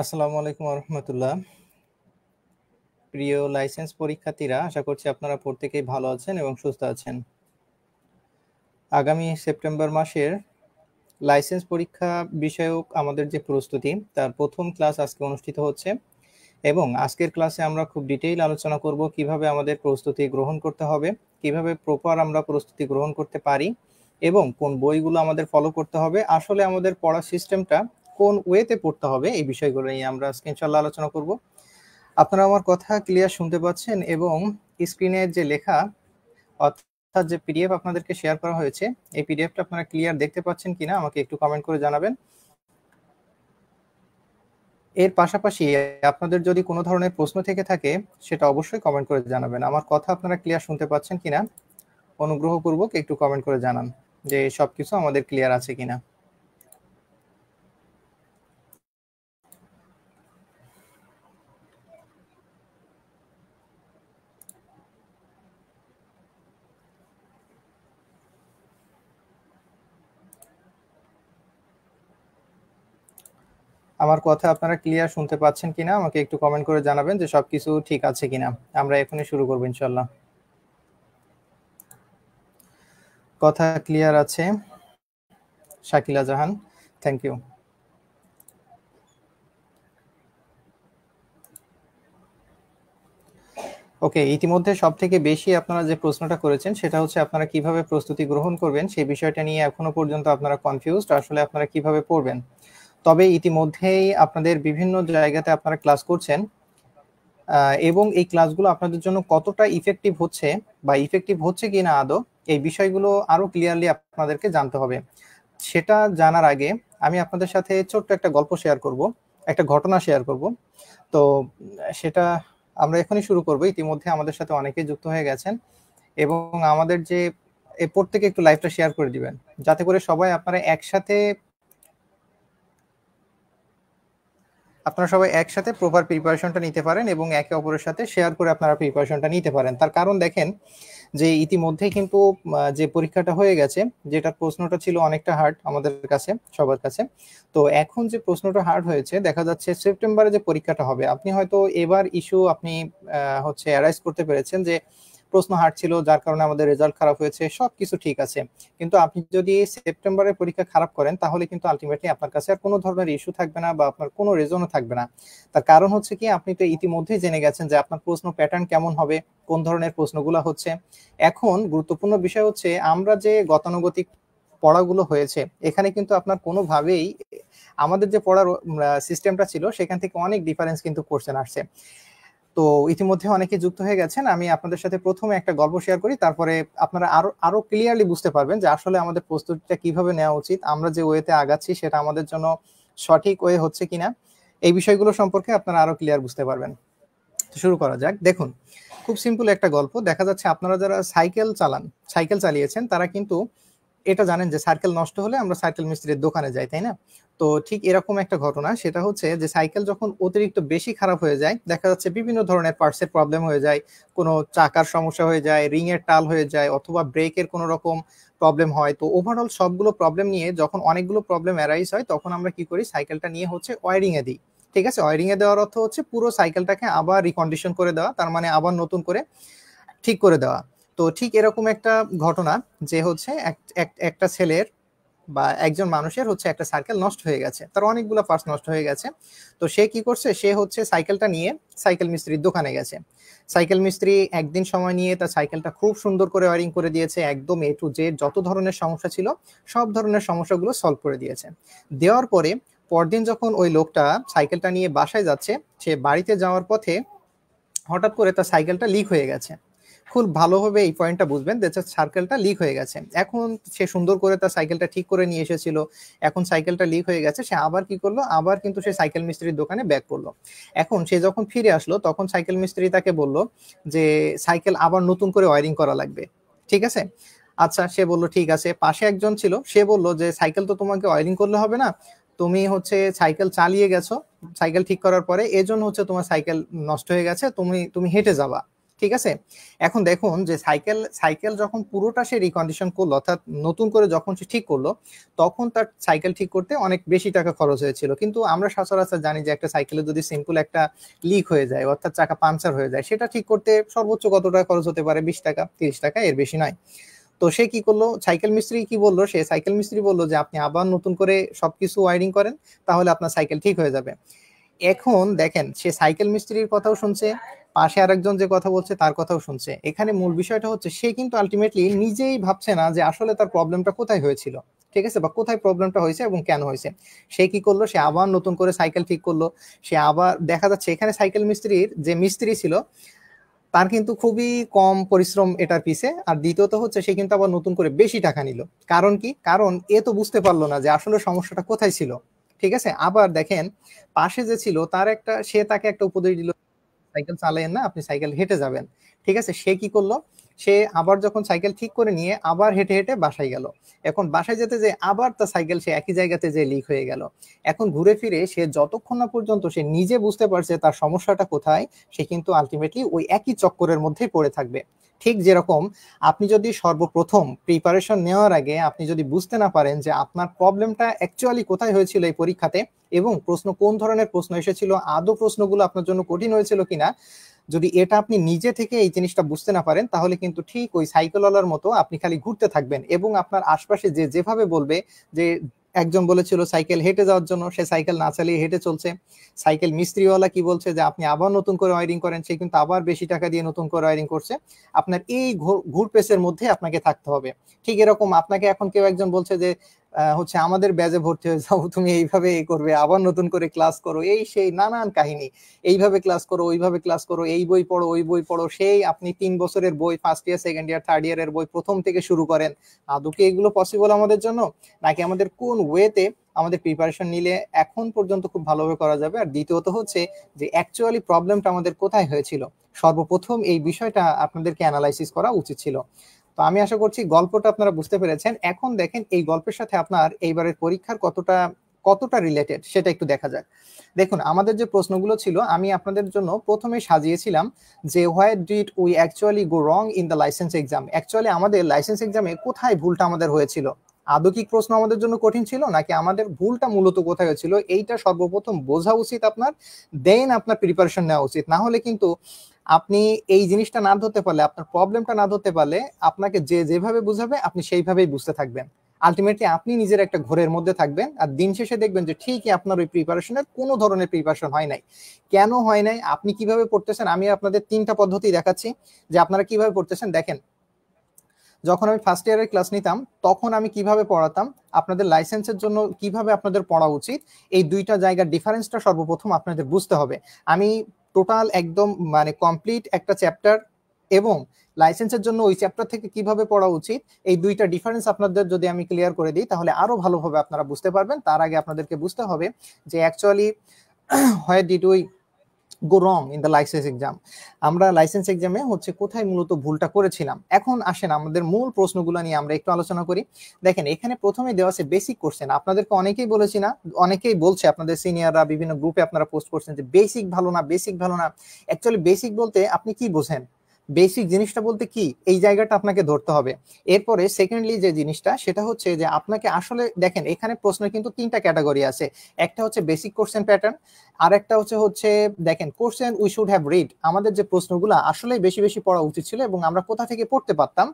আসসালামু আলাইকুম রহমতুল্লাহ। প্রিয় লাইসেন্স পরীক্ষার্থীরা, আশা করছি আপনারা প্রত্যেকেই ভালো আছেন এবং সুস্থ আছেন। আগামী সেপ্টেম্বর মাসের লাইসেন্স পরীক্ষা বিষয়ক আমাদের যে প্রস্তুতি, তার প্রথম ক্লাস আজকে অনুষ্ঠিত হচ্ছে এবং আজকের ক্লাসে আমরা খুব ডিটেইল আলোচনা করব কিভাবে আমাদের প্রস্তুতি গ্রহণ করতে হবে, কিভাবে প্রপার আমরা প্রস্তুতি গ্রহণ করতে পারি এবং কোন বইগুলো আমাদের ফলো করতে হবে, আসলে আমাদের পড়ার সিস্টেমটা কোন ওয়েতে পড়তে হবে, এই বিষয়গুলো নিয়ে আমরা আজকে ইনশাআল্লাহ আলোচনা করব। আপনারা আমার কথা ক্লিয়ার শুনতে পাচ্ছেন এবং স্ক্রিনে যে লেখা অর্থাৎ যে পিডিএফ আপনাদেরকে শেয়ার করা হয়েছে, এই পিডিএফটা আপনারা ক্লিয়ার দেখতে পাচ্ছেন কিনা আমাকে একটু কমেন্ট করে জানাবেন। এর পাশাপাশি আপনাদের যদি কোনো ধরনের প্রশ্ন থেকে থাকে সেটা অবশ্যই কমেন্ট করে জানাবেন। আমার কথা আপনারা ক্লিয়ার শুনতে পাচ্ছেন কিনা অনুগ্রহপূর্বক একটু কমেন্ট করে জানান যে সবকিছু আমাদের ক্লিয়ার আছে কিনা। আমার কথা আপনারা ক্লিয়ার শুনতে পাচ্ছেন কিনা আমাকে একটু কমেন্ট করে জানাবেন যে সবকিছু ঠিক আছে কিনা। আমরা এখনই শুরু করবো ইনশাল্লাহ। কথা ক্লিয়ার আছে শাকিলা জাহান, থ্যাংক ইউ। ওকে, ইতিমধ্যে সব থেকে বেশি আপনারা যে প্রশ্নটা করেছেন সেটা হচ্ছে আপনারা কিভাবে প্রস্তুতি গ্রহণ করবেন, সেই বিষয়টা নিয়ে এখনো পর্যন্ত আপনারা কনফিউজড, আসলে আপনারা কিভাবে পড়বেন। তবে ইতিমধ্যেই আপনাদের বিভিন্ন জায়গাতে আপনারা ক্লাস করছেন এবং এই ক্লাসগুলো আপনাদের জন্য কতটা ইফেক্টিভ হচ্ছে বা ইফেক্টিভ হচ্ছে কিনা আদৌ, এই বিষয়গুলো আরো ক্লিয়ারলি আপনাদেরকে জানতে হবে। সেটা জানার আগে আমি আপনাদের সাথে ছোট্ট একটা গল্প শেয়ার করব, একটা ঘটনা শেয়ার করব। তো সেটা আমরা এখনই শুরু করব। ইতিমধ্যে আমাদের সাথে অনেকেই যুক্ত হয়ে গেছেন এবং আমাদের যে প্রত্যেকে একটু লাইভটা শেয়ার করে দিবেন যাতে করে সবাই আপনারা সবাই একসাথে প্রপার প্রিপারেশনটা নিতে পারেন এবং একে অপরের সাথে শেয়ার করে আপনারা প্রিপারেশনটা নিতে পারেন। তার কারণ দেখেন যে ইতিমধ্যেই কিন্তু যে পরীক্ষাটা হয়ে গেছে, যেটার প্রশ্নটা ছিল অনেকটা হার্ড আমাদের কাছে, সবার কাছে। তো এখন যে প্রশ্নটা হার্ড হয়েছে, দেখা যাচ্ছে সেপ্টেম্বরে যে পরীক্ষাটা হবে, আপনি হয়তো এবার ইস্যু আপনি হচ্ছে অ্যারাইজ করতে পেরেছেন যে প্রশ্ন হার্ড ছিল, যার কারণে আমাদের রেজাল্ট খারাপ হয়েছে, সবকিছু ঠিক আছে। কিন্তু আপনি যদি সেপ্টেম্বরের পরীক্ষা খারাপ করেন তাহলে কিন্তু আলটিমেটলি আপনার কাছে আর কোনো ধরনের ইস্যু থাকবে না বা আপনার কোনো রিজনও থাকবে না। তার কারণ হচ্ছে কি, আপনি তো ইতিমধ্যেই জেনে গেছেন যে আপনার প্রশ্ন প্যাটার্ন কেমন হবে, কোন ধরনের প্রশ্নগুলো হচ্ছে। এখন গুরুত্বপূর্ণ বিষয় হচ্ছে আমরা যে গতানুগতিক পড়াগুলো হয়েছে, এখানে কিন্তু আপনার কোনোভাবেই আমাদের যে পড়ার সিস্টেমটা ছিল সেখান থেকে অনেক ডিফারেন্স কিন্তু কোশ্চেন আসছে। তো ইতিমধ্যে অনেকে যুক্ত হয়ে গেছেন, আমি আপনাদের সাথে প্রথমে একটা গল্প শেয়ার করি, তারপরে আপনারা আরো আরো ক্লিয়ারলি বুঝতে পারবেন যে আসলে আমাদের প্রস্তুতিটা কিভাবে নেওয়া উচিত, আমরা যে ওয়েতে আগাচ্ছি সেটা আমাদের জন্য সঠিক ওয়ে হচ্ছে কিনা, এই বিষয়গুলো সম্পর্কে আপনারা আরো ক্লিয়ার বুঝতে পারবেন। শুরু করা যাক। দেখুন, খুব সিম্পল একটা গল্প। দেখা যাচ্ছে আপনারা যারা সাইকেল চালিয়েছেন তারা কিন্তু এটা জানেন যে সাইকেল নষ্ট হলে আমরা সাইকেল মিস্ত্রির দোকানে যাই, তাই না? তো ঠিক এরকম একটা ঘটনা, সেটা হচ্ছে যে সাইকেল যখন অতিরিক্ত বেশি খারাপ হয়ে যায়, দেখা যাচ্ছে বিভিন্ন ধরনের পার্টসের প্রবলেম হয়ে যায়, কোনো চাকার সমস্যা হয়ে যায়, রিং এর টাল হয়ে যায়, অথবা ব্রেকের কোনো রকম প্রবলেম হয়। তো ওভারঅল সবগুলো প্রবলেম নিয়ে যখন অনেকগুলো প্রবলেম অ্যারাইজ হয়, তখন আমরা কি করি, সাইকেলটা নিয়ে হচ্ছে ওয়ারিং এ দিই। ঠিক আছে, ওয়ারিং এ দেওয়ার অর্থ হচ্ছে পুরো সাইকেলটাকে আবার রিকন্ডিশন করে দেওয়া, তার মানে আবার নতুন করে ঠিক করে দেওয়া। তো ঠিক এরকম একটা ঘটনা, যে হচ্ছে একটা ছেলের বা একজন মানুষের হচ্ছে একটা সাইকেল নষ্ট হয়ে গেছে, তার অনেকগুলো পার্টস নষ্ট হয়ে গেছে। তো সে কি করছে, সে হচ্ছে সাইকেলটা নিয়ে সাইকেল মিস্ত্রির দোকানে গেছে। সাইকেল মিস্ত্রি একদিন সময় নিয়ে তার সাইকেলটা খুব সুন্দর করে ওয়ারিং করে দিয়েছে, একদম এ টু জেড যত ধরনের সমস্যা ছিল সব ধরনের সমস্যাগুলো সলভ করে দিয়েছে। দেওয়ার পরে পরদিন যখন ওই লোকটা সাইকেলটা নিয়ে বাসায় যাচ্ছে, সে বাড়িতে যাওয়ার পথে হঠাৎ করে তার সাইকেলটা লিক হয়ে গেছে। খুব ভালোভাবে এই পয়েন্টটা বুঝবেন যে সাইকেলটা লিক হয়ে গেছে। এখন সে সুন্দর করে তার সাইকেলটা ঠিক করে নিয়ে এসেছিল, এখন সাইকেলটা লিক হয়ে গেছে, সে আবার কি করলো, আবার কিন্তু সে সাইকেল মিস্ত্রির দোকানে ব্যাক করলো। এখন সে যখন ফিরে আসলো তখন সাইকেল মিস্ত্রি তাকে বলল যে সাইকেল আবার নতুন করে ওয়ারিং করা লাগবে। ঠিক আছে, আচ্ছা, সে বললো ঠিক আছে। পাশে একজন ছিল, সে বলল যে সাইকেল তো তোমাকে ওয়ারিং করলে হবে না, তুমি হচ্ছে সাইকেল চালিয়ে গেছো, সাইকেল ঠিক করার পরে এজন্য হচ্ছে তোমার সাইকেল নষ্ট হয়ে গেছে, তুমি তুমি হেঁটে যাবা। ঠিক আছে। এখন দেখুন যে সাইকেল সাইকেল যখন পুরোটা সে রিকন্ডিশন করলো, অর্থাৎ নতুন করে যখন সে ঠিক করলো, তখন তার সাইকেল ঠিক করতে অনেক বেশি টাকা খরচ হয়েছিল। কিন্তু আমরা সচরাচর জানি যে একটা সাইকেলে যদি সিম্পল একটা লিক হয়ে যায়, অর্থাৎ চাকা পাংচার হয়ে যায়, সেটা ঠিক করতে সর্বোচ্চ কত টাকা খরচ হতে পারে? 20 টাকা, 30 টাকা, এর বেশি নয়। তো সে কি করলো, সাইকেল মিস্ত্রি কি বললো, সে সাইকেল মিস্ত্রি বললো যে আপনি আবার নতুন করে সবকিছু ওয়ারিং করেন, তাহলে আপনার সাইকেল ঠিক হয়ে যাবে। এখন দেখেন, সে সাইকেল মিস্ত্রির কথাও শুনছে, পাশে আরেকজন যে কথা বলছে তার কথাও শুনছে। এখানে মূল বিষয়টা হচ্ছে সে কিন্তু আলটিমেটলি নিজেই ভাবছে না যে আসলে তার প্রবলেমটা কোথায় হয়েছিল, ঠিক আছে, বা কোথায় প্রবলেমটা হয়েছে এবং কেন হয়েছে। সে কি করলো, সে আবার নতুন করে সাইকেল ঠিক করলো। সে আবার দেখা যাচ্ছে এখানে সাইকেল মিস্ত্রির যে মিস্ত্রি ছিল তার কিন্তু খুবই কম পরিশ্রম এটার পিছে। আর দ্বিতীয়ত হচ্ছে সে কিন্তু আবার নতুন করে বেশি টাকা নিল। কারণ কি? কারণ এ তো বুঝতে পারলো না যে আসলে সমস্যাটা কোথায় ছিল। ঠিক আছে। আবার দেখেন, পাশে যে ছিল তার একটা, সে তাকে একটা উপদেশ দিল, সাইকেল চালায়েন না, আপনি সাইকেল হেঁটে যাবেন। ঠিক আছে। সে কি করলো, সে আবার যখন সাইকেল ঠিক করে নিয়ে আবার হেঁটে হেঁটে বাসায় গেল। এখন বাসায় যেতে যে আবার তার সাইকেল সে একই জায়গাতে যে লিক হয়ে গেল। এখন ঘুরে ফিরে সে যতক্ষণ না পর্যন্ত সে নিজে বুঝতে পারছে তার সমস্যাটা কোথায়, সে কিন্তু আলটিমেটলি ওই একই চক্করের মধ্যেই পড়ে থাকবে। ঠিক যেরকম আপনি যদি সর্বপ্রথম প্রিপারেশন নেওয়ার আগে আপনি যদি বুঝতে না পারেন যে আপনার প্রবলেমটা অ্যাকচুয়ালি কোথায় হয়েছিল এই পরীক্ষাতে, এবং প্রশ্ন কোন ধরনের প্রশ্ন এসেছিল, আদৌ প্রশ্নগুলো আপনার জন্য কঠিন হয়েছিল কিনা, যদি এটা আপনি নিজে থেকে এই জিনিসটা বুঝতে না পারেন, তাহলে কিন্তু ঠিক ওই সাইকেলওয়ালার মতো আপনি খালি ঘুরতে থাকবেন, এবং আপনার আশপাশে যে যেভাবে বলবে যে একজন বলেছিল সাইকেল হেঁটে যাওয়ার জন্য, সে সাইকেল না চালিয়ে হেঁটে চলছে। সাইকেল মিস্ত্রিওয়ালা কি বলছে যে আপনি আবার নতুন করে ওয়ারিং করেন, সে কিন্তু আবার বেশি টাকা দিয়ে নতুন করে ওয়ারিং করছে। আপনার এই ঘুরপেসের মধ্যে আপনাকে থাকতে হবে। ঠিক এরকম আপনাকে এখন কেউ একজন বলছে যে হচ্ছে আমাদের ব্যাজে ভর্তি হয়ে যাও, তুমি এইভাবে এই করবে, আবার নতুন করে ক্লাস করো, এই সেই নানান কাহিনী, এইভাবে ক্লাস করো, ওইভাবে ক্লাস করো, এই বই পড়ো, ওই বই পড়ো, সেই আপনি 3 বছরের বই, first year, second year, third ইয়ারের বই প্রথম থেকে শুরু করেন। আদৌ কি এগুলো পসিবল আমাদের জন্য? নাকি আমাদের কোন ওয়েতে আমাদের প্রিপারেশন নিলে এখন পর্যন্ত খুব ভালোভাবে করা যাবে? আর দ্বিতীয়ত হচ্ছে যে অ্যাকচুয়ালি প্রবলেমটা আমাদের কোথায় হয়েছিল, সর্বপ্রথম এই বিষয়টা আপনাদেরকে অ্যানালাইসিস করা উচিত ছিল। তো আমি আশা করছি গল্পটা আপনারা বুঝতে পেরেছেন। এখন দেখেন এই গল্পের সাথে আপনার এইবারের পরীক্ষার কতটা কতটা রিলেটেড সেটা একটু দেখা যাক। দেখুন, আমাদের যে প্রশ্নগুলো ছিল আমি আপনাদের জন্য প্রথমে সাজিয়েছিলাম যে what did we actually go wrong in the licence exam. Actually আমাদের লাইসেন্স এক্সামে কোথায় ভুলটা আমাদের হয়েছিল, আদৌ কি প্রশ্ন আমাদের জন্য কঠিন ছিল, নাকি আমাদের ভুলটা মূলত কোথায় হয়েছিল, এইটা সর্বপ্রথম বোঝা উচিত আপনার। দেন আপনার প্রিপারেশন নেওয়া উচিত। না হলে কিন্তু আপনি এই জিনিসটা না ধরতে পারলে, আপনার প্রবলেমটা না ধরতে পারলে, আপনাকে যে যেভাবে বুঝাবে আপনি সেইভাবেই বুঝতে থাকবেন। আলটিমেটলি আপনি নিজের একটা ঘোরের মধ্যে থাকবেন, আর দিন শেষে দেখবেন যে ঠিকই আপনার ওই প্রিপারেশনের কোনো ধরনের প্রিপারেশন হয় নাই। কেন হয় নাই, আপনি কিভাবে পড়তেছেন, আমি আপনাদের 3টা পদ্ধতি দেখাচ্ছি যে আপনারা কিভাবে পড়তেছেন। দেখেন, যখন আমি ফার্স্ট ইয়ারের ক্লাস নিতাম তখন আমি কিভাবে পড়াতাম, আপনাদের লাইসেন্সের জন্য কিভাবে আপনাদের পড়া উচিত, এই দুইটা জায়গার ডিফারেন্সটা সর্বপ্রথম আপনাদের বুঝতে হবে। আমি টোটাল একদম মানে কমপ্লিট একটা চ্যাপ্টার এবং লাইসেন্সের জন্য ওই চ্যাপ্টার থেকে কিভাবে পড়া উচিত, এই দুইটা ডিফারেন্স আপনাদের যদি আমি ক্লিয়ার করে দিই তাহলে আরো ভালোভাবে আপনারা বুঝতে পারবেন। তার আগে আপনাদেরকে বুঝতে হবে যে actually where did we go wrong in the licence exam, আমরা লাইসেন্স এক্সামে হচ্ছে কোথায় মূলত ভুলটা করেছিলাম। এখন আসেন আমাদের মূল প্রশ্নগুলো নিয়ে আমরা একটু আলোচনা করি। দেখেন, এখানে প্রথমে দেওয়া আছে বেসিক কোশ্চেন। আপনাদেরকে অনেকেই বলেছি না, অনেকেই বলছে, আপনাদের সিনিয়ররা বিভিন্ন গ্রুপে আপনারা পোস্ট করছেন যে বেসিক ভালো না, বেসিক ভালো না। অ্যাকচুয়ালি বেসিক বলতে আপনি কি বোঝেন, বেসিক জিনিসটা বলতে কি, এই জায়গাটা আপনাকে ধরতে হবে। এরপরে সেকেন্ডলি যে জিনিসটা সেটা হচ্ছে যে আপনাকে আসলে দেখেন এখানে প্রশ্নের কিন্তু 3টা ক্যাটাগরি আছে। একটা হচ্ছে বেসিক কোশ্চেন প্যাটার্ন, আর একটা হচ্ছে দেখেন question we should have read, আমাদের যে প্রশ্নগুলো আসলে বেশি বেশি পড়া উচিত ছিল এবং আমরা কোথা থেকে পড়তে পারতাম।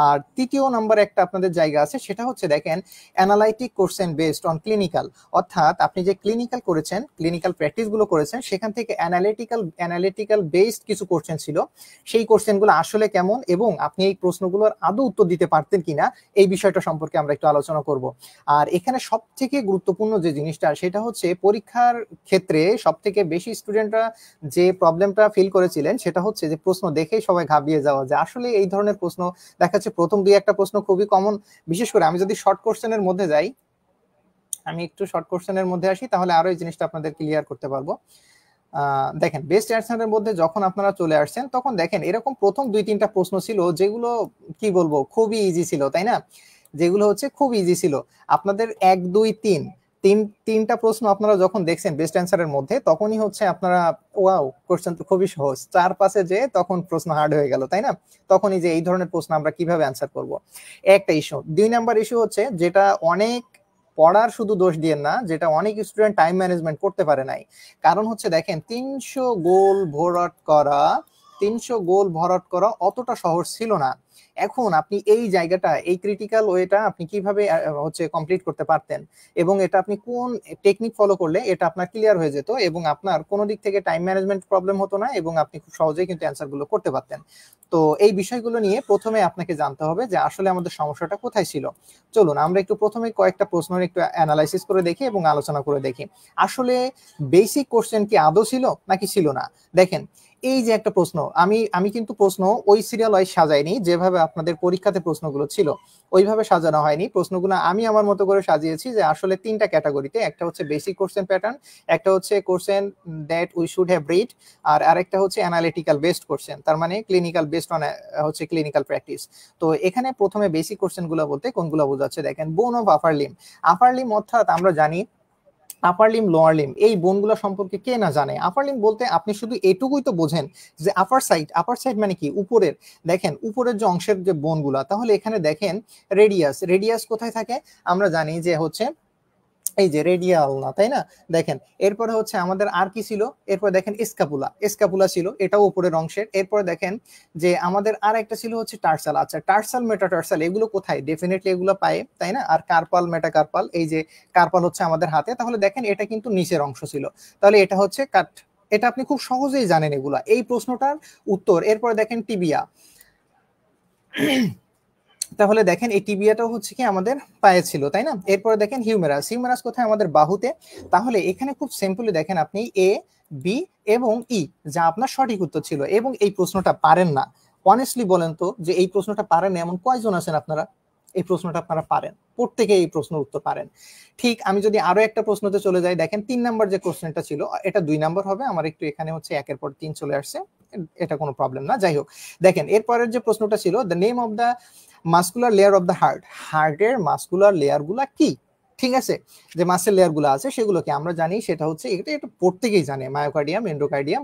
আর তৃতীয় নাম্বার একটা আপনাদের জায়গা আছে, সেটা হচ্ছে দেখেন analytic question based on clinical, অর্থাৎ আপনি যে ক্লিনিক্যাল করেছেন, ক্লিনিক্যাল প্র্যাকটিসগুলো করেছেন, সেখান থেকে অ্যানালিটিক্যাল বেসড কিছু কোশ্চেন ছিল। সেই কোশ্চেনগুলো আসলে কেমন এবং আপনি এই প্রশ্নগুলোর আদৌ উত্তর দিতে পারতেন কিনা, এই বিষয়টা সম্পর্কে আমরা একটু আলোচনা করব। আর এখানে সব থেকে গুরুত্বপূর্ণ যে জিনিসটা সেটা হচ্ছে পরীক্ষার ক্ষেত্রে সব থেকে বেশি স্টুডেন্টরা যে প্রবলেমটা ফিল করেছিলেন সেটা হচ্ছে যে প্রশ্ন দেখেই সবাই ঘাবড়িয়ে যাওয়া, যে আসলে এই ধরনের প্রশ্ন দেখা যাচ্ছে প্রথম 2-1টা প্রশ্ন খুবই কমন। বিশেষ করে আমি যদি শর্ট কোশ্চেনের মধ্যে যাই, আমি একটু শর্ট কোশ্চেনের মধ্যে আসি তাহলে আরো এই জিনিসটা আপনাদের ক্লিয়ার করতে পারবো। দেখেন, বেস্ট অ্যান্সারের মধ্যে যখন আপনারা চলে আসছেন তখন দেখেন এরকম প্রথম 2-3টা প্রশ্ন ছিল যেগুলো কি বলবো খুবই ইজি ছিল, তাই না? যেগুলো হচ্ছে খুব ইজি ছিল। আপনাদের 1, 2, 3 তিনটা প্রশ্ন আপনারা যখন দেখছেন বেস্ট অ্যান্সারের মধ্যে, তখনই হচ্ছে আপনারা ওয়াও কোশ্চেন তো খুবই সহজ, 4-5-এ যে তখন প্রশ্ন হার্ড হয়ে গেল, তাই না? তখনই যে এই ধরনের প্রশ্ন আমরা কিভাবে অ্যান্সার করব, একটা ইস্যু। 2 নাম্বার ইস্যু হচ্ছে যেটা অনেক পড়ার শুধু দোষ দিয়ে না, যেটা অনেক স্টুডেন্ট টাইম ম্যানেজমেন্ট করতে পারে নাই। কারণ হচ্ছে দেখেন 300 গোল ভরাট করা অতটা সহজ ছিল না। এখন আপনি এই জায়গাটা, এই ক্রিটিক্যাল ওয়েটা আপনি কিভাবে হচ্ছে কমপ্লিট করতে পারতেন, এবং এটা আপনি কোন টেকনিক ফলো করলে এটা আপনার ক্লিয়ার হয়ে যেত, এবং আপনার কোনো দিক থেকে টাইম ম্যানেজমেন্ট প্রবলেম হতো না, এবং আপনি খুব সহজেই কিন্তু অ্যান্সার গুলো করতে পারতেন। তো এই বিষয়গুলো নিয়ে প্রথমে আপনাকে জানতে হবে যে আসলে আমাদের সমস্যাটা কোথায় ছিল। চলুন আমরা একটু প্রথমে কয়েকটা প্রশ্নের একটু অ্যানালাইসিস করে দেখি এবং আলোচনা করে দেখি আসলে বেসিক কোশ্চেন কি আদৌ ছিল নাকি ছিল না। দেখেন এই যে একটা প্রশ্ন, আমি কিন্তু প্রশ্ন ওই সিরিয়াল ওয়াইজ সাজাইনি, যেভাবে আপনাদের পরীক্ষাতে প্রশ্নগুলো ছিল ওইভাবে সাজানো হয়নি। প্রশ্নগুলো আমি আমার মতো করে সাজিয়েছি, যে আসলে 3টা ক্যাটাগরিতে, একটা হচ্ছে বেসিক কোশ্চেন প্যাটার্ন, একটা হচ্ছে question that we should have read, আর আরেকটা হচ্ছে অ্যানালিটিক্যাল বেসড কোশ্চেন, তার মানে ক্লিনিক্যাল বেসড অন হচ্ছে ক্লিনিক্যাল প্র্যাকটিস। তো এখানে প্রথমে বেসিক কোশ্চেনগুলো বলতে কোনগুলো বোঝাচ্ছে দেখেন, বোন of upper Lim. Upper Lim অর্থাৎ আমরা জানি আপার লিম লোয়ার লিম, এই বোনগুলো সম্পর্কে কে না জানে। আপার লিম বলতে আপনি শুধু এটুকুই তো বোঝেন যে আপার সাইড মানে কি, উপরের। দেখেন উপরের যে অংশের যে বোনগুলা, তাহলে এখানে দেখেন রেডিয়াস কোথায় থাকে, আমরা জানি যে হচ্ছে এই যে রেডিয়াল না, তাই না? দেখেন এরপরে হচ্ছে আমাদের আর কি ছিল, এরপর দেখেন স্ক্যাপুলা ছিল, এটাও উপরের অংশের। এরপরে দেখেন যে আমাদের আর একটা ছিল হচ্ছে টার্সাল। আচ্ছা টার্সাল মেটাটার্সাল এগুলো কোথায়, ডেফিনেটলি এগুলো পায়ে, তাই না? আর কার্পাল মেটাকার্পাল, এই যে কার্পাল হচ্ছে আমাদের হাতে, তাহলে দেখেন এটা কিন্তু নিচের অংশ ছিল, তাহলে এটা হচ্ছে কাট। এটা আপনি খুব সহজেই জানেন এগুলা, এই প্রশ্নটার উত্তর। এরপরে দেখেন টিবিয়া, তাহলে দেখেন এই টিবিয়াটাও হচ্ছে কি আমাদের পায়ে ছিল, তাই না? এরপরে দেখেন হিউমেরাস কোথায়, আমাদের বাহুতে। তাহলে এখানে খুব সিম্পলি দেখেন আপনি এ, বি এবং ই, যা আপনার সঠিক উত্তর ছিল। এবং এই প্রশ্নটা পারেন না, অনেস্টলি বলেন তো যে এই প্রশ্নটা পারেন না এমন কয়জন আছেন আপনারা? এই প্রশ্নটা আপনারা পারেন, প্রত্যেকে এই প্রশ্নের উত্তর পারেন। ঠিক আমি যদি আরো একটা প্রশ্নতে চলে যাই, দেখেন 3 নাম্বার যে কোশ্চেনটা ছিল, এটা 2 নাম্বার হবে আমার, একটু এখানে হচ্ছে 1-এর পর 3 চলে আসছে, এটা কোনো প্রবলেম না, যাই হোক। দেখেন এরপরের যে প্রশ্নটা ছিল, the name of the muscular layer of the হার্টের মাসকুলার লেয়ার গুলা কি? ঠিক আছে, যে মাসেল লেয়ার গুলো আছে সেগুলোকে আমরা জানি, সেটা হচ্ছে এটা প্রত্যেকেই জানে, মায়োকার্ডিয়াম, এন্ডোকার্ডিয়াম,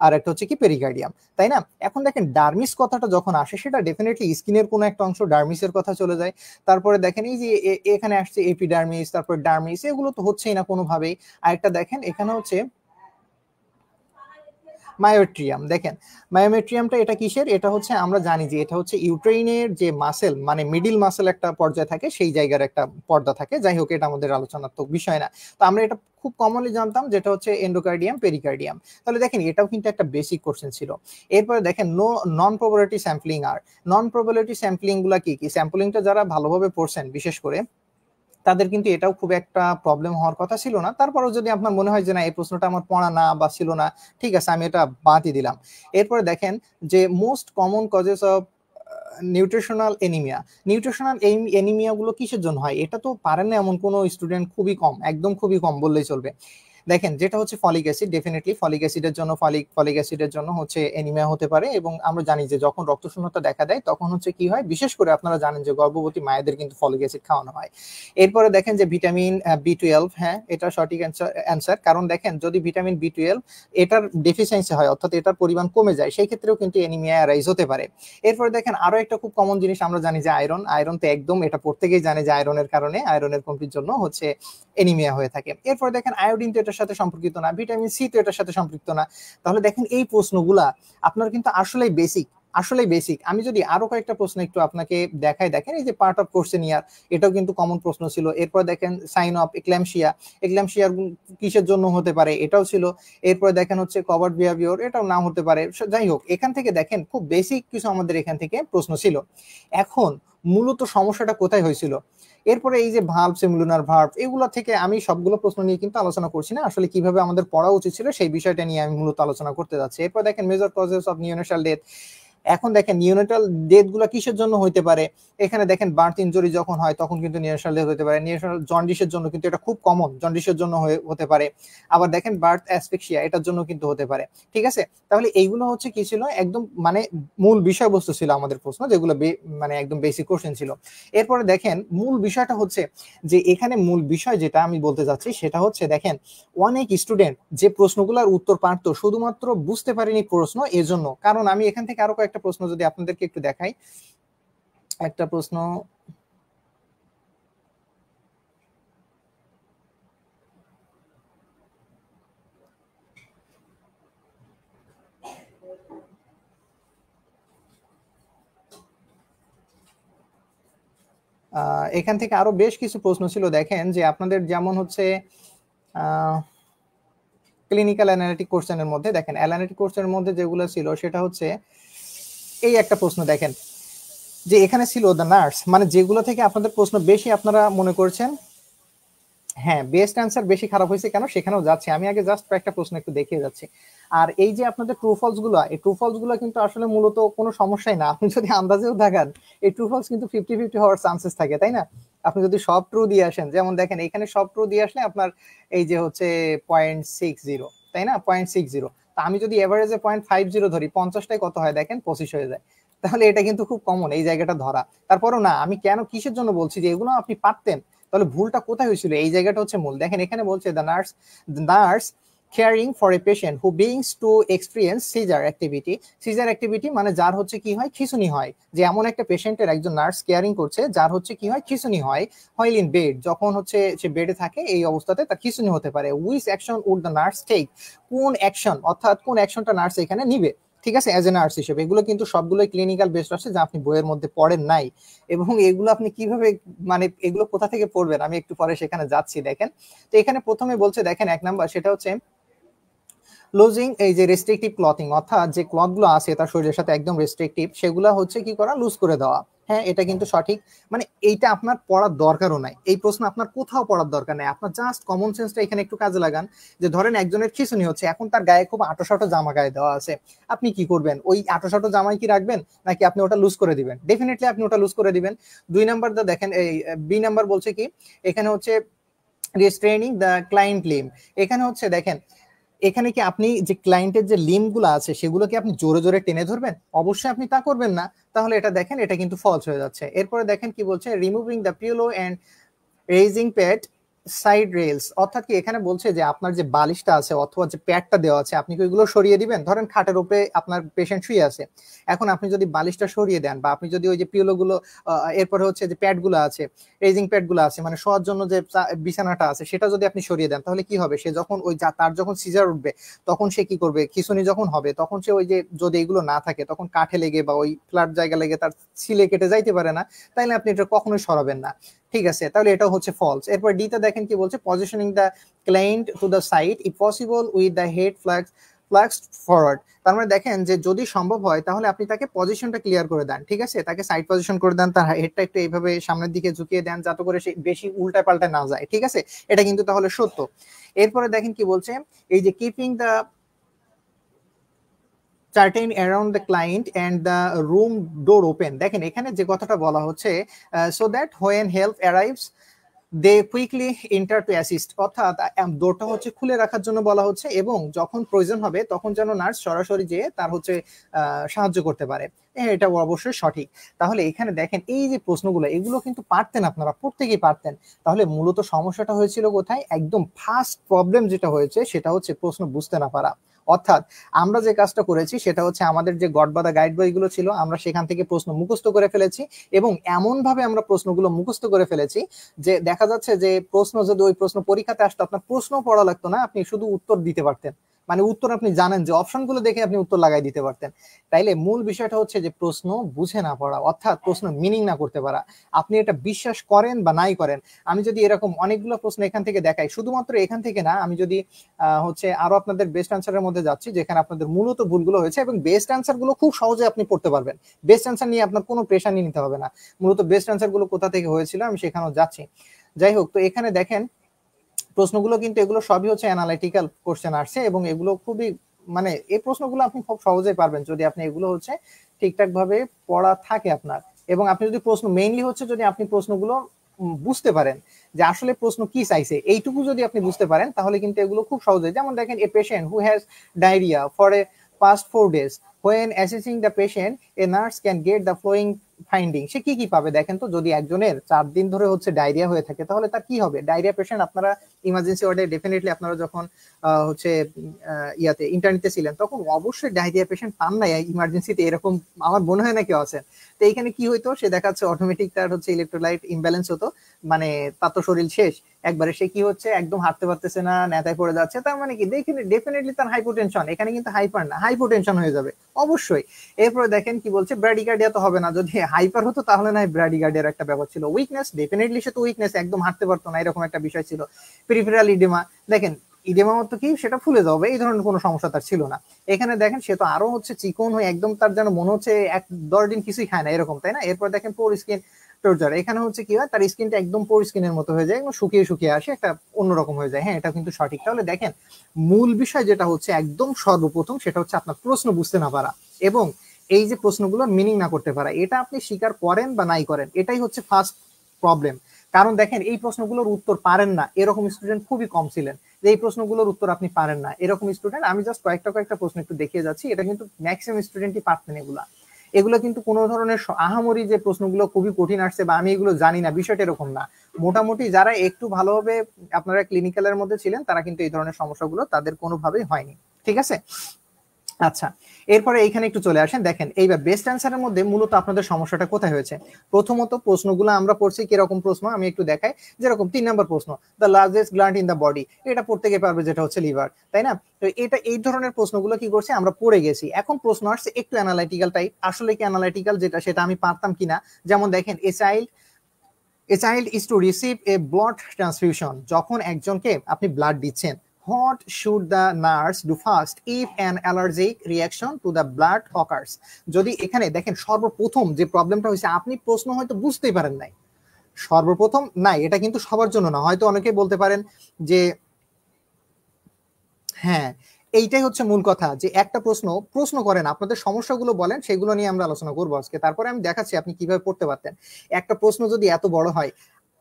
আর একটা হচ্ছে কি পেরিকার্ডিয়াম, তাই না? এখন দেখেন ডার্মিস কথাটা যখন আসে, সেটা ডেফিনেটলি স্কিনের কোনো একটা অংশ, ডার্মিসের কথা চলে যায়। তারপরে দেখেন এই যে এখানে আসছে এপিডার্মিস, তারপর ডার্মিস, এগুলো তো হচ্ছেই না কোনোভাবেই। আরেকটা দেখেন এখানে হচ্ছে মায়োমেট্রিয়াম। দেখেন মায়োমেট্রিয়ামটা এটা কিসের, এটা হচ্ছে আমরা জানি যে এটা হচ্ছে ইউট্রেইনের যে মাসেল, মানে মিডিল মাসেল একটা পর্যায়ে থাকে, সেই জায়গার একটা পর্দা থাকে। যাই হোক এটা আমাদের আলোচনাত্মক বিষয় না। তো আমরা এটা খুব কমনলি জানতাম যেটা হচ্ছে এন্ডোকার্ডিয়াম, পেরিকার্ডিয়াম। তাহলে দেখেন এটাও কিন্তু একটা বেসিক কোশ্চেন ছিল। এরপরে দেখেন নন প্রবাবিলিটি স্যাম্পলিং। আর নন প্রবাবিলিটি স্যাম্পলিং গুলা কি কি, স্যাম্পলিংটা যারা ভালোভাবে পড়ছেন বিশেষ করে তাদের কিন্তু এটাও খুব একটা প্রবলেম হওয়ার কথা ছিল না। তারপরেও যদি আপনার মনে হয় যে না এই প্রশ্নটা আমার পড়া না বা ছিল না, ঠিক আছে আমি এটা বাদই দিলাম। এরপরে দেখেন যে most common causes of nutritional anaemia. Nutritional anaemia গুলো কিসের জন্য হয়, এটা তো পারেন না এমন কোনো স্টুডেন্ট খুবই কম, একদম খুবই কম বললেই চলবে। দেখেন যেটা হচ্ছে ফলিক অ্যাসিড, ডেফিনেটলি ফলিক অ্যাসিডের জন্য হচ্ছে এনিমিয়া হতে পারে। এবং আমরা জানি যে যখন রক্তশূন্যতা দেখা দেয় তখন হচ্ছে কি হয়, বিশেষ করে আপনারা জানেন যে গর্ভবতী মায়েদের কিন্তু ফলিক অ্যাসিড খাওয়ানো হয়। এরপরে দেখেন যে ভিটামিন বি 12, হ্যাঁ এটা সঠিক অ্যান্সার। কারণ দেখেন যদি ভিটামিন বি 12 এটার ডেফিসিয়েন্সি হয়, অর্থাৎ এটার পরিমাণ কমে যায়, সেই ক্ষেত্রেও কিন্তু এনিমিয়া রাইজ হতে পারে। এরপরে দেখেন আরো একটা খুব কমন জিনিস আমরা জানি যে আয়রন তো একদম এটা প্রত্যেকেই জানে যে আয়রনের কারণে, আয়রনের কমতির জন্য হচ্ছে এনিমিয়া হয়ে থাকে। এরপর দেখেন আয়োডিন তো এটার সাথে সম্পর্কিত না, ভিটামিন সি তো এটার সাথে সম্পৃক্ত না। তাহলে দেখেন এই প্রশ্নগুলা আপনার কিন্তু আসলেই বেসিক। আমি যদি আরো কয়েকটা প্রশ্ন একটু আপনাকে দেখাই, দেখেন এই যে পার্ট অফ কোশ্চেনিয়ার, এটাও কিন্তু কমন প্রশ্ন ছিল। এরপর দেখেন সাইন অফ এক্ল্যাম্পসিয়া কিসের জন্য হতে পারে, এটাও ছিল। এরপর দেখেন হচ্ছে কভার্ড বিহেভিয়ার, এটাও না হতে পারে। যাই হোক এখান থেকে দেখেন খুব বেসিক কিছু আমাদের এখান থেকে প্রশ্ন ছিল। এখন মূলত সমস্যাটা কোথায় হয়েছিল, এরপরে এই যে ভার্ব, সিমুলার ভার্ব, এগুলো থেকে আমি সবগুলো প্রশ্ন নিয়ে কিন্তু আলোচনা করছি না, আসলে কিভাবে আমাদের পড়া উচিত ছিল সেই বিষয়টা নিয়ে আমি মূলত আলোচনা করতে যাচ্ছি। এরপর দেখেন major causes of neonatal death. এখন দেখেন নিউনেটাল ডেথ গুলো কিসের জন্য হইতে পারে, এখানে দেখেন বার্থ ইনজুরি যখন হয় তখন কিন্তু নিউনেটাল ডেথ হতে পারে, নিউনেটাল জন্ডিসের জন্য কিন্তু এটা খুব কমন, জন্ডিসের জন্য হতে পারে, আবার দেখেন বার্থ অ্যাসফিক্সিয়া এটার জন্য কিন্তু হতে পারে। ঠিক আছে, তাহলে এইগুলো হচ্ছে কি ছিল, একদম মানে মূল বিষয়বস্তু ছিল আমাদের প্রশ্ন, যেগুলো মানে একদম বেসিক কোশ্চেন ছিল। এরপরে দেখেন মূল বিষয়টা হচ্ছে যে এখানে মূল বিষয় যেটা আমি বলতে চাচ্ছি সেটা হচ্ছে দেখেন অনেক স্টুডেন্ট যে প্রশ্নগুলোর উত্তর পারতো শুধুমাত্র বুঝতে পারেনি প্রশ্ন এজন্য। কারণ আমি এখান থেকে আরো কয়েকটা প্রশ্ন যদি আপনাদেরকে একটু দেখাই, একটা প্রশ্ন এখান থেকে আরো বেশ কিছু প্রশ্ন ছিল, দেখেন যে আপনাদের যেমন হচ্ছে ক্লিনিক্যাল অ্যানালিটিক কোশ্চেনের মধ্যে, দেখেন অ্যানালিটিক কোশ্চেনের মধ্যে যেগুলো ছিল সেটা হচ্ছে এই একটা প্রশ্ন দেখেন যে এখানে ছিল দ্য নার্স, মানে যেগুলো থেকে আপনাদের প্রশ্ন বেশি আপনারা মনে করছেন, হ্যাঁ বেস্ট অ্যান্সার বেশি খারাপ হয়েছে কেন সেখানেও যাচ্ছে, আমি আগে জাস্ট কয়েকটা প্রশ্ন একটু দেখিয়ে যাচ্ছি। আর এই যে আপনাদের ট্রু ফলস গুলো, এই ট্রু ফলস গুলো কিন্তু আসলে মূলত কোনো সমস্যাই না, আপনি যদি আন্দাজেও থাকেন এই ট্রু ফলস কিন্তু 50-50 হওয়ার চান্সেস থাকে, তাই না? আপনি যদি সব ট্রু দিয়ে আসেন, যেমন দেখেন এখানে সব ট্রু দিয়ে আসলে আপনার এই যে হচ্ছে 0.60, তাই না, 0.60, তা আমি যদি এভারেজে 0.50 ধরি, 50টাই কত হয় দেখেন 25 হয়ে যায়। তাহলে এটা কিন্তু খুব কমন এই জায়গাটা ধরা। তারপরও না, আমি কেন কিসের জন্য বলছি যে এগুলো আপনি পারতেন, তাহলে ভুলটা কোথায় হয়েছিল, এই জায়গাটা হচ্ছে মূল। দেখেন এখানে বলছে the nurse caring for a patient who begins to experience seizure activity মানে যার হচ্ছে কি হয়, খিঁচুনি হয়, যে এমন একটা পেশেন্টের একজন নার্স কেয়ারিং করছে যার হচ্ছে কি হয়, খিঁচুনি হয়, while in bed, যখন হচ্ছে সে বেডে থাকে এই অবস্থাতে তার খিঁচুনি হতে পারে। which action would the nurse take, কোন অ্যাকশন, অর্থাৎ কোন অ্যাকশনটা নার্স এখানে নিবে। ঠিক আছে, অ্যাজ এ নার্স হিসেবে এগুলো কিন্তু সবগুলোই ক্লিনিক্যাল বেসড আছে, যা আপনি বইয়ের মধ্যে পড়েন নাই। এবং এগুলো আপনি কিভাবে, মানে এগুলো কোথা থেকে পড়বেন আমি একটু পরে সেখানে যাচ্ছি। দেখেন তো এখানে প্রথমে বলছে, দেখেন 1 নাম্বার সেটা হচ্ছে লুজিং, এই যে রেস্ট্রিকটিভ ক্লথিং, অর্থাৎ যে ক্লথ গুলো আছে তার শরীরের সাথে একদম রেস্ট্রিকটিভ, সেগুলো হচ্ছে কি করা, লুজ করে দেওয়া। হ্যাঁ এটা কিন্তু সঠিক, মানে এইটা আপনার পড়ার দরকারও নাই, এই প্রশ্ন আপনার কোথাও পড়ার দরকার নাই, আপনার জাস্ট কমন সেন্সটা এখানে একটু কাজে লাগান। যে ধরেন একজনের খিঁচুনি হচ্ছে, এখন তার গায়ে খুব আঁটো জামা গায়ে দেওয়া আছে, আপনি কি করবেন, ওই আঁটো জামাই কি রাখবেন, নাকি আপনি ওটা লুজ করে দিবেন? ডেফিনেটলি আপনি ওটা লুজ করে দিবেন। 2 নাম্বার দা দেখেন, এই বি নাম্বার বলছে কি, এখানে হচ্ছে রিস্ট্রেনিং দ্য ক্লায়েন্ট লিম, এখানে হচ্ছে দেখেন এখানে কি আপনি যে ক্লায়েন্টের যে লিম্ব গুলো আছে সেগুলো কি আপনি জোরে জোরে টেনে ধরবেন? অবশ্যই আপনি তা করবেন না, তাহলে এটা দেখেন এটা কিন্তু ফলস হয়ে যাচ্ছে। এরপরে দেখেন কি বলছে, removing the pillow and raising pad side rails, অর্থাৎ কি এখানে বলছে যে আপনার যে বালিশটা আছে অথবা যে প্যাডটা দেওয়া আছে আপনি কি ওইগুলো সরিয়ে দিবেন। ধরেন খাটের উপরে আপনার পেশেন্ট শুয়ে আছে, এখন আপনি যদি বালিশটা সরিয়ে দেন বা আপনি যদি ওই যে পিলো গুলো, এরপরে হচ্ছে যে প্যাড গুলো আছে, রেজিং প্যাড গুলো আছে, মানে শোয়ার জন্য যে বিছানাটা আছে সেটা যদি আপনি সরিয়ে দেন, তাহলে কি হবে, সে যখন ওই তার যখন সিজার উঠবে তখন সে কি করবে, খিঁচুনি যখন হবে তখন সে ওই যে যদি এগুলো না থাকে তখন কাঠে লেগে বা ওই ফ্ল্যাট জায়গা লেগে তার ছিলে কেটে যাইতে পারে না, তাইলে আপনি এটা কখনোই সরাবেন না। ঠিক আছে, তাহলে এটাও হচ্ছে ফলস। এরপর ডিতে দেখেন কি বলছে, positioning the client to the side if possible with the head flax forward, তার মানে দেখেন যে যদি সম্ভব হয় তাহলে আপনি তাকে পজিশনটা ক্লিয়ার করে দেন। ঠিক আছে, তাকে সাইড পজিশন করে দেন, তার হেডটা একটু এইভাবে সামনের দিকে ঝুঁকিয়ে দেন যাতে করে সে বেশি উল্টা পাল্টা না যায়। ঠিক আছে, এটা কিন্তু তাহলে সত্য। এরপরে দেখেন কি বলছে, এই যে keeping the curtain around the client and the room door open, দেখেন এখানে যে কথাটা বলা হচ্ছে, so that when help arrives they quickly enter to assist, অর্থাৎ ডোরটা হচ্ছে খুলে রাখার জন্য বলা হচ্ছে এবং যখন প্রয়োজন হবে তখন যেন নার্স সরাসরি যেয়ে তার হচ্ছে সাহায্য করতে পারে। এটা অবশ্যই সঠিক। তাহলে এখানে দেখেন এই যে প্রশ্নগুলো এগুলো কিন্তু পারতেন, আপনারা প্রত্যেকেই পারতেন। তাহলে মূলত সমস্যাটা হয়েছিল কোথায়, একদম ফার্স্ট প্রবলেম যেটা হয়েছে সেটা হচ্ছে প্রশ্ন বুঝতে না পারা। অর্থাৎ আমরা যে কাজটা করেছি সেটা হচ্ছে আমাদের যে গডবাদা গাইড বইগুলো ছিল আমরা সেখান থেকে প্রশ্ন মুখস্থ করে ফেলেছি এবং এমন ভাবে আমরা প্রশ্নগুলো মুখস্থ করে ফেলেছি যে দেখা যাচ্ছে যে প্রশ্ন যদি ওই প্রশ্ন পরীক্ষাতে আসতো আপনার প্রশ্ন পড়া লাগতো না, আপনি শুধু উত্তর দিতে পারতেন, মানে উত্তর আপনি জানেন যে অপশনগুলো দেখে আপনি উত্তর লাগাই দিতে পারতেন। তাইলে মূল বিষয়টা হচ্ছে যে প্রশ্ন বুঝে না পড়া, অর্থাৎ প্রশ্ন মিনিং না করতে পারা। আপনি এটা বিশ্বাস করেন বা নাই করেন, আমি যদি এরকম অনেকগুলো প্রশ্ন এখান থেকে দেখাই, শুধুমাত্র এখান থেকে না, আমি যদি হচ্ছে আরো আপনাদের বেস্ট আনসারের মধ্যে যাচ্ছি যেখানে আপনাদের মূলত ভুলগুলো হয়েছে এবং বেস্ট আনসার গুলো খুব সহজে আপনি পড়তে পারবেন, বেস্ট আনসার নিয়ে আপনার কোনো প্রেশার নিয়ে নিতে হবে না। মূলত বেস্ট আনসার গুলো কোথা থেকে হয়েছিল আমি সেখানেও যাচ্ছি। যাই হোক, তো এখানে দেখেন প্রশ্নগুলো কিন্তু এগুলো সবই হচ্ছে অ্যানালিটিক্যাল কোশ্চেন আসছে এবং এগুলো খুবই মানে এই প্রশ্নগুলো আপনি খুব সহজেই পারবেন যদি আপনি এগুলো হচ্ছে ঠিকঠাক ভাবে পড়া থাকে আপনার, এবং আপনি যদি প্রশ্ন মেইনলি হচ্ছে যদি আপনি প্রশ্নগুলো বুঝতে পারেন যে আসলে প্রশ্ন কি চাইছে, এইটুকু যদি আপনি বুঝতে পারেন তাহলে কিন্তু এগুলো খুব সহজে, যেমন দেখেন a patient who has diarrhoea for a past 4 days. When assessing the patient, a nurse can get the following finding. সে কি কি পাবে দেখেন তো, যদি একজনের 4 দিন ধরে হচ্ছে ডায়রিয়া হয়ে থাকে তাহলে তার কি হবে? ডায়রিয়া পেশেন্ট, আপনারা ইমার্জেন্সি ওয়ার্ডে ডেফিনেটলি আপনারা যখন হচ্ছে ইয়াতে ইন্টারনেটে ছিলেন তখন অবশ্যই ডায়রিয়া পেশেন্ট পান না ইমার্জেন্সিতে, এরকম আমার মনে হয় না কেউ আছেন। তো এইখানে কি হইতো, সে দেখাচ্ছে অটোমেটিক তার হচ্ছে ইলেকট্রোলাইট ইমব্যালেন্স হতো, মানে তার তো শরীর শেষ একবারে, সে কি হচ্ছে একদম হাঁটতে পারতেছে না, নেতায় পড়ে যাচ্ছে, তার মানে কি দেখেন ডেফিনেটলি তার হাইপোটেনশন, এখানে কিন্তু হাইপার না হাইপোটেনশন হয়ে যাবে অবশ্যই। এরপরে দেখেন কি বলছে, ব্র্যাডিকার্ডিয়া তো হবে না, যদি হাইপার হতো তাহলে না ব্র্যাডিকার্ডিয়ার একটা ব্যাপার ছিল। উইকনেস, ডেফিনেটলি সে তো উইকনেস, একদম হাঁটতে পারতো না, এরকম একটা বিষয় ছিল। পেরিফেরাল ইডেমা, দেখেন ইডেমা মতো কি সেটা ফুলে যাবে, এই ধরনের কোনো সমস্যা তার ছিল না। এখানে দেখেন সে তো আরো হচ্ছে চিকন হয়ে একদম, তার যেন মনে হচ্ছে 10 দিন কিছুই খায় না এরকম, তাই না? এরপর দেখেন পোর স্কিন টর্চার, এখানে হচ্ছে কি হয়, তার স্কিনটা একদম পোর স্কিনের মতো হয়ে যায়, একদম শুকিয়ে শুকিয়ে আসে, একটা অন্যরকম হয়ে যায়। হ্যাঁ, এটা কিন্তু সঠিক। তাহলে দেখেন মূল বিষয় যেটা হচ্ছে একদম সর্বপ্রথম সেটা হচ্ছে আপনার প্রশ্ন বুঝতে না পারা, এবং এই যে প্রশ্নগুলোর মিনিং না করতে পারা, এটা আপনি স্বীকার করেন বা নাই করেন, এটাই হচ্ছে ফার্স্ট প্রবলেম। কারণ দেখেন এই প্রশ্নগুলোর উত্তর পারেন না এরকম স্টুডেন্ট খুবই কম ছিলেন, যে এই প্রশ্নগুলোর উত্তর আপনি পারেন না এরকম স্টুডেন্ট, আমি জাস্ট কয়েকটা প্রশ্ন একটু দেখিয়ে যাচ্ছি, এটা কিন্তু ম্যাক্সিমাম স্টুডেন্টই পারতেন এগুলা। এগুলো কিন্তু কোনো ধরনের আহামরি যে প্রশ্নগুলো খুবই কঠিন আসছে বা আমি এগুলো জানি না, বিষয়টা এরকম না। মোটামুটি যারা একটু ভালোভাবে আপনারা ক্লিনিক্যালের মধ্যে ছিলেন তারা কিন্তু এই ধরনের সমস্যাগুলো তাদের কোনোভাবেই হয়নি। ঠিক আছে, আচ্ছা। এরপরে এইখানে একটু চলে আসেন, দেখেন এইবার বেস্ট অ্যান্সারের মধ্যে মূলত আপনাদের সমস্যাটা কোথায় হয়েছে। প্রথমত প্রশ্নগুলো আমরা পড়ছি কিরকম প্রশ্ন আমি একটু দেখাই, যেরকম 3 নম্বর প্রশ্ন, the largest gland in the body, এটা পড়তে গিয়ে পারবে যেটা হচ্ছে লিভার, তাই না? তো এটা এই ধরনের প্রশ্নগুলো কি করছে আমরা পড়ে গেছি, এখন প্রশ্ন আসছে একটু অ্যানালাইটিক্যাল টাইপ, আসলে কি অ্যানালাইটিক্যাল যেটা সেটা আমি পারতাম কিনা। যেমন দেখেন a child is to receive a blood transfusion, যখন একজনকে আপনি ব্লাড দিচ্ছেন, what should the nurse do first if an allergic reaction to the blood occurs? যদি এখানে দেখেন সর্বপ্রথম যে প্রবলেমটা হয়েছে, আপনি প্রশ্ন হয়তো বুঝতেই পারেন নাই সর্বপ্রথম, নাই এটা কিন্তু সবার জন্য না, হয়তো অনেকে বলতে পারেন যে হ্যাঁ, এইটাই হচ্ছে মূল কথা, যে একটা প্রশ্ন করেন, আপনাদের সমস্যাগুলো বলেন, সেগুলো নিয়ে আমরা আলোচনা করবো আজকে, তারপরে আমি দেখাচ্ছি আপনি কিভাবে পড়তে পারতেন। একটা প্রশ্ন যদি এত বড় হয়,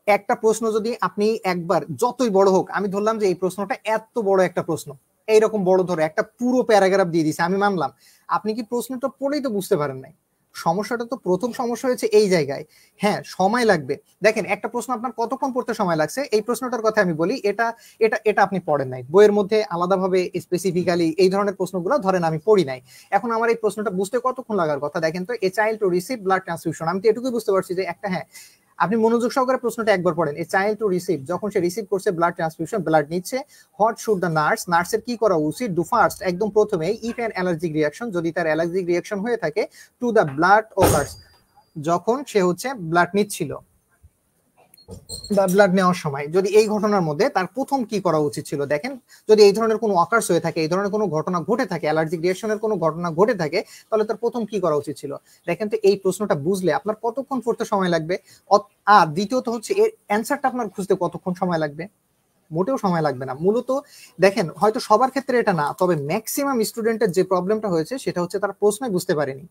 একটা প্রশ্ন যদি আপনি একবার যতই বড় হোক, আমি ধরলাম যে এই প্রশ্নটা এত বড় একটা প্রশ্ন, এইরকম বড় ধরে একটা পুরো প্যারাগ্রাফ দিয়ে দিছে, আমি মানলাম আপনি কি প্রশ্নটা পড়েই তো বুঝতে পারেন নাই। সমস্যাটা তো প্রথম সমস্যা হয়েছে এই জায়গায়। হ্যাঁ, সময় লাগবে। দেখেন একটা প্রশ্ন আপনার কতক্ষণ পড়তে সময় লাগছে, এই প্রশ্নটার কথা আমি বলি, এটা এটা এটা আপনি পড়েন নাই বইয়ের মধ্যে আলাদাভাবে স্পেসিফিক্যালি, এই ধরনের প্রশ্নগুলো ধরেন আমি পড়ি নাই। এখন আমার এই প্রশ্নটা বুঝতে কতক্ষণ লাগার কথা, দেখেন তো, a child to receive blood transfusion, আমি তো এটুকুই বুঝতে পারছি যে একটা, হ্যাঁ আপনি মনোযোগ সহকারে প্রশ্নটা একবার পড়েন, এ চাইল্ড টু রিসিভ, যখন সে রিসিভ করছে ব্লাড ট্রান্সফিউশন, ব্লাড নিচ্ছে, হোয়াট শুড দ্য নার্সের কি করা উচিত, ডু ফার্স্ট একদম প্রথমে, ইফ অ্যান অ্যালার্জিক রিয়াকশন, যদি তার অ্যালার্জিক রিয়াকশন হয়ে থাকে, টু দ্য ব্লাড ওভার্স, যখন সে হচ্ছে ব্লাড নিচ্ছিল বা ব্লাড নেওয়ার সময়, যদি এই ঘটনার মধ্যে তার প্রথম কি করা উচিত ছিল। দেখেন যদি এই ধরনের কোনো অকার্স হয়ে থাকে, এই ধরনের কোনো ঘটনা ঘটে থাকে, অ্যালার্জিক রিয়াকশনের কোনো ঘটনা ঘটে থাকে, তাহলে তার প্রথম কি করা উচিত ছিল। দেখেন তো এই প্রশ্নটা বুঝলে আপনার কতক্ষণ পড়তে সময় লাগবে, আর দ্বিতীয়ত হচ্ছে এর অ্যান্সারটা আপনার খুঁজতে কতক্ষণ সময় লাগবে, মোটেও সময় লাগবে না। মূলত দেখেন হয়তো সবার ক্ষেত্রে এটা না, তবে ম্যাক্সিমাম স্টুডেন্টের যে প্রবলেমটা হয়েছে সেটা হচ্ছে তারা প্রশ্নই বুঝতে পারেনি,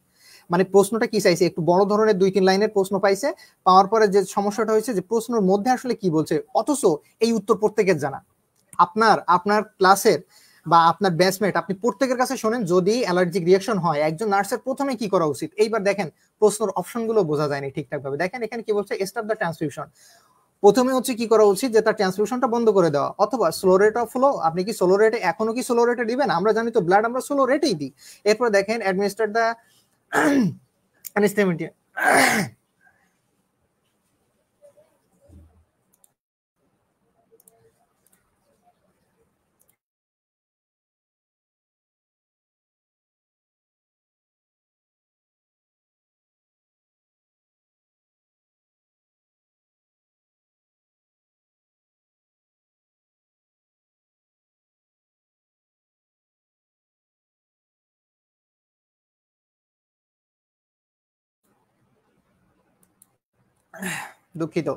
মানে প্রশ্নটা কি চাইছে, একটু বড় ধরনের 2-3 লাইনের প্রশ্ন পাইছে, পাওয়ার পরে যে সমস্যাটা হয়েছে যে প্রশ্নের মধ্যে আসলে কি বলছে, অথচ এই উত্তর প্রত্যেকের জানা। আপনার আপনার ক্লাসের বা আপনার ব্যাচমেট, আপনি প্রত্যেকের কাছে শোনেন যদি অ্যালার্জিক রিয়াকশন হয় একজন নার্সের প্রথমে কি করা উচিত। এইবার দেখেন প্রশ্নের অপশনগুলো বোঝা যায়নি ঠিকঠাক ভাবে, দেখেন এখানে কি বলছে, স্টপ দ্য ট্রান্সফিউশন, প্রথমে হচ্ছে কি করা উচিত যে তার ট্রান্সফিউশনটা বন্ধ করে দেওয়া, অথবা স্লো রেট অফ ফ্লো, আপনি কি স্লো রেটে, এখনো কি স্লো রেটে দিবেন, আমরা জানি তো ব্লাড আমরা স্লো রেটেই দিই। এরপর দেখেন অ্যাডমিনিস্টার দা অ্যানেস্থেটিক, দুঃখিত।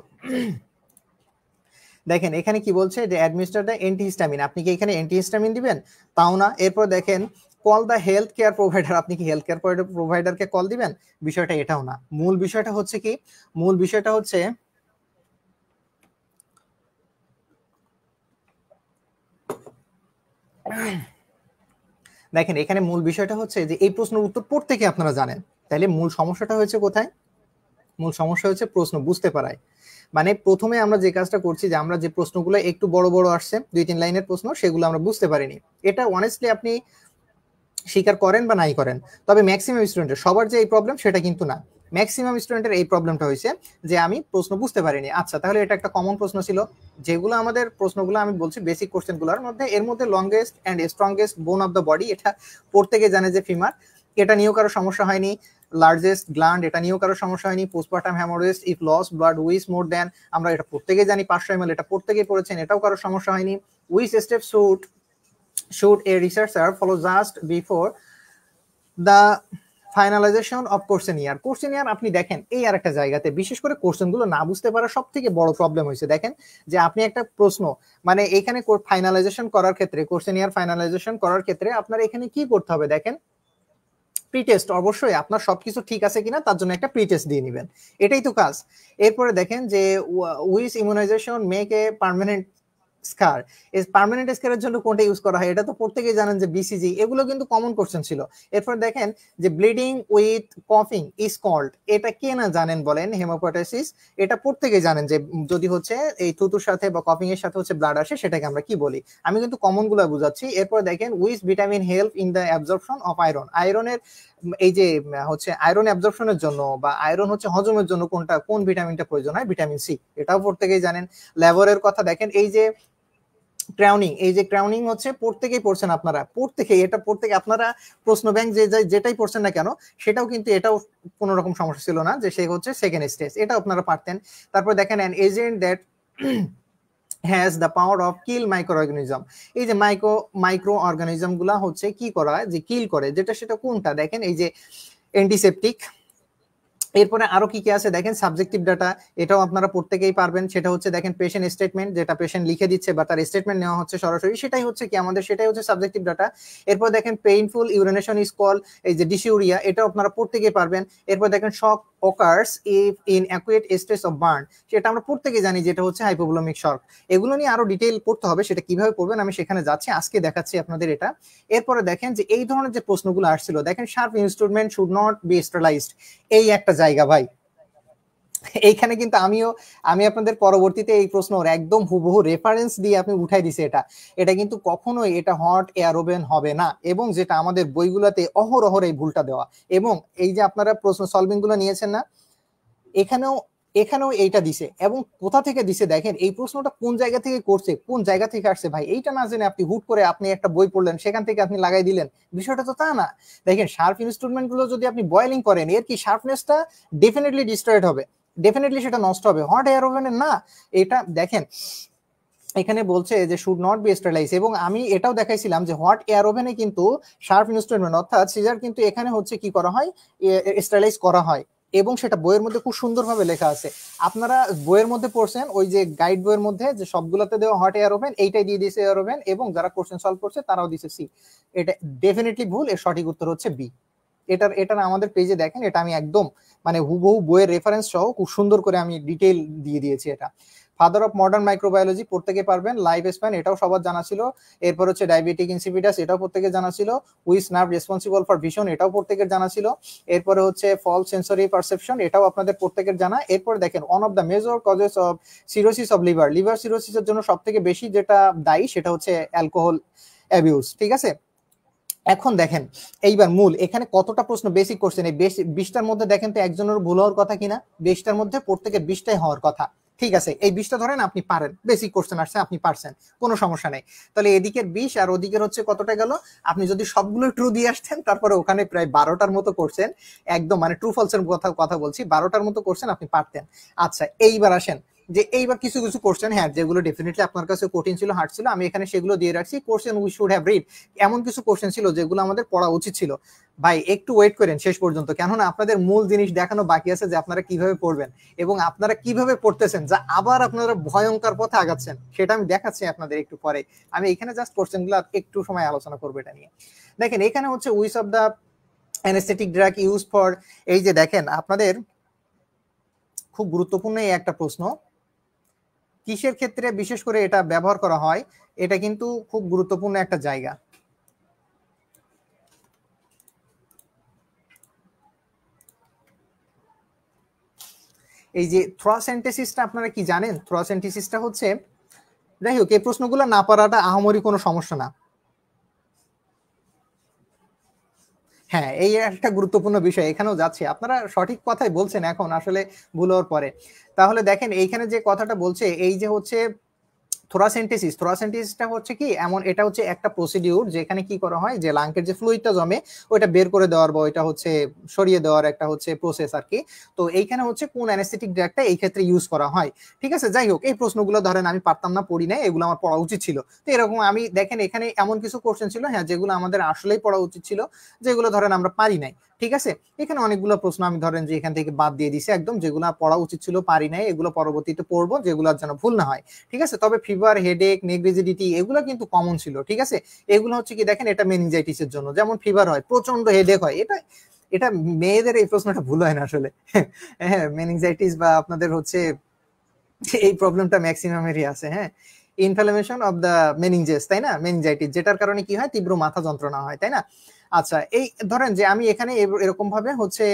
দেখেন এখানে কি বলছে যে অ্যাডমিনিস্টার দ্য অ্যান্টিহিস্টামিন, আপনি কি এখানে অ্যান্টিহিস্টামিন দিবেন? তাও না। এরপর দেখেন call the health care provider, আপনি কি হেলথ কেয়ার প্রোভাইডারকে কল দিবেন? বিষয়টা এটাও না। মূল বিষয়টা হচ্ছে কি, মূল বিষয়টা হচ্ছে দেখেন এখানে মূল বিষয়টা হচ্ছে যে এই প্রশ্নের উত্তর প্রত্যেকে আপনারা জানেন, তাহলে মূল সমস্যাটা হয়েছে কোথায়? মূল সমস্যা হচ্ছে প্রশ্ন বুঝতে পারায়। মানে প্রথমে আমরা যে কাজটা করছি যে আমরা যে প্রশ্নগুলো একটু বড় বড় আসছে 2-3 লাইনের প্রশ্ন, সেগুলো আমরা বুঝতে পারিনি। এটা অনেস্টলি আপনি স্বীকার করেন বা নাই করেন, তবে ম্যাক্সিমাম স্টুডেন্টের, সবার যে এই প্রবলেম সেটা কিন্তু না, ম্যাক্সিমাম স্টুডেন্টের এই প্রবলেমটা হয়েছে যে আমি প্রশ্ন বুঝতে পারিনি। আচ্ছা তাহলে এটা একটা কমন প্রশ্ন ছিল, যেগুলো আমাদের প্রশ্নগুলো আমি বলছি বেসিক কোশ্চেনগুলোর মধ্যে, এর মধ্যে লংগেস্ট অ্যান্ড স্ট্রংগেস্ট বোন অফ দ্য বডি, এটা প্রত্যেকে জানে যে ফিমার, এটা নিয়েও কারো সমস্যা হয়নি। লার্জেস্ট গ্ল্যান্ড, এটা নিয়েও কারো সমস্যা হয়নি। Postpartum haemorrhage if loss blood is more than, আমরা এটা প্রত্যেকে জানি 500 ml, এটা প্রত্যেকেই পড়েছেন, এটাও কারো সমস্যা হয়নি। Which step should a researcher follow just before the finalisation of questionnaire? Questionnaire আপনি দেখেন এই আর একটা জায়গাতে বিশেষ করে কোশ্চেনগুলো না বুঝতে পারা সব থেকে বড় প্রবলেম হয়েছে। দেখেন যে আপনি একটা প্রশ্ন, মানে এখানে ফাইনালাইজেশন করার ক্ষেত্রে, কোশ্চেনিয়ার ফাইনালাইজেশন করার ক্ষেত্রে আপনার এখানে কি করতে হবে দেখেন, প্রি টেস্ট, অবশ্যই আপনার সবকিছু ঠিক আছে কিনা তার জন্য একটা প্রি টেস্ট দিয়ে নেবেন, এটাই তো কাজ। এরপরে দেখেন যে which immunisation make a permanent scar, এই পার্মানেন্ট স্কারের জন্য কোনটা ইউজ করা হয়, এটা তো প্রত্যেকেই জানেন যে বিসিজি, এগুলো কিন্তু কমন কোশ্চেন ছিল। এরপর দেখেন যে ব্লিডিং উইথ কফিং ইজ কল্ড, এটা কে না জানেন বলেন? হেমোপ্যাটাইসিস, এটা প্রত্যেকেই জানেন যে যদি হচ্ছে এই থুতুর সাথে বা কফিং এর সাথে হচ্ছে ব্লাড আসে সেটাকে আমরা কি বলি, আমি কিন্তু কমন গুলো বুঝাচ্ছি। এরপর দেখেন which vitamin help in the absorption of iron, আয়রনের এই যে হচ্ছে আয়রন অ্যাবজর্পশনের জন্য বা আয়রন হচ্ছে হজমের জন্য কোন ভিটামিনটা প্রয়োজন হয়, ভিটামিন সি, এটাও প্রত্যেকেই জানেন। ল্যাবরের কথা দেখেন, এই যে ক্রাউনিং, এই যে ক্রাউনিং হচ্ছে প্রত্যেকেই পড়ছেন আপনারা, প্রত্যেকেই, এটা প্রত্যেকে আপনারা প্রশ্ন ব্যাংক যেটাই পড়ছেন না কেন সেটাও কিন্তু, এটাও কোনো রকম সমস্যা ছিল না যে সে হচ্ছে সেকেন্ড স্টেজ, এটা আপনারা পারতেন। তারপর দেখেন an agent that has the power of kill micro organism, এই যে মাইক্রো অর্গানিজম গুলা হচ্ছে কি করা, যে কিল করে, যেটা সেটা কোনটা দেখেন, এই যে অ্যান্টিসেপটিক। এরপরে আরো কি কি আছে দেখেন, সাবজেক্টিভ ডাটা, এটাও আপনারা প্রত্যেকেই পারবেন, সেটা হচ্ছে দেখেন পেশেন্ট স্টেটমেন্ট, যেটা পেশেন্ট লিখে দিচ্ছে বা তার স্টেটমেন্ট নেওয়া হচ্ছে সরাসরি, সেটাই হচ্ছে কি আমাদের, সেটাই হচ্ছে সাবজেক্টিভ ডাটা। এরপর দেখেন পেইনফুল ইউরিনেশন ইজ কল, এই যে ডিসিউরিয়া, এটাও আপনারা প্রত্যেকেই পারবেন। এরপর দেখেন শক occurs if in acute stage of burn, সেটা আমরা প্রত্যেকেই জানি যেটা হচ্ছে হাইপোভোলেমিক শক। এগুলো নিয়ে আরো ডিটেইল পড়তে হবে, সেটা কিভাবে পড়বেন আমি সেখানে যাচ্ছি, আজকে দেখাচ্ছি আপনাদের এটা। এরপরে দেখেন যে এই ধরনের যে প্রশ্নগুলো আসছিল, দেখেন sharp instrument should not be sterilized, এই একটা জায়গা ভাই, এইখানে কিন্তু আমি আপনাদের পরবর্তীতে এই প্রশ্নের একদম হুবহু রেফারেন্স দিয়ে আপনি উঠাই দিছে, এটা কিন্তু কখনোই এটা হট এয়ার ওভেন হবে না, এবং যেটা আমাদের বইগুলোতে অহরহ এই ভুলটা দেওয়া। এবং এই যে আপনারা প্রশ্ন সলভিং গুলো নিয়েছেন না, এখানেও এইটা দিছে, এবং কোথা থেকে দিছে দেখেন, এই প্রশ্নটা কোন জায়গা থেকে করছে, কোন জায়গা থেকে আসছে ভাই, এইটা না জেনে আপনি হুট করে আপনি একটা বই পড়লেন সেখান থেকে আপনি লাগাই দিলেন, বিষয়টা তো তা না। দেখেন শার্প ইনস্ট্রুমেন্ট গুলো যদি আপনি বয়েলিং করেন, এর কি শার্পনেসটা ডেফিনেটলি ডিস্ট্রয়েড হবে, ডেফিনেটলি সেটা নষ্ট হবে, হট এয়ার ওভেনের না। এটা দেখেন এখানে বলছে যে শুড নট বি স্টেরিলাইজ, এবং আমি এটাও দেখাইছিলাম যে হট এয়ার ওভেনে কিন্তু শার্প ইনস্ট্রুমেন্ট অর্থাৎ সিজার কিন্তু এখানে হচ্ছে কি করা হয়, স্টেরিলাইজ করা হয়, এবং সেটা বইয়ের মধ্যে খুব সুন্দরভাবে লেখা আছে। আপনারা বইয়ের মধ্যে পড়ছেন, ওই যে গাইড বইয়ের মধ্যে যে সবগুলোতে দেওয়া হট এয়ার ওভেন, এইটাই দিয়ে দিয়েছে এয়ার ওভেন, এবং যারা কোশ্চেন সলভ করছে তারাও দিয়েছে সি, এটা ডেফিনেটলি ভুল, এর সঠিক উত্তর হচ্ছে বি। এটা আমাদের পেজে দেখেন, এটা আমি একদম মানে হুবহু বইয়ের রেফারেন্স সহ খুব সুন্দর করে আমি ডিটেইল দিয়ে দিয়েছি। এটা ফাদার অফ মডার্ন মাইক্রোবায়োলজি প্রত্যেকে পারবেন, লাইফ স্প্যান এটাও সবার জানা ছিল। এরপর হচ্ছে ডায়াবেটিক ইনসিপিটাস, এটাও প্রত্যেকের জানা ছিল। Which nerve responsible for vision, এটাও প্রত্যেকের জানা ছিল। এরপরে হচ্ছে ফল সেন্সরি পারসেপশন, এটাও আপনাদের প্রত্যেকের জানা। এরপর দেখেন one of the major causes of cirrhosis of liver সিরোসিসের জন্য সব থেকে বেশি যেটা দায়ী সেটা হচ্ছে অ্যালকোহল অ্যাবিউজ, ঠিক আছে। এখন দেখেন এইবার মূল এখানে কতটা প্রশ্ন বেসিক কোশ্চেন, এই 20টার মধ্যে দেখেন তো একজনের ভুল হওয়ার কথা কিনা, 20টার মধ্যে প্রত্যেকের 20টাই হওয়ার কথা, ঠিক আছে। এই 20টা ধরেন আপনি পারেন, বেসিক কোশ্চেন আসছে আপনি পারছেন, কোনো সমস্যা নেই। তাহলে এদিকের 20 আর ওদিকের হচ্ছে কতটা গেল, আপনি যদি সবগুলো ট্রু দিয়ে আসতেন, তারপরে ওখানে প্রায় 12টার মতো কোশ্চেন, একদম মানে ট্রু ফলসের কথা বলছি, 12টার মতো কোশ্চেন আপনি পারতেন। আচ্ছা এইবার আসেন, যে এইবার কিছু কিছু কোশ্চেন, হ্যাঁ, যেগুলো ডেফিনেটলি আপনার কাছে কঠিন ছিল, হার্ড ছিল, আমি এখানে সেগুলো দিয়ে রাখছি। Question we should have read, এমন কিছু কোশ্চেন ছিল যেগুলো আমাদের পড়া উচিত ছিল। ভাই একটু ওয়েট করেন শেষ পর্যন্ত, কেননা আপনাদের মূল জিনিস দেখানো বাকি আছে, যে আপনারা কিভাবে পড়বেন এবং আপনারা কিভাবে পড়তেছেন, যা আবার আপনারা ভয়ঙ্কর পথে আগাচ্ছেন, সেটা আমি দেখাচ্ছি আপনাদের একটু পরে। আমি এখানে জাস্ট কোশ্চেনগুলো একটু সময় আলোচনা করবো এটা নিয়ে। দেখেন এখানে হচ্ছে which of the anaesthetic drug use for, এই যে দেখেন আপনাদের খুব গুরুত্বপূর্ণ এই একটা প্রশ্ন, কিসের ক্ষেত্রে বিশেষ করে এটা ব্যবহার করা হয়, এটা কিন্তু খুব গুরুত্বপূর্ণ একটা জায়গা। এই যে থ্রোসেন্টেসিসটা আপনারা কি জানেন? থ্রোসেন্টেসিসটা হচ্ছে, যাই হোক, এই প্রশ্নগুলো না পারাটা আহামরি কোনো সমস্যা না। হ্যাঁ, এই একটা গুরুত্বপূর্ণ বিষয়, এখানেও যাচ্ছে, আপনারা সঠিক কথাই বলছেন এখন, আসলে ভুল হওয়ার পরে। তাহলে দেখেন এইখানে যে কথাটা বলছে, এই যে হচ্ছে থোরাসেন্টিসিসটা হচ্ছে কি এমন, এটা হচ্ছে একটা প্রসিডিউর যেখানে কি করা হয়, যে লাংকের যে ফ্লুইডটা জমে ওইটা বের করে দেওয়ার বা ওইটা হচ্ছে সরিয়ে দেওয়ার একটা হচ্ছে প্রসেস আর কি। তো এইখানে হচ্ছে কোন অ্যানেস্থেটিক ড্রাগটা এই ক্ষেত্রে ইউজ করা হয়, ঠিক আছে। যাই হোক, এই প্রশ্নগুলো ধরেন আমি পারতাম না, পড়ি নাই, এগুলো আমার পড়া উচিত ছিল। তো এরকম আমি দেখেন এখানে এমন কিছু কোশ্চেন ছিল, হ্যাঁ, যেগুলো আমাদের আসলেই পড়া উচিত ছিল, যেগুলো ধরেন আমরা পারি নাই, ঠিক আছে। এখানে অনেকগুলো প্রশ্ন আমি ধরেন যে এখান থেকে বাদ দিয়ে দিছি একদম, যেগুলো পড়া উচিত ছিল, পারি নাই, এগুলো পরবর্তীতে পড়বো, যেগুলো যেন ভুল না হয়, ঠিক আছে। তবে ফিভার, হেডেক, নেগ্রিজিডিটি এগুলো কিন্তু কমন ছিল, ঠিক আছে। এগুলো হচ্ছে কি দেখেন, এটা মেনিনজাইটিসের জন্য, যেমন ফিভার হয়, প্রচন্ড হেডেক হয়, এটা এটা মেয়েদের এই প্রশ্নটা ভুল হয় না আসলে। হ্যাঁ, মেনিনজাইটিস বা আপনাদের হচ্ছে এই প্রবলেমটা ম্যাক্সিমামেরই আছে, হ্যাঁ। ইনফ্লামেশন অফ দ্য মেনিনজেস, তাই না, মেনিনজাইটিস, যেটার কারণে কি হয়, তীব্র মাথা যন্ত্রণা হয়, তাই না। আচ্ছা, এই ধরেন যে আমি এখানে এরকম ভাবে হচ্ছে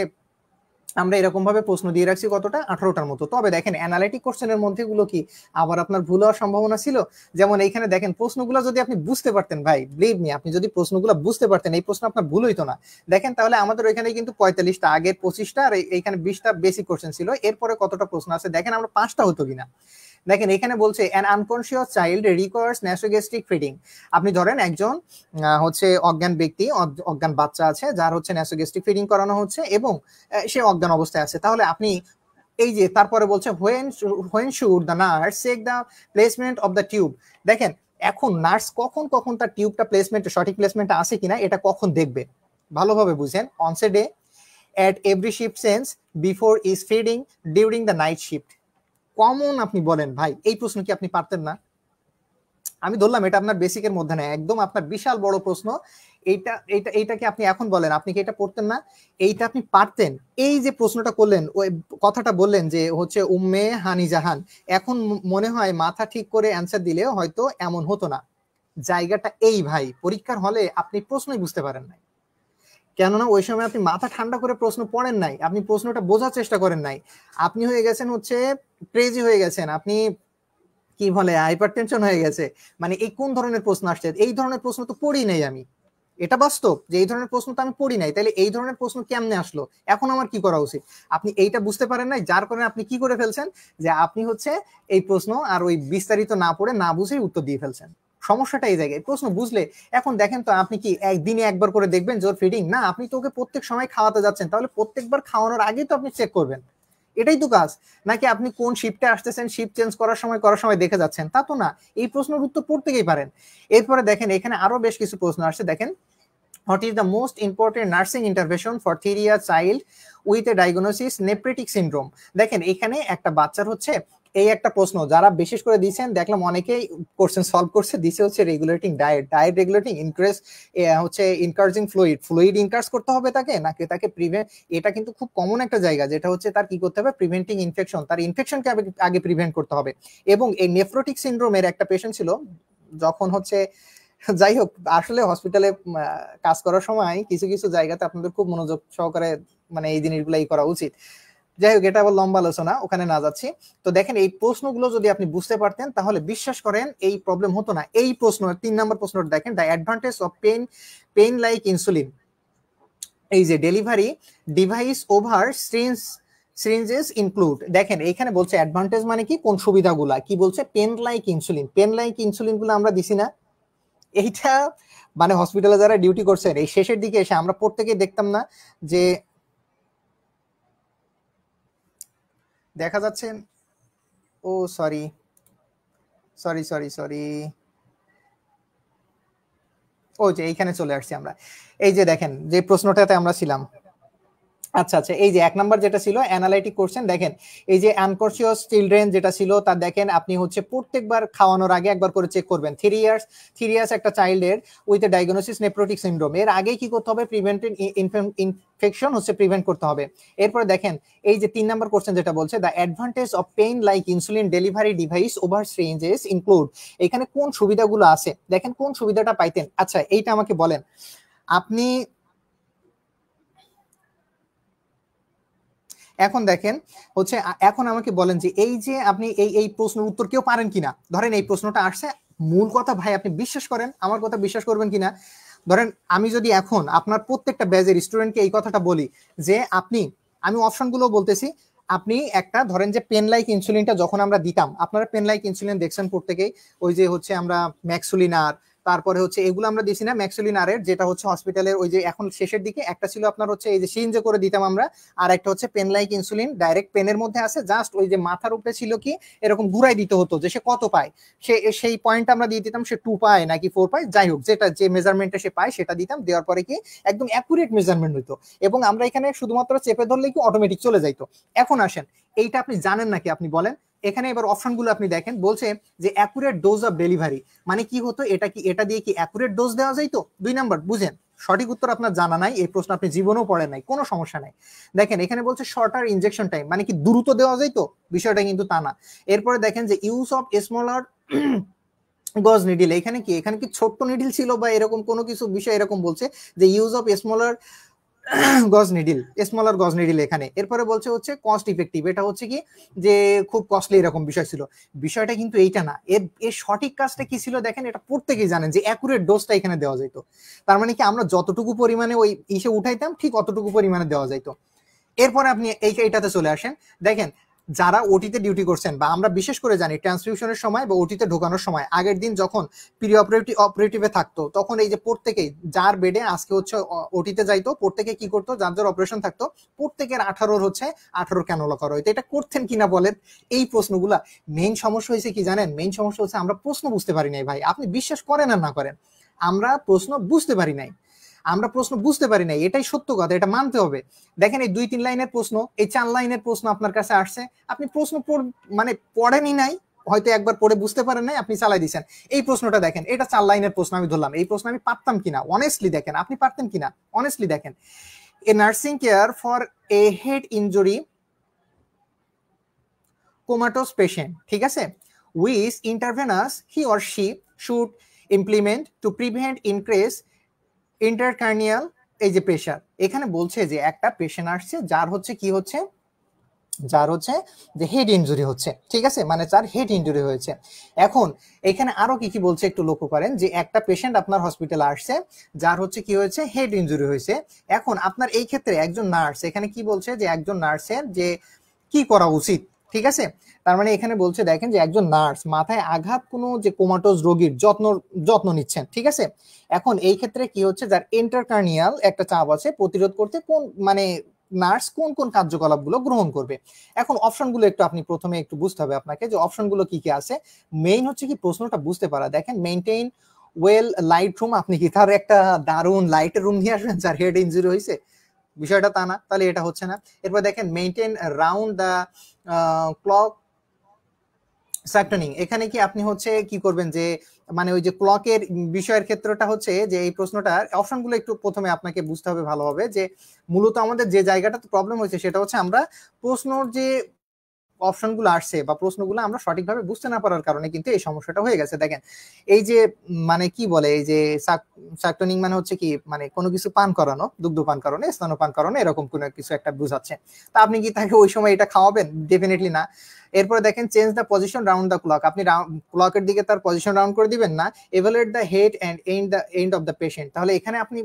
আমরা এরকম ভাবে প্রশ্ন দিয়ে রাখছি কতটা, 18টার মতো। তবে দেখেন অ্যানালিটিক কোশ্চেনের মধ্যে গুলো কি আবার আপনার ভুল হওয়ার সম্ভাবনা ছিল। যেমন এইখানে দেখেন প্রশ্নগুলো যদি আপনি বুঝতে পারতেন, ভাই বিলিভ মি, আপনি যদি প্রশ্নগুলো বুঝতে পারতেন, এই প্রশ্ন আপনার ভুল হইতো না। দেখেন তাহলে আমাদের ওইখানে কিন্তু 45টা, আগের 25টা, আর এইখানে 20টা বেসিক কোশ্চেন ছিল, এরপরে কতটা প্রশ্ন আছে দেখেন, আমরা 5টা হতো কিনা। দেখেন এখানে বলছে an unconscious child requires nasogastric feeding. আপনি ধরেন একজন হচ্ছে অজ্ঞান ব্যক্তি, অজ্ঞান বাচ্চা আছে, যার হচ্ছে ন্যাসোগ্যাস্ট্রিক ফিডিং করানো হচ্ছে এবং সে অজ্ঞান অবস্থায় আছে। তাহলে আপনি এই যে তারপরে বলছে when should the nurse check the placement of the tube. দেখেন এখন নার্স কখন কখন তার টিউবটা প্লেসমেন্ট, সঠিক প্লেসমেন্টটা আছে কিনা এটা কখন দেখবে, ভালোভাবে বুঝেন। অনসে day, at every shift sense, before is feeding, during the night shift। Common আপনি বলেন ভাই, এই প্রশ্ন কি আপনি পারতেন না? আমি ধরলাম এটা আপনার বেসিকের মধ্যে না, একদম আপনার বিশাল বড় প্রশ্ন। এইটাকে আপনি এখন বলেন, আপনি কি এটা পড়তেন না? এইটা আপনি পারতেন। এই যে প্রশ্নটা করলেন, ওই কথাটা বললেন যে হচ্ছে উম্মে হানি জাহান, এখন মনে হয় মাথা ঠিক করে অ্যান্সার দিলে হয়তো এমন হতো না। জায়গাটা এই ভাই, পরীক্ষার হলে আপনি প্রশ্নই বুঝতে পারেন নাই, কেননা ওই সময় আপনি মাথা ঠান্ডা করে প্রশ্ন পড়েন নাই, আপনি প্রশ্নটা বোঝার চেষ্টা করেন নাই, আপনি হয়ে গেছেন হচ্ছে ক্রেজি হয়ে গেছেন, আপনি কি বলে হাইপারটেনশন হয়ে গেছে। মানে এই কোন ধরনের প্রশ্ন আসছে, এই ধরনের প্রশ্ন তো পড়ি নাই আমি, এটা বাস্তব যে এই ধরনের প্রশ্ন তো আমি পড়ি নাই, তাহলে এই ধরনের প্রশ্ন কেমনে আসলো, এখন আমার কি করা উচিত? আপনি এইটা বুঝতে পারেন নাই, যার কারণে আপনি কি করে ফেলছেন, যে আপনি হচ্ছে এই প্রশ্ন আর ওই বিস্তারিত না পড়ে না বুঝেই উত্তর দিয়ে ফেলছেন। সমস্যাটা এই জায়গায়, প্রশ্ন বুঝলে এখন দেখেন তো, আপনি কি একদিনে একবার করে দেখবেন জোর ফিডিং না, আপনি তো ওকে প্রত্যেক সময় খাওয়াতে যাচ্ছেন, তাহলে প্রত্যেকবার খাওয়ানোর আগেই তো আপনি চেক করবেন, এটাই তো কাজ। নাকি আপনি কোন শিফটে আসতেছেন, শিফট চেঞ্জ করার সময় দেখে যাচ্ছেন, তা তো না। এই প্রশ্নের উত্তর পড়তেই পারেন। এরপরে দেখেন এখানে আরো বেশ কিছু প্রশ্ন আসছে, দেখেন what is the most important nursing intervention for 3-year child with a diagnosis nephritic syndrome। দেখেন এখানে একটা বাচ্চার হচ্ছে এই একটা প্রশ্ন, যারা বিশেষ করে দিয়েছেন দেখলাম অনেকেই কোশ্চেন সলভ করছে, দিছে হচ্ছে রেগুলেটিং ডায়েট রেগুলেটিং ইনক্রিজ, হচ্ছে ইনকার্জিং ফ্লুইড ইনকার্জ করতে হবে তাকে, নাকি তাকে প্রিভেন্ট, এটা কিন্তু খুব কমন একটা জায়গা, যেটা হচ্ছে তার কি করতে হবে, প্রিভেন্টিং ইনফেকশন, তার ইনফেকশনকে আগে প্রিভেন্ট করতে হবে। এবং এই নেফ্রোটিক সিনড্রোমের একটা পেশেন্ট ছিল, যখন হচ্ছে, যাই হোক, আসলে হসপিটালে কাজ করার সময় কিছু কিছু জায়গাতে আপনাদের খুব মনোযোগ সহকারে মানে এই জিনিসগুলাই করা উচিত। যাই হোক, এটা আবার লম্বা আলোচনা, ওখানে না যাচ্ছি। তো দেখেন এই প্রশ্নগুলো যদি আপনি বুঝতে পারতেন, তাহলে বিশ্বাস করেন এই প্রবলেম হতো না। এই প্রশ্ন 3 নম্বর প্রশ্নটা দেখেন, the advantage of pen like insulin, এই যে delivery device over syringes include. দেখেন এইখানে বলছে অ্যাডভান্টেজ মানে কি, কোন সুবিধাগুলা, কি বলছে, পেন লাইক ইনসুলিন গুলো আমরা দিছি না। এইটা মানে হসপিটালে যারা ডিউটি করছেন এই শেষের দিকে এসে আমরা প্রত্যেকেই দেখতাম না যে দেখা যাচ্ছে ও সরি সরি সরি সরি, ও যে এইখানে চলে আসছি আমরা। এই যে দেখেন যে প্রশ্নটাতে আমরা ছিলাম, আচ্ছা আচ্ছা, এই যে এক নাম্বার যেটা ছিল অ্যানালাইটিক কোশ্চেন, দেখেন এই যে আনকনসিয়াস চিলড্রেন যেটা ছিল তার দেখেন আপনি হচ্ছে প্রত্যেকবার খাওয়ানোর আগে একবার করে চেক করবেন। 3 ইয়ার্স একটা চাইল্ডের উইথ ডায়াগনোসিস নেফ্রোটিক সিনড্রোম, এর আগেই কি করতে হবে, প্রিভেন্টেড ইনফেকশন হচ্ছে প্রিভেন্ট করতে হবে। এরপরে দেখেন এই যে 3 নাম্বার কোশ্চেন যেটা বলছে the advantage of pen like insulin delivery device over syringes include, এখানে কোন সুবিধাগুলো আছে, দেখেন কোন সুবিধাটা পাইতেন। আচ্ছা এইটা আমাকে বলেন আপনি। এখন দেখেন হচ্ছে এখন আমাকে বলেন যে এই যে আপনি এই এই প্রশ্নের উত্তর কেউ পারেন কিনা, ধরেন এই প্রশ্নটা আসছে, মূল কথা ভাই আপনি বিশ্বাস করেন, আমার কথা বিশ্বাস করবেন কিনা, ধরেন আমি যদি এখন আপনার প্রত্যেকটা ব্যাচের স্টুডেন্টকে এই কথাটা বলি যে আপনি, আমি অপশনগুলো বলতেছি, আপনি একটা ধরেন যে পেন লাইক ইনসুলিনটা যখন আমরা দিতাম, আপনারা পেন লাইক ইনসুলিন দেখছেন প্রত্যেকেই, ওই যে হচ্ছে আমরা ম্যাক্সুলিনার, তারপরে হচ্ছে এগুলো আমরা দিছি না ম্যাক্সুলিনারের, যেটা হচ্ছে হসপিটালের ওই যে এখন শেষের দিকে একটা ছিল আপনার হচ্ছে এই যে সিরিঞ্জে করে দিতাম আমরা, আর একটা হচ্ছে পেন লাইক ইনসুলিন ডাইরেক্ট পেনের মধ্যে আছে, জাস্ট ওই যে মাথার উপরে ছিল কি এরকম ঘুরাই দিতে হতো যে সে কত পায়, সেই পয়েন্ট আমরা দিয়ে দিতাম, সে 2 পায় নাকি 4 পায়, যাই হোক যেটা যে মেজারমেন্টটা সে পায় সেটা দিতাম, দেওয়ার পরে কি একদম অ্যাকুরেট মেজারমেন্ট হইতো, এবং আমরা এখানে শুধুমাত্র চেপে ধরলে কি অটোমেটিক চলে যাইতো। এখন আসেন এইটা আপনি জানেন নাকি আপনি বলেন। এখানে এবার অপশনগুলো আপনি দেখেন, বলছে যে অ্যাকুরেট ডোজ অফ ডেলিভারি, মানে কি হতো, এটা কি এটা দিয়ে কি অ্যাকুরেট ডোজ দেওয়া যাইতো। 2 নাম্বার বুঝেন, সঠিক উত্তর আপনার জানা নাই, এই প্রশ্ন আপনি জীবনেও পড়েন নাই, কোনো সমস্যা নাই। দেখেন এখানে বলছে শর্টার ইনজেকশন টাইম, মানে কি দ্রুত দেওয়া যাইতো, বিষয়টা কিন্তু তা না। এরপরে দেখেন যে ইউজ অফ স্মলার গজ নিডিল, এখানে কি এখানে কি ছোট্ট নিডিল ছিল বা এরকম কোনো কিছু বিষয় এরকম বলছে যে ইউজ অফ স্মলার গজ নিডিল, স্মলার গজ নিডিল এখানে। এরপরে বলছে হচ্ছে কস্ট ইফেক্টিভ, এটা হচ্ছে কি যে খুব কস্টলি এরকম বিষয় ছিল, বিষয়টা কিন্তু এইটা না, এর সঠিক কাজটা কি ছিল দেখেন, এটা প্রত্যেকেই জানেন যে অ্যাকুরেট ডোজটা এখানে দেওয়া যেত, তার মানে কি আমরা যতটুকু পরিমাণে ওই ইসে উঠাইতাম ঠিক অতটুকু পরিমাণে দেওয়া যেত। এরপরে আপনি এইটাতে চলে আসেন, দেখেন যারা ওটিতে ডিউটি করছেন বা আমরা বিশেষ করে জানি ট্রান্সফিউশনের সময় বা ওটিতে ঢোকানোর সময় আগের দিন যখন প্রি অপারেটিভে থাকতো, তখন এই যে প্রত্যেকেই যার বেডে আজকে হচ্ছে ওটিতে যাইতো, প্রত্যেকে কি করতো, যার যার অপারেশন থাকতো প্রত্যেকের 18 হচ্ছে 18 ক্যানোলা করা হইতো। এটা করতেন কিনা বলেন, এই প্রশ্নগুলা। মেইন সমস্যা হয়েছে কি জানেন, মেইন সমস্যা হচ্ছে আমরা প্রশ্ন বুঝতে পারি নাই ভাই, আপনি বিশ্বাস করেন আর না করেন, আমরা প্রশ্ন বুঝতে পারি নাই, আমরা প্রশ্ন বুঝতে পারি নাই, এটাই সত্য কথা, এটা মানতে হবে। দেখেন এই 2-3 লাইনের প্রশ্ন, এই 4 লাইনের প্রশ্ন আপনার কাছে আসছে, আপনি প্রশ্ন মানে পড়েনি নাই, হয়তো একবার পড়ে বুঝতে পারেন নাই, আপনি চালাই দিচ্ছেন। এই প্রশ্নটা দেখেন, এটা 4 লাইনের প্রশ্ন, আমি ধরলাম এই প্রশ্ন আমি পারতাম কিনা, অনেস্টলি দেখেন আপনি পারতেন কিনা, অনেস্টলি দেখেন। A nursing care for a head injury comatose patient, ঠিক আছে, which intravenous he or she should implement to prevent increase intracranial এই যে প্রেশার। এখানে বলছে যে একটা পেশেন্ট আসছে যার হচ্ছে কি হচ্ছে, যার হচ্ছে যে হেড ইনজুরি হচ্ছে, ঠিক আছে, মানে যার হেড ইনজুরি হয়েছে। এখন এখানে আরো কি কি বলছে একটু লক্ষ্য করেন, যে একটা পেশেন্ট আপনার হসপিটালে আসছে যার হচ্ছে কি হয়েছে, হেড ইনজুরি হয়েছে। এখন আপনার এই ক্ষেত্রে একজন নার্স, এখানে কি বলছে যে একজন নার্সের যে কি করা উচিত, ঠিক আছে, তার মানে এখানে বলছে দেখেন যে একজন নার্স মাথায় আঘাত কোনো যে কোমাটোজ রোগীর যত্ন নিচ্ছেন, ঠিক আছে। এখন এই ক্ষেত্রে কি হচ্ছে, যার ইন্টারকার্নিয়াল একটা চাপ আছে, প্রতিরোধ করতে কোন মানে নার্স কোন কোন কার্যকলাপগুলো গ্রহণ করবে। এখন অপশনগুলো একটু আপনি প্রথমে একটু বুঝতে হবে আপনাকে যে অপশনগুলো কি কি আছে। মেইন হচ্ছে কি প্রশ্নটা বুঝতে পারা, দেখেন মেইনটেইন ওয়েল লাইট রুম, আপনি কি তার একটা দারুন লাইটের রুম নিয়ে আসবেন যার হেড ইনজুরি হয়েছে, বিষয়টা তা না, তাহলে এটা হচ্ছে না। এরপর দেখেন মেইনটেইন রাউন্ড দ্য ক্লক স্যাপটনিং, এখানে কি আপনি হচ্ছে কি করবেন যে মানে ওই যে ক্লকের বিষয়ের ক্ষেত্রটা হচ্ছে যে এই প্রশ্নটার অপশনগুলো একটু প্রথমে আপনাকে বুঝতে হবে ভালোভাবে, যে মূলত আমাদের যে জায়গাটাতে প্রবলেম হয়েছে সেটা হচ্ছে আমরা প্রশ্নর যে অপশনগুলো আসছে বা প্রশ্নগুলো আমরা সঠিকভাবে বুঝতে না পারার কারণে কিন্তু এই সমস্যাটা হয়ে গেছে। দেখেন এই যে মানে কি বলে, এই যে সাকটনিং মানে হচ্ছে কি, মানে কোনো কিছু পান করানো, দুগ্ধ পান করানো, স্তন পান করানো, এরকম কোনো কিছু একটা বুঝাচ্ছে। তা আপনি কি তাকে ওই সময় এটা খাওয়াবেন? ডেফিনেটলি না। এরপরে দেখেন change the position round the clock, আপনি ক্লকের দিকে তার পজিশন রাউন্ড করে দিবেন না। Evaluate the head and end of the patient, তাহলে এখানে আপনি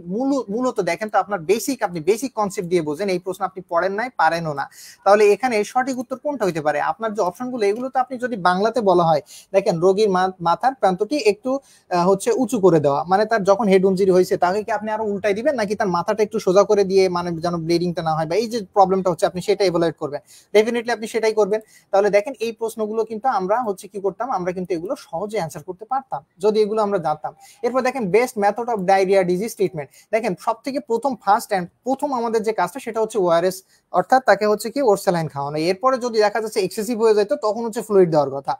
মূলত দেখেন তো আপনার আপনি বেসিক কনসেপ্ট দিয়ে বোঝেন, এই প্রশ্ন আপনি পড়েন নাই, পারেনও না, তাহলে এখানে সঠিক উত্তর কোনটা হইতে পারে? আপনার যে অপশনগুলো এগুলো তো আপনি যদি বাংলাতে বলা হয়, দেখেন রোগীর মাথার প্রান্তটি একটু হচ্ছে উঁচু করে দেওয়া, মানে তার যখন হেড ইনজুরি হয়েছে তাকে কি আপনি আরো উল্টাই দিবেন, নাকি তার মাথাটা একটু সোজা করে দিয়ে মানে যেন ব্লিডিংটা না হয় বা এই যে প্রবলেমটা হচ্ছে আপনি সেটা এভালুয়েট করবেন, ডেফিনেটলি আপনি সেটাই করবেন। তাহলে দেখেন এই প্রশ্নগুলো কিন্তু আমরা হচ্ছে কি করতাম, আমরা কিন্তু এগুলো সহজে অ্যান্সার করতে পারতাম যদি এগুলো আমরা জানতাম। এরপর দেখেন best method of diarrhoea disease treatment. দেখেন সব থেকে প্রথম আমাদের যে কাজটা সেটা হচ্ছে ওআরএস, অর্থাৎ তাকে হচ্ছে কি ওর স্যালাইন খাওয়ানো। এরপরে যদি দেখা যাচ্ছে এক্সেসিভ হয়ে যেত তখন হচ্ছে ফ্লুইড দেওয়ার কথা।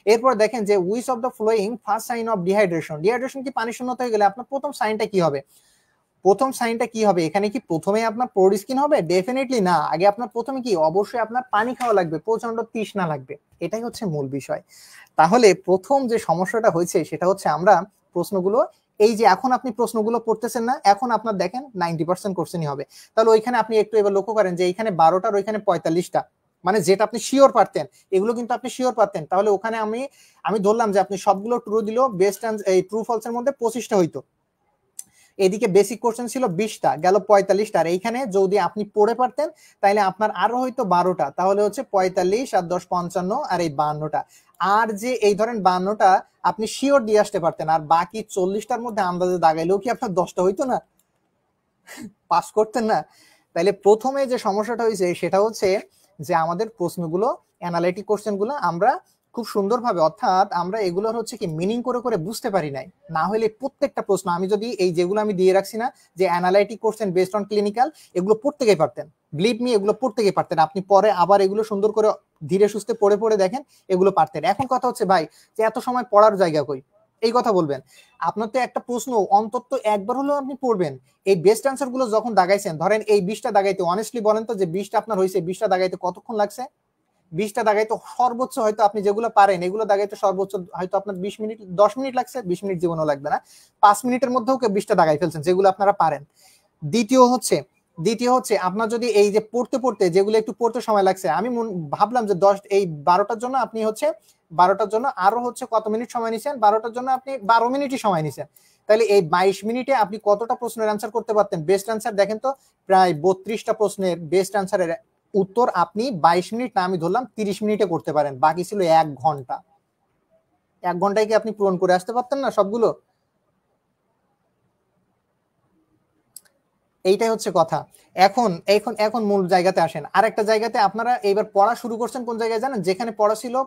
এরপর দেখেন যে which of the following first sign of dehydration. Dehydration কি পানি শূন্যতা হয়ে গেলে আপনার প্রথম সাইনটা কি হবে? প্রথম সাইনটা কি হবে? এখানে কি প্রথমে আপনার পোর্ড স্কিন হবে? ডেফিনেটলি না। আগে আপনার প্রথমে কি অবশ্যই আপনার পানি খাওয়া লাগবে, প্রচন্ড তৃষ্ণা লাগবে। এটাই হচ্ছে মূল বিষয়। তাহলে প্রথম যে সমস্যাটা হয়েছে সেটা হচ্ছে আমরা প্রশ্নগুলো, এই যে এখন আপনি প্রশ্নগুলো পড়তেছেন না, এখন আপনার দেখেন 90% কোশ্চেনই হবে। তাহলে ওইখানে আপনি একটু এবার লক্ষ্য করেন যে এইখানে 12টার ওইখানে 45টা, মানে যেটা আপনি শিওর পারতেন এগুলো কিন্তু আপনি শিওর পারতেন। তাহলে ওখানে আমি ধরলাম যে আপনি সবগুলো ট্রু দিলেও বেস্ট এই ট্রু ফলসের মধ্যে 25টা হইতো। এদিকে বেসিক কোশ্চেন ছিল 20টা, গেল 45টা। আর এইখানে যদি আপনি পড়ে পারতেন তাহলে আপনার আরো হয়তো 12টা, তাহলে হচ্ছে 45 আর 10 55 আর এই 52টা। আর যে এই ধরেন 52টা আপনি শিওর দিয়ে আসতে পারতেন, আর বাকি 40টার মধ্যে আন্দাজে দাগাইলেও কি আপনার 10টা হইতো না? পাস করতেন না? তাইলে প্রথমে যে সমস্যাটা হয়েছে সেটা হচ্ছে যে আমাদের প্রশ্নগুলো, অ্যানালাইটিক কোশ্চেনগুলো আমরা খুব সুন্দরভাবে, অর্থাৎ আমরা এগুলোর হচ্ছে কি মিনিং করে করে বুঝতে পারি নাই। না হলে প্রত্যেকটা প্রশ্ন আমি যদি এই যেগুলো আমি দিয়ে রাখছি না যে analytic question based on clinical, এগুলো পড়তে গিয়ে পারতেন, বিলিভ মি এগুলো পড়তে গিয়ে পারতেন। আপনি পরে আবার এগুলো সুন্দর করে ধীরে সুস্থে পড়ে পড়ে দেখেন এগুলো পারতেন। এখন কথা হচ্ছে ভাই যে এত সময় পড়ার জায়গা কই, এই কথা বলবেন। আপনার তো একটা প্রশ্ন অন্তত একবার হলেও আপনি পড়বেন। এই বেস্ট অ্যান্সার গুলো যখন দাগাইছেন, ধরেন এই 20টা দাগাইতে, অনেস্টলি বলেন তো যে 20টা আপনার হয়েছে, 20টা দাগাইতে কতক্ষণ লাগছে? 20টা দাগাইতে সর্বোচ্চ হয়তো আপনি যেগুলো পারেন এগুলো দাগাইতে সর্বোচ্চ হয়তো আপনার 20 মিনিট 10 মিনিট লাগছে, 20 মিনিট জীবনও লাগবে না। 5 মিনিটের মধ্যেও 20টা দাগাই ফেলছেন যেগুলো আপনারা পারেন। দ্বিতীয় হচ্ছে আপনার যদি এই যে পড়তে পড়তে যেগুলো একটু পড়তে সময় লাগছে, আমি ভাবলাম যে 12টার জন্য আপনি হচ্ছে 12টার জন্য আরো হচ্ছে কত মিনিট সময় নিছেন, 12টার জন্য আপনি 12 মিনিটই সময় নিছেন। তাহলে এই 22 মিনিটে আপনি কতটা প্রশ্নের অ্যান্সার করতে পারতেন? বেস্ট অ্যান্সার দেখেন তো, প্রায় 32টা প্রশ্নের বেস্ট অ্যান্সারের উত্তর আপনি 22 মিনিট না, আমি ধরলাম 30 মিনিটে করতে পারেন। বাকি ছিল 1 ঘন্টা। 1 ঘন্টায় কি আপনি পূরণ করে আসতে পারতেন না সবগুলো? এইটাই হচ্ছে কথা। এখন এখন এখন মূল জায়গাতে আসেন। আরেকটা জায়গাতে আপনারা এইবার পড়া শুরু করছেন কোন জায়গায় জানেন? যেখানে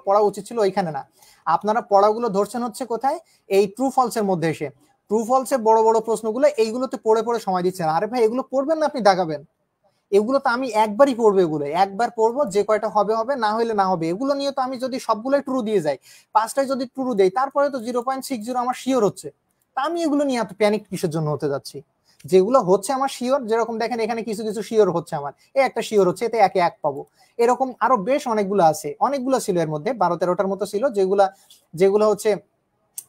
পড়া উচিত ছিল ওইখানে না। আপনারা পড়াগুলো ধরছেন হচ্ছে কোথায়? এই ট্রু ফলস এর মধ্যে এসে। ট্রু ফলসে বড় বড় প্রশ্নগুলো এইগুলোতে পড়ে পড়ে সময় দিচ্ছেন। আরে ভাই এগুলো পড়বেন না, আপনি দাগাবেন। এগুলো তো আমি একবারই পড়বো, এগুলো একবার পড়বো, যে কয়টা হবে হবে, না হলে না হবে। এগুলো নিয়ে তো আমি যদি সবগুলোই ট্রু দিয়ে যাই, 5টায় যদি ট্রু দেই, তারপরে তো 0.60 আমার শিওর হচ্ছে। তা আমি এগুলো নিয়ে এত প্যানিক কিসের জন্য হতে যাচ্ছি? যেগুলো হচ্ছে আমার শিওর, যেরকম দেখেন এখানে কিছু কিছু শিওর হচ্ছে আমার, একটা শিওর হচ্ছে, এতে 1 পাবো। এরকম আরো বেশ অনেকগুলো আছে, অনেকগুলো ছিল এর মধ্যে 12-13টার মতো ছিল, যেগুলো হচ্ছে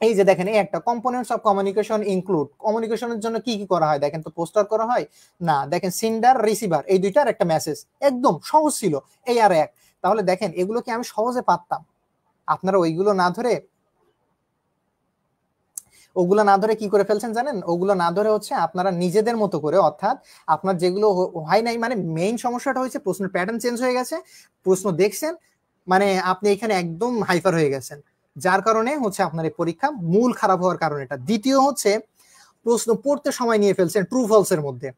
এই যে দেখেন এই একটা কম্পোনেন্টস অফ কমিউনিকেশন ইনক্লুড। কমিউনিকেশনের জন্য কি কি করা হয় দেখেন তো? পোস্টার করা হয় না, দেখেন সিন্ডার রিসিভার, এই দুইটার একটা মেসেজ, একদম সহজ ছিল এই আর এক। তাহলে দেখেন এগুলো কি আমি সহজে পারতাম? আপনারা ওগুলো না ধরে কি করে ফেলছেন জানেন? ওগুলো না ধরে হচ্ছে আপনারা নিজেদের মতো করে, অর্থাৎ আপনার যেগুলো হয় নাই, মানে মেইন সমস্যাটা হয়েছে প্রশ্নের প্যাটার্ন চেঞ্জ হয়ে গেছে। প্রশ্ন দেখছেন মানে আপনি এখানে একদম হাইপার হয়ে গেছেন, যার কারণে হচ্ছে আপনার এই পরীক্ষা মূল খারাপ হওয়ার কারণ এটা। দ্বিতীয় হচ্ছে প্রশ্ন পড়তে সময় নিয়ে ফেলছেন ট্রু ফলস এর মধ্যে।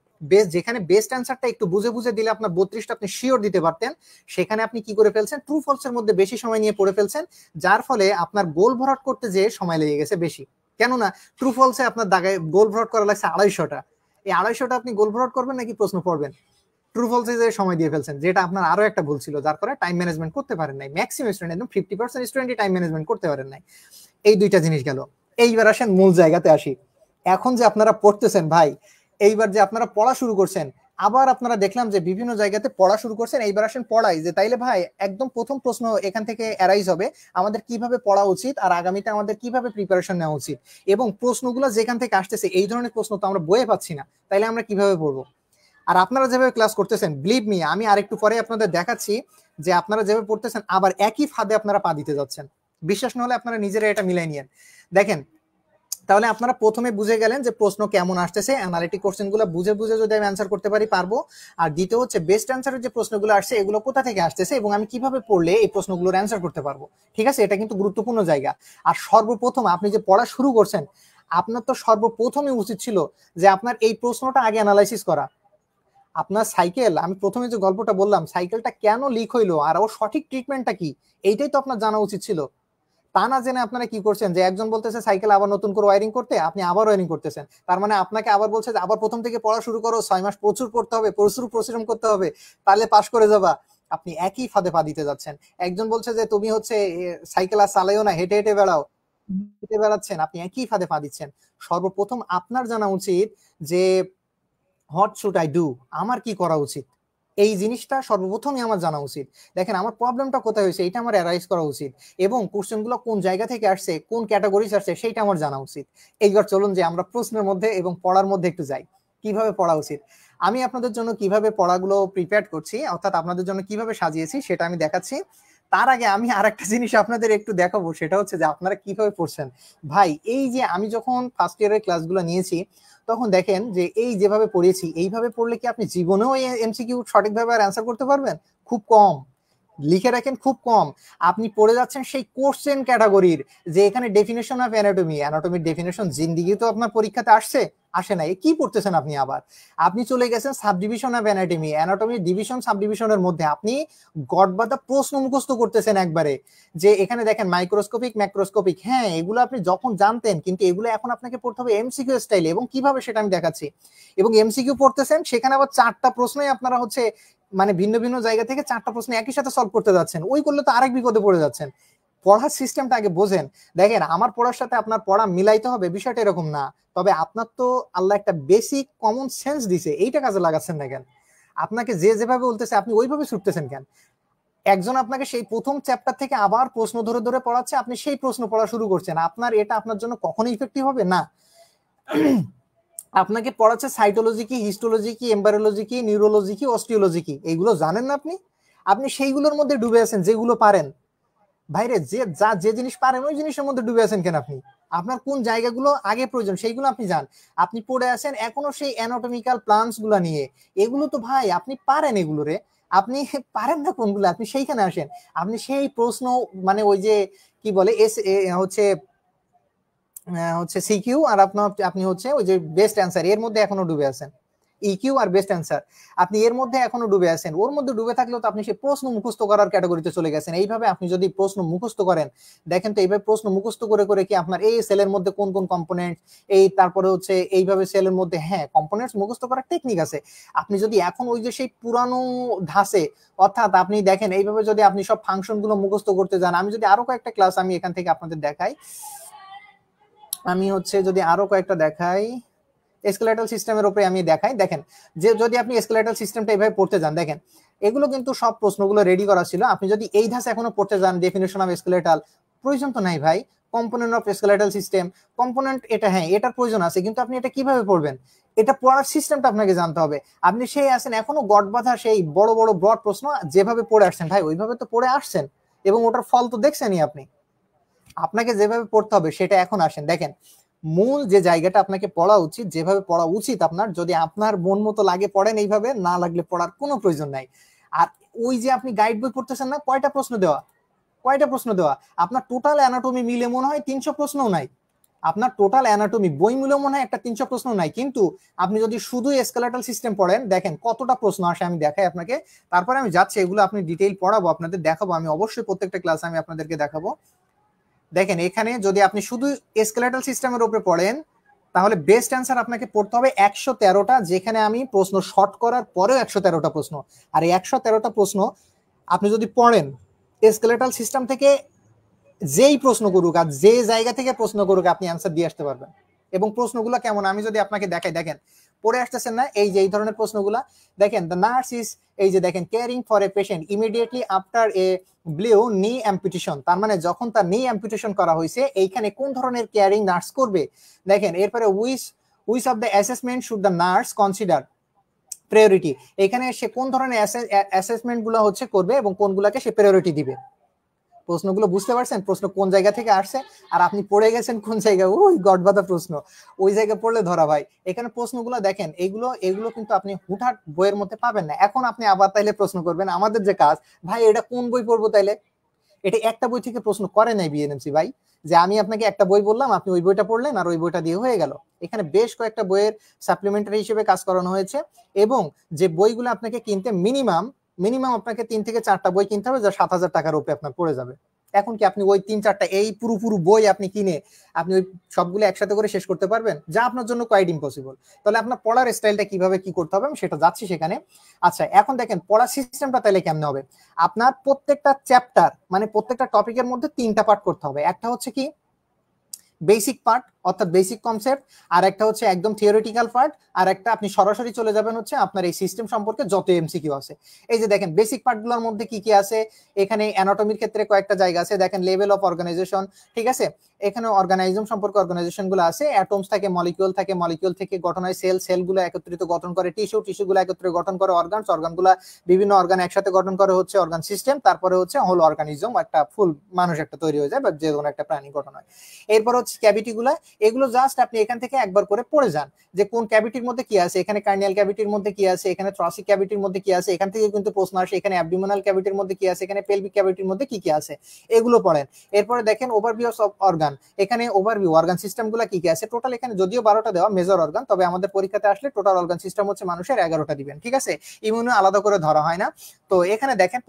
যেখানে বেস্ট অ্যান্সারটা একটু বুঝে বুঝে দিলে আপনার 32টা আপনি শিওর দিতে পারতেন, সেখানে আপনি কি করে ফেলছেন? ট্রু ফলস এর মধ্যে বেশি সময় নিয়ে পড়ে ফেলছেন, যার ফলে আপনার গোল ভরাট করতে যে সময় লেগে গেছে বেশি। কেননা ট্রু ফলসে আপনার দাগায় গোল ভরাট করা লাগছে 250টা। এই 250টা আপনি গোল ভরাট করবেন নাকি প্রশ্ন পড়বেন? ট্রু ফলসে যে সময় দিয়ে ফেলছেন, যেটা আপনার আরো একটা ভুল ছিল, যার ফলে টাইম ম্যানেজমেন্ট করতে পারেন নাই। ম্যাক্সিমাম স্টুডেন্ট, একদম 50% স্টুডেন্টই টাইম ম্যানেজমেন্ট করতে পারেন নাই। এই দুইটা জিনিস গেল। এইবার আসেন মূল জায়গাতে আসি। এখন যে আপনারা পড়তেছেন ভাই, এইবার যে আপনারা পড়া শুরু করছেন, আবার আপনারা দেখলাম যে বিভিন্ন জায়গাতে পড়া শুরু করছেন। এইবার আসেন পড়াই, যে তাইলে ভাই একদম প্রথম প্রশ্ন এখান থেকে অ্যারাইজ হবে আমাদের কিভাবে পড়া উচিত আর আগামীতে আমাদের কিভাবে প্রিপারেশন নেওয়া উচিত। এবং প্রশ্নগুলো যেখান থেকে আসতেছে এই ধরনের প্রশ্ন তো আমরা বইয়ে পাচ্ছি না, তাইলে আমরা কিভাবে পড়বো? আর আপনারা যেভাবে ক্লাস করতেছেন, বিলিভ মি, আমি আরেকটু পরে আপনাদের দেখাচ্ছি যে আপনারা যেভাবে পড়তেছেন আবার একই ফাঁদে আপনারা পা দিতে যাচ্ছেন। বিশ্বাস না হলে আপনারা নিজেরা এটা মিলাই নিয়েন। দেখেন, তাহলে আপনারা প্রথমে বুঝে গেলেন যে প্রশ্ন কেমন আসতেছে, অ্যানালিটিক কোশ্চেনগুলো বুঝে বুঝে যদি আমি অ্যান্সার করতে পারি পারবো। আর দ্বিতীয় হচ্ছে বেস্ট অ্যান্সারের যে প্রশ্নগুলো আসছে এগুলো কোথা থেকে আসতেছে এবং আমি কিভাবে পড়লে এই প্রশ্নগুলোর অ্যান্সার করতে পারবো। ঠিক আছে, এটা কিন্তু গুরুত্বপূর্ণ জায়গা। আর সর্বপ্রথম আপনি যে পড়া শুরু করছেন, আপনার তো সর্বপ্রথমই উচিত ছিল যে আপনার এই প্রশ্নটা আগে অ্যানালাইসিস করা। আপনার সাইকেল, আমি প্রথমে যে গল্পটা বললাম, সাইকেলটা কেন লিক হইলো আর ওর সঠিক ট্রিটমেন্টটা কি, এইটাই তো আপনার জানা উচিত ছিল। তা না জেনে আপনারা কি করছেন, যে একজন বলতেছে সাইকেল আবার নতুন করে ওয়ারিং করতে, আপনি আবার ওয়ারিং করতেছেন। তার মানে আপনাকে আবার বলছে যে আবার প্রথম থেকে পড়া শুরু করো, 6 মাস প্রচুর পড়তে হবে, প্রচুর পরিশ্রম করতে হবে, তাহলে পাশ করে যাবা। আপনি একই ফাঁদে পা দিতে যাচ্ছেন। একজন বলছে যে তুমি হচ্ছে সাইকেল আর চালাইও না, হেঁটে হেঁটে বেড়াও, হেঁটে বেড়াচ্ছেন, আপনি একই ফাঁদে পা দিচ্ছেন। সর্বপ্রথম আপনার জানা উচিত যে হোয়াট শুড আই ডু, আমার কি করা উচিত, এই জিনিসটা সর্বপ্রথমই আমার জানা উচিত। দেখেন আমার প্রবলেমটা কোথায় হয়েছে এটা আমার অ্যারাইজ করা উচিত, এবং কোশ্চেনগুলো কোন জায়গা থেকে আসছে, কোন ক্যাটাগরিজ আসছে সেইটা আমার জানা উচিত। এইবার চলুন যে আমরা প্রশ্নের মধ্যে এবং পড়ার মধ্যে একটু যাই, কিভাবে পড়া উচিত। আমি আপনাদের জন্য কিভাবে পড়াগুলো প্রিপেয়ার করছি, অর্থাৎ আপনাদের জন্য কিভাবে সাজিয়েছি সেটা আমি দেখাচ্ছি। তার আগে আমি আরেকটা জিনিস আপনাদের একটু দেখাবো, সেটা হচ্ছে যে আপনারা কিভাবে পড়ছেন। ভাই এই যে আমি যখন ফার্স্ট ইয়ারের ক্লাসগুলো নিয়েছি, তখন দেখেন যে এই যেভাবে পড়িয়েছি এইভাবে পড়লে কি আপনি জীবনেও এই এমসিকিউ সঠিকভাবে আর অ্যান্সার করতে পারবেন? খুব কম। লিখে রাখেন খুব কম। আপনি পড়ে যাচ্ছেন সেই কোশ্চেন ক্যাটাগরির, যে এখানে ডেফিনেশন অফ অ্যানাটমি, অ্যানাটমির ডেফিনেশন জিন্দিগি তো আপনার পরীক্ষাতে আসছে, আসে না, কি পড়তেছেন আপনি আবার? আপনি চলে গেছেন সাবডিভিশন অফ অ্যানাটমি, অ্যানাটমির ডিভিশন সাবডিভিশনের মধ্যে আপনি গড়বাধা প্রশ্ন মুখস্থ করতেছেন একবারে, যে এখানে দেখেন মাইক্রোস্কোপিক ম্যাক্রোস্কোপিক, হ্যাঁ এগুলো আপনি যখন জানতেন, কিন্তু এগুলো এখন আপনাকে পড়তে হবে এমসিকিউ স্টাইলে, এবং কিভাবে সেটা আমি দেখাচ্ছি। এবং এমসিকিউ পড়তেছেন, সেখানে আবার 4টা প্রশ্নই আপনারা হচ্ছে মানে ভিন্ন ভিন্ন জায়গা থেকে 4টা প্রশ্ন একই সাথে সলভ করতে যাচ্ছেন, ওই করলে তো আরেক বিপদে পড়ে যাচ্ছেন। পড়ার সিস্টেমটা আগে বোঝেন। দেখেন আমার পড়ার সাথে আপনার পড়া মিলাইতে হবে, বিষয়টা এরকম না। তবে আপনার তো আল্লাহ একটা বেসিক কমন সেন্স দিছে, এইটা কাজে লাগাচ্ছেন না কেন? আপনাকে যে যেভাবে বলতেছে আপনি ওইভাবে ছুটতেছেন কেন? একজন আপনাকে সেই প্রথম চ্যাপ্টার থেকে আবার প্রশ্ন ধরে ধরে পড়াচ্ছে, আপনি সেই প্রশ্ন পড়া শুরু করছেন, আপনার এটা আপনার জন্য কখনোই ইফেক্টিভ হবে না। আপনাকে পড়াচ্ছে সাইটোলজি কি, হিস্টোলজি কি, এমবায়োলজি কি, নিউরোলজি কি, অস্টিওলজি কি, এইগুলো জানেন না আপনি? আপনি সেইগুলোর মধ্যে ডুবে আছেন যেগুলো পারেন। ভাইরে যে জিনিস পারেন ওই জিনিসের মধ্যে ডুবে আছেন কেন আপনি? আপনার কোন জায়গাগুলো আগে প্রয়োজন সেইগুলো আপনি জান। আপনি পড়ে আছেন এখনো সেই অ্যানাটমিক্যাল প্লান্টস গুলা নিয়ে, এগুলো তো ভাই আপনি পারেন, এগুলো রে আপনি পারেন না কোনগুলো, আপনি সেইখানে আসেন। আপনি সেই প্রশ্ন মানে ওই যে কি বলে হচ্ছে হচ্ছে সিকিউ, আর আপনার আপনি হচ্ছে ওই যে বেস্ট অ্যান্সার, এর মধ্যে এখনো ডুবে আছেন। ইকিউ আর বেস্ট অ্যান্সার, আপনি এর মধ্যে এখনো ডুবে আছেন। ওর মধ্যে ডুবে থাকলেও তো আপনি সেই প্রশ্ন মুখস্থ করার ক্যাটাগরিতে চলে গেছেন। এইভাবে আপনি যদি প্রশ্ন মুখস্থ করেন, দেখেন তো এইভাবে প্রশ্ন মুখস্থ করে করে কি আপনার এই সেলের মধ্যে কোন কোন কম্পোনেন্ট, এই তারপরে হচ্ছে এইভাবে সেলের মধ্যে, হ্যাঁ কম্পোনেন্টস মুখস্থ করার টেকনিক আছে। আপনি যদি এখন ওই যে সেই পুরানো ধাঁচে, অর্থাৎ আপনি দেখেন এইভাবে যদি আপনি সব ফাংশন গুলো মুখস্থ করতে যান, আমি যদি আরো কয়েকটা ক্লাস আমি এখান থেকে আপনাদের দেখাই, আমি হচ্ছে যদি আরো কয়েকটা দেখাই স্কেলেটাল সিস্টেমের উপরে আমি দেখাই, দেখেন যে যদি আপনি স্কেলেটাল সিস্টেমটা এইভাবে পড়তে যান, দেখেন এগুলো কিন্তু সব প্রশ্নগুলো রেডি করা ছিল। আপনি যদি এই ধাঁচে এখনো পড়তে যান ডেফিনেশন অফ স্কেলেটাল, প্রয়োজন তো নাই ভাই। Component of skeletal system, component এটা হ্যাঁ এটার প্রয়োজন আছে, কিন্তু আপনি এটা কিভাবে পড়বেন, এটা পড়ার সিস্টেমটা আপনাকে জানতে হবে। আপনি সেই আছেন এখনো গড়বাঁধা সেই বড় বড় ব্রড প্রশ্ন যেভাবে পড়ে আসছেন, ভাই ওইভাবে তো পড়ে আসছেন এবং ওটার ফল তো দেখছেনই আপনি। আপনাকে যেভাবে পড়তে হবে সেটা এখন আসেন, দেখেন মূল যে জায়গাটা আপনাকে পড়া উচিত, যেভাবে পড়া উচিত আপনার, যদি আপনার মন মতো লাগে পড়েন, এইভাবে না লাগলে পড়ার কোনো প্রয়োজন নাই। আর ওই যে আপনি গাইড বই পড়তেছেন না, কয়টা প্রশ্ন দেওয়া, কয়টা প্রশ্ন দেওয়া, আপনার টোটাল অ্যানাটমি মিলে মনে হয় 300 প্রশ্নও নাই। আপনার টোটাল অ্যানাটমি বই মিলে মনে হয় একটা 300 প্রশ্ন নাই, কিন্তু আপনি যদি শুধু স্কেলেটাল সিস্টেম পড়েন, দেখেন কতটা প্রশ্ন আসে আমি দেখাই আপনাকে। তারপরে আমি যাচ্ছি এগুলো আপনি ডিটেইল পড়াবো, আপনাদের দেখাবো, আমি অবশ্যই প্রত্যেকটা ক্লাসে আমি আপনাদেরকে দেখাবো। দেখেন এখানে যদি আপনি শুধু স্কেলেটাল সিস্টেমের উপরে পড়েন, তাহলে বেস্ট অ্যান্সার আপনাকে পড়তে হবে 113টা, যেখানে আমি প্রশ্ন শর্ট করার পরেও 113টা প্রশ্ন। আর এই 113টা প্রশ্ন আপনি যদি পড়েন স্কেলেটাল সিস্টেম থেকে, যেই প্রশ্ন করুক আর যে জায়গা থেকে প্রশ্ন করুক আপনি অ্যান্সার দিয়ে আসতে পারবেন। এবং প্রশ্নগুলো কেমন আমি যদি আপনাকে দেখাই, দেখেন পড়ে আসতেছেন না, এই যে এই ধরনের প্রশ্নগুলা দেখেন, দ্য নার্স ইজ, এই যে দেখেন caring for a patient immediately after a blew নি অ্যাম্পুটেশন, তার মানে যখন তার নি অ্যাম্পুটেশন করা হয়েছে, এইখানে কোন ধরনের কেয়ারিং নার্স করবে। দেখেন এরপরে which of the assessment should the nurse consider priority, এখানে সে কোন ধরনের অ্যাসেসমেন্ট গুলো হচ্ছে করবে এবং কোনগুলোকে সে প্রায়োরিটি দিবে। প্রশ্নগুলো বুঝতে পারছেন, প্রশ্ন কোন জায়গা থেকে আসছে, আর আপনি পড়ে গেছেন কোন জায়গায়, ওই গডবাদা প্রশ্ন, ওই জায়গায় পড়লে ধরা ভাই। এখানে প্রশ্নগুলো দেখেন, এগুলো এগুলো কিন্তু আপনি হুটহাট বইয়ের মধ্যে পাবেন না। এখন আপনি আবার তাইলে প্রশ্ন করবেন, আমাদের যে কাজ ভাই এটা কোন বই পড়বো, তাইলে এটা একটা বই থেকে প্রশ্ন করে নাই বিএনএমসি ভাই, যে আমি আপনাকে একটা বই বললাম আপনি ওই বইটা পড়লেন আর ওই বইটা দিয়ে হয়ে গেল। এখানে বেশ কয়েকটা বইয়ের সাপ্লিমেন্টারি হিসেবে কাজ করানো হয়েছে, এবং যে বইগুলো আপনাকে কিনতে মিনিমাম আপনাকে 3 থেকে 4টা বই কিনতে হবে, যা 7,000 টাকার উপরে আপনার পড়ে যাবে। এখন কি আপনি ওই 3-4টা এই পুরো বই আপনি কিনে আপনি ওই সবগুলো একসাথে করে শেষ করতে পারবেন? যা আপনার জন্য কোয়াইট ইম্পসিবল। তাহলে আপনার পড়ার স্টাইলটা কিভাবে কি করতে হবে আমি সেটা যাচ্ছি সেখানে। আচ্ছা, এখন দেখেন পড়ার সিস্টেমটা তাহলে কেমনে হবে। আপনার প্রত্যেকটা চ্যাপ্টার মানে প্রত্যেকটা টপিকের মধ্যে 3টা পার্ট করতে হবে। একটা হচ্ছে কি বেসিক পার্ট অর্থাৎ বেসিক কনসেপ্ট, আর একটা হচ্ছে একদম থিওরিটিক্যাল পার্ট, আর একটা আপনি সরাসরি চলে যাবেন হচ্ছে আপনার এই সিস্টেম সম্পর্কে যত এমসিকিউ আছে। এই যে দেখেন বেসিক পার্টগুলোর মধ্যে কি কি আছে, এখানে অ্যানাটমির ক্ষেত্রে কয়েকটা জায়গা আছে, দেখেন লেভেল অফ অর্গানাইজেশন, ঠিক আছে, এখানে অর্গানাইজম সম্পর্কে অর্গানাইজেশন গুলো আছে, অ্যাটমস থাকে, মলিকিউল থাকে, মলিকিউল থেকে গঠন হয় সেল, সেলগুলো একত্রিত গঠন করে টিস্যু, টিস্যুগুলো একত্রিত গঠন করে অর্গানস, অর্গানগুলো বিভিন্ন অর্গান একসাথে গঠন করে হচ্ছে অর্গান সিস্টেম, তারপরে হচ্ছে হোল অর্গানিজম, একটা ফুল মানুষ একটা তৈরি হয়ে যায় বা যে কোনো একটা প্রাণী গঠন হয়। এরপর হচ্ছে ক্যাভিটি গুলা, এগুলো জাস্ট আপনি এখান থেকে একবার করে পড়ে যান যে কোন ক্যাভিটির মধ্যে কি আছে, এখানে কার্নিয়াল ক্যাভিটির মধ্যে কি আছে, এখানে থ্রাসিক ক্যাভিটির মধ্যে কি আছে, এখান থেকে কিন্তু প্রশ্ন আসে এখানে অ্যাবডোমিনাল ক্যাভিটির মধ্যে কি আছে, এখানে পেলভিক ক্যাভিটির মধ্যে কি কি আছে, এগুলো পড়েন। এরপরে দেখেন ওভারভিউ অফ অর্গান, এখানে ওভারভিউ অর্গান সিস্টেমগুলো কি কি আছে টোটাল, এখানে যদিও 12টা দেওয়া মেজর অর্গান, তবে আমাদের পরীক্ষাতে আসলে টোটাল অর্গান সিস্টেম হচ্ছে মানুষের 11টা দিবেন, ঠিক আছে, ইমিউনো আলাদা করে ধরা হয় না। তো এখানে দেখেন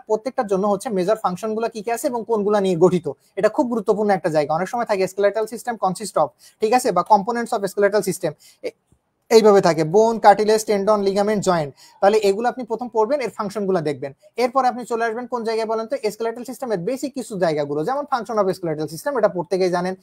প্রত্যেকটার জন্য হচ্ছে মেজর ফাংশন গুলো কি কি আছে এবং কোনগুলো নিয়ে গঠিত, এটা খুব গুরুত্বপূর্ণ একটা জায়গা। অনেক সময় থাকে স্কেলেটাল সিস্টেম কনসিস্ট অফ, ঠিক আছে, বা কম্পোনেন্টস অফ স্কেলেটাল সিস্টেম এইভাবে থাকে, বোন, কার্টিলেজ, টেন্ডন, লিগামেন্ট, জয়েন্ট। তাহলে এগুলো আপনি প্রথম পড়বেন, এর ফাংশনগুলো দেখবেন, এরপর আপনি চলে আসবেন কোন জায়গায় বলেন তো, স্কেলেটাল সিস্টেমের বেসিক কিছু জায়গাগুলো, যেমন ফাংশন অফ স্কেলেটাল সিস্টেম, এটা পড়তে গিয়ে জানেন।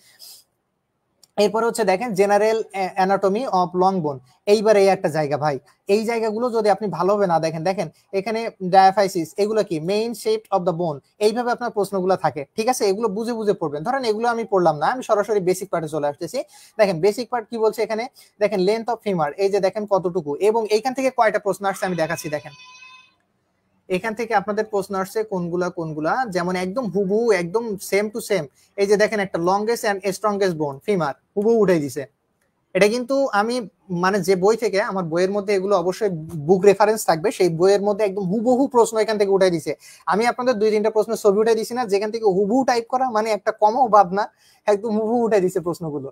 এরপরে হচ্ছে দেখেন জেনারেল অ্যানাটমি অফ লং বোন, এইবার এই একটা জায়গা ভাই, এই জায়গাগুলো যদি আপনি ভালোভাবে না দেখেন, দেখেন এখানে ডায়াফাইসিস, এগুলো কি মেইন শেপ অফ দ্য বোন, এইভাবে আপনার প্রশ্নগুলো থাকে, ঠিক আছে, এগুলো বুঝে বুঝে পড়বেন। ধরেন এগুলো আমি পড়লাম না, আমি সরাসরি বেসিক পার্টে চলে আসতেছি। দেখেন বেসিক পার্ট কি বলছে এখানে, দেখেন লেন্থ অফ ফিমার, এই যে দেখেন কতটুকু, এবং এইখান থেকে কয়টা প্রশ্ন আসছে আমি দেখাচ্ছি। দেখেন এখান থেকে আপনাদের প্রশ্ন আসছে কোনগুলা, যেমন একদম হুবহু একদম সেম টু সেম, এই যে দেখেন একটা লংগেস্ট এন্ড স্ট্রংগেস্ট বোন ফিমার হুবহু উঠাই দিছে। এটা কিন্তু আমি মানে যে বই থেকে, আমার বইয়ের মধ্যে এগুলো অবশ্যই বুক রেফারেন্স থাকবে, সেই বইয়ের মধ্যে একদম হুবহু প্রশ্ন এখান থেকে উঠাই দিছে। আমি আপনাদের 2-3টা প্রশ্নের ছবি উঠাই দিছি না, যেখান থেকে হুবহু টাইপ করা, মানে একটা কমও ভাবনা, একদম হুবহু উঠাই দিছে প্রশ্নগুলো।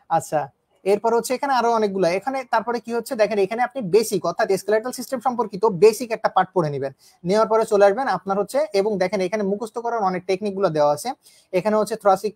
আচ্ছা, এরপর হচ্ছে এখানে আরো অনেকগুলো, এখানে তারপরে কি হচ্ছে দেখেন, এখানে আপনি বেসিক অর্থাৎ স্কেলেটাল সিস্টেম সম্পর্কিত বেসিক একটা পার্ট পড়ে নেবেন, নেওয়ার পরে চলে আসবেন আপনার হচ্ছে, এবং দেখেন এখানে মুখস্থ করার অনেক টেকনিক গুলো দেওয়া আছে। এখানে হচ্ছে থ্রাসিক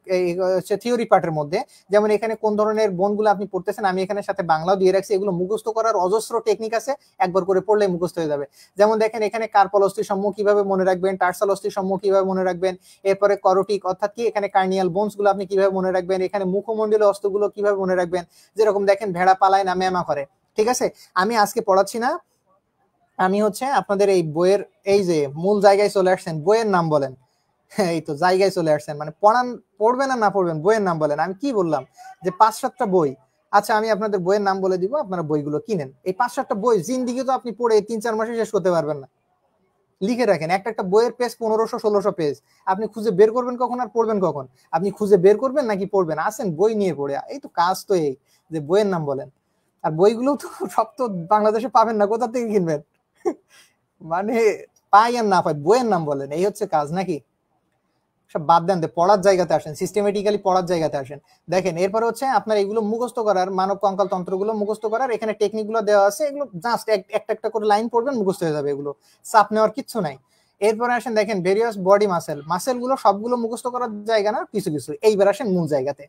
হচ্ছে থিওরি পার্টের মধ্যে, যেমন এখানে কোন ধরনের বোনগুলো আপনি পড়তেছেন, আমি এখানে সাথে বাংলাও দিয়ে রাখছি, এগুলো মুখস্থ করার অজস্র টেকনিক আছে, একবার করে পড়লে মুখস্থ হয়ে যাবে। যেমন দেখেন এখানে কার্পল অস্থি সমূহ কিভাবে মনে রাখবেন, টার্সাল অস্থি সমূহ কিভাবে মনে রাখবেন, এরপরে করোটিক অর্থাৎ কি এখানে কার্নিয়াল বোনস গুলো আপনি কিভাবে মনে রাখবেন, এখানে মুখমণ্ডলীয় অস্ত্রগুলো কিভাবে মনে রাখবেন, যেরকম দেখেন ভেড়া পালায় না মেমা করে, ঠিক আছে। আমি আজকে পড়াচ্ছি না, আমি হচ্ছে আপনাদের এই বইয়ের এই যে মূল জায়গায় চলে আসছেন, বইয়ের নাম বলেন। এই তো জায়গায় চলে আসছেন, মানে পড়বেন আর না পড়বেন বইয়ের নাম বলেন। আমি কি বললাম যে 5-7টা বই, আচ্ছা আমি আপনাদের বইয়ের নাম বলে দিব, আপনারা বইগুলো কিনেন। এই 5-7টা বই জিন্দিগি তো আপনি পড়ে 3-4 মাসে শেষ করতে পারবেন না। লিখে রাখেন, একটা বইয়ের পেজ 1500-1600 পেজ, আপনি খুঁজে বের করবেন কখন আর পড়বেন কখন? আপনি খুঁজে বের করবেন নাকি পড়বেন? আসেন বই নিয়ে পড়ে, এই তো কাজ তো এই যে বইয়ের নাম বলেন। আর বইগুলো তো সব তো বাংলাদেশে পাবেন না, কোথা থেকে কিনবেন? মানে পাই আর না পাই বইয়ের নাম বলেন, এই হচ্ছে কাজ নাকি? সব বাদ দেন, পড়ার জায়গাতে আসেন, সিস্টেমেটিক্যালি পড়ার জায়গাতে আসেন। দেখেন এরপর হচ্ছে আপনার এগুলো মুখস্থ করার, মানব কঙ্কাল তন্ত্রগুলো মুখস্থ করার এখানে টেকনিক গুলো দেওয়া আছে, এগুলো জাস্ট একটা একটা করে লাইন পড়বেন, মুখস্থ হয়ে যাবে, এগুলো চাপ নেওয়ার কিচ্ছু নাই। এরপরে আসেন দেখেন ভেরিয়াস বডি মাসেল গুলো সবগুলো মুখস্থ করার জায়গা না, কিছু কিছু। এইবার আসেন মূল জায়গাতে।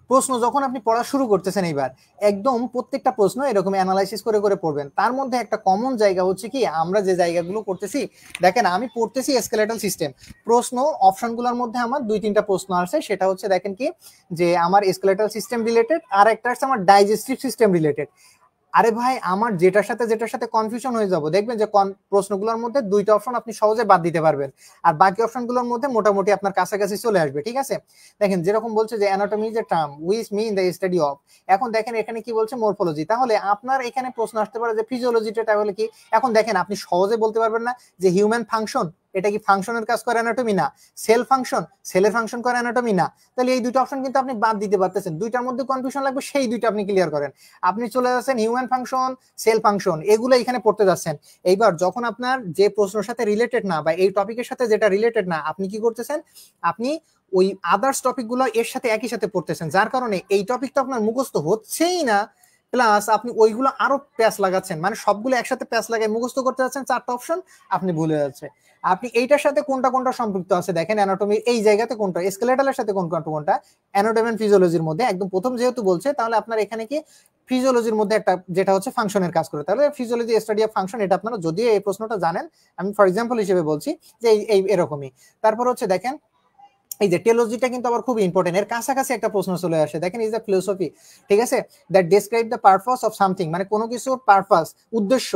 প্রশ্ন যখন আপনি পড়া শুরু করতেছেন, এইবার একদম প্রত্যেকটা প্রশ্ন এরকম অ্যানালাইসিস করে করে পড়বেন। তার মধ্যে একটা কমন জায়গা হচ্ছে কি, আমরা যে জায়গাগুলো করতেছি, দেখেন আমি পড়তেছি স্কেলেটাল সিস্টেম, প্রশ্ন অপশনগুলোর মধ্যে আমার 2-3টা প্রশ্ন আছে, সেটা হচ্ছে দেখেন কি যে আমার স্কেলেটাল সিস্টেম রিলেটেড, আর একটা আছে আমার ডাইজেস্টিভ সিস্টেম রিলেটেড। আরে ভাই, আমার যেটার সাথে কনফিউশন হয়ে যাব, দেখবেন যে প্রশ্নগুলোর মধ্যে 2টা অপশন আপনি সহজে বাদ দিতে পারবেন, আর বাকি অপশনগুলোর মধ্যে মোটামুটি আপনার কাছাকাছি চলে আসবে, ঠিক আছে। দেখেন যেরকম বলছে যে anatomy is a term which mean the study of, এখন দেখেন এখানে কি বলছে মরফোলজি, তাহলে আপনার এখানে প্রশ্ন আসতে পারে যে ফিজিওলজিটা তাহলে কি। এখন দেখেন আপনি সহজে বলতে পারবেন না যে হিউম্যান ফাংশন, এটা কি ফাংশনের কাজ করে অ্যানাটমি না, সেল ফাংশন সেলের ফাংশন করে অ্যানাটমি না, তাহলে এই দুটো অপশন কিন্তু আপনি বাদ দিতে পারতেছেন। দুইটার মধ্যে কনফিউশন লাগবে, সেই দুইটা আপনি ক্লিয়ার করেন। আপনি চলে যাচ্ছেন হিউম্যান ফাংশন, সেল ফাংশন, এগুলো এখানে পড়তে যাচ্ছেন। এইবার যখন আপনার যে প্রশ্নের সাথে রিলেটেড না বা এই টপিকের সাথে যেটা রিলেটেড না, আপনি কি করতেছেন, আপনি ওই আদার্স টপিকগুলো এর সাথে একই সাথে পড়তেছেন, যার কারণে এই টপিক তো আপনার মুখস্থ হচ্ছেই না, প্লাস আপনি ওইগুলো আরো প্যাচ লাগাচ্ছেন, মানে সবগুলো একসাথে প্যাচ লাগাই মুখস্থ করতে যাচ্ছেন, 4টা অপশন আপনি ভুলে যাচ্ছে। আপনি এইটার সাথে কোনটা কোনটা সম্পৃক্ত আছে দেখেন, অ্যানাটমি এই জায়গাতে কোনটা, স্কেলেটালের সাথে কোনটা কোনটা, অ্যানাটমি এন্ড ফিজিওলজির মধ্যে একদম প্রথম যেহেতু বলছে, তাহলে আপনার এখানে কি ফিজিওলজির মধ্যে একটা যেটা হচ্ছে ফাংশনের কাজ করে, তাহলে ফিজিওলজি স্টাডি অফ ফাংশন, এটা আপনারা যদিও এই প্রশ্নটা জানেন, আমি ফর এক্সাম্পল হিসেবে বলছি যে এই এরকমই। তারপর হচ্ছে দেখেন এই যে টেলোলজিটা কিন্তু আবার খুব ইম্পর্টেন্ট, এর কাছাকাছি একটা প্রশ্ন চলে আসে, দেখেন ইজ দ্য ফিলোসফি, ঠিক আছে, that describe the purpose of something, মানে কোনো কিছুর পারপাস, উদ্দেশ্য,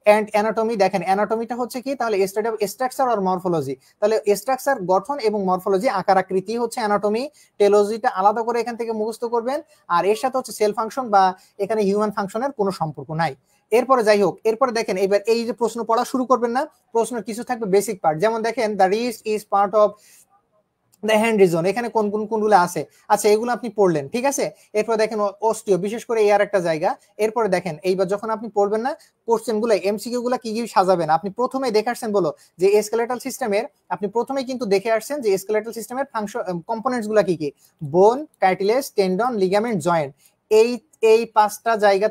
এন্ড অ্যানাটমি, দেখেন অ্যানাটমিটা হচ্ছে কি, তাহলে study of structure or morphology, তাহলে স্ট্রাকচার গঠন এবং মরফোলজি আকার আকৃতি হচ্ছে অ্যানাটমি, টেলোলজিটা আলাদা করে এখান থেকে মুখস্থ করবেন, আর এর সাথে হচ্ছে সেল ফাংশন বা এখানে হিউম্যান ফাংশনের কোনো সম্পর্ক নাই। এরপরে যাই হোক, এরপরে দেখেন এবার এই যে প্রশ্ন পড়া শুরু করবেন না, প্রশ্নের কিছু থাকবে বেসিক পার্ট, যেমন দেখেন the wrist is part of the hand region, এখানে কোন কোন কোনগুলো আছে, আচ্ছা এগুলো আপনি পড়লেন, ঠিক আছে। এরপর দেখেন অস্টিও, বিশেষ করে এই আর একটা জায়গা। এরপরে দেখেন এইবার যখন আপনি পড়বেন না, কোশ্চেন গুলো এমসিকিউ গুলো কি কি সাজাবেন, আপনি প্রথমেই দেখে আসছেন বলো যে স্কেলেটাল সিস্টেমের, আপনি প্রথমেই কিন্তু দেখে আসছেন যে স্কেলেটাল সিস্টেমের ফাংশন কম্পোনেন্টস গুলো কি কি, বোন, কার্টিলেজ, টেন্ডন, লিগামেন্ট, জয়েন্ট, এই এই পাঁচটা জায়গা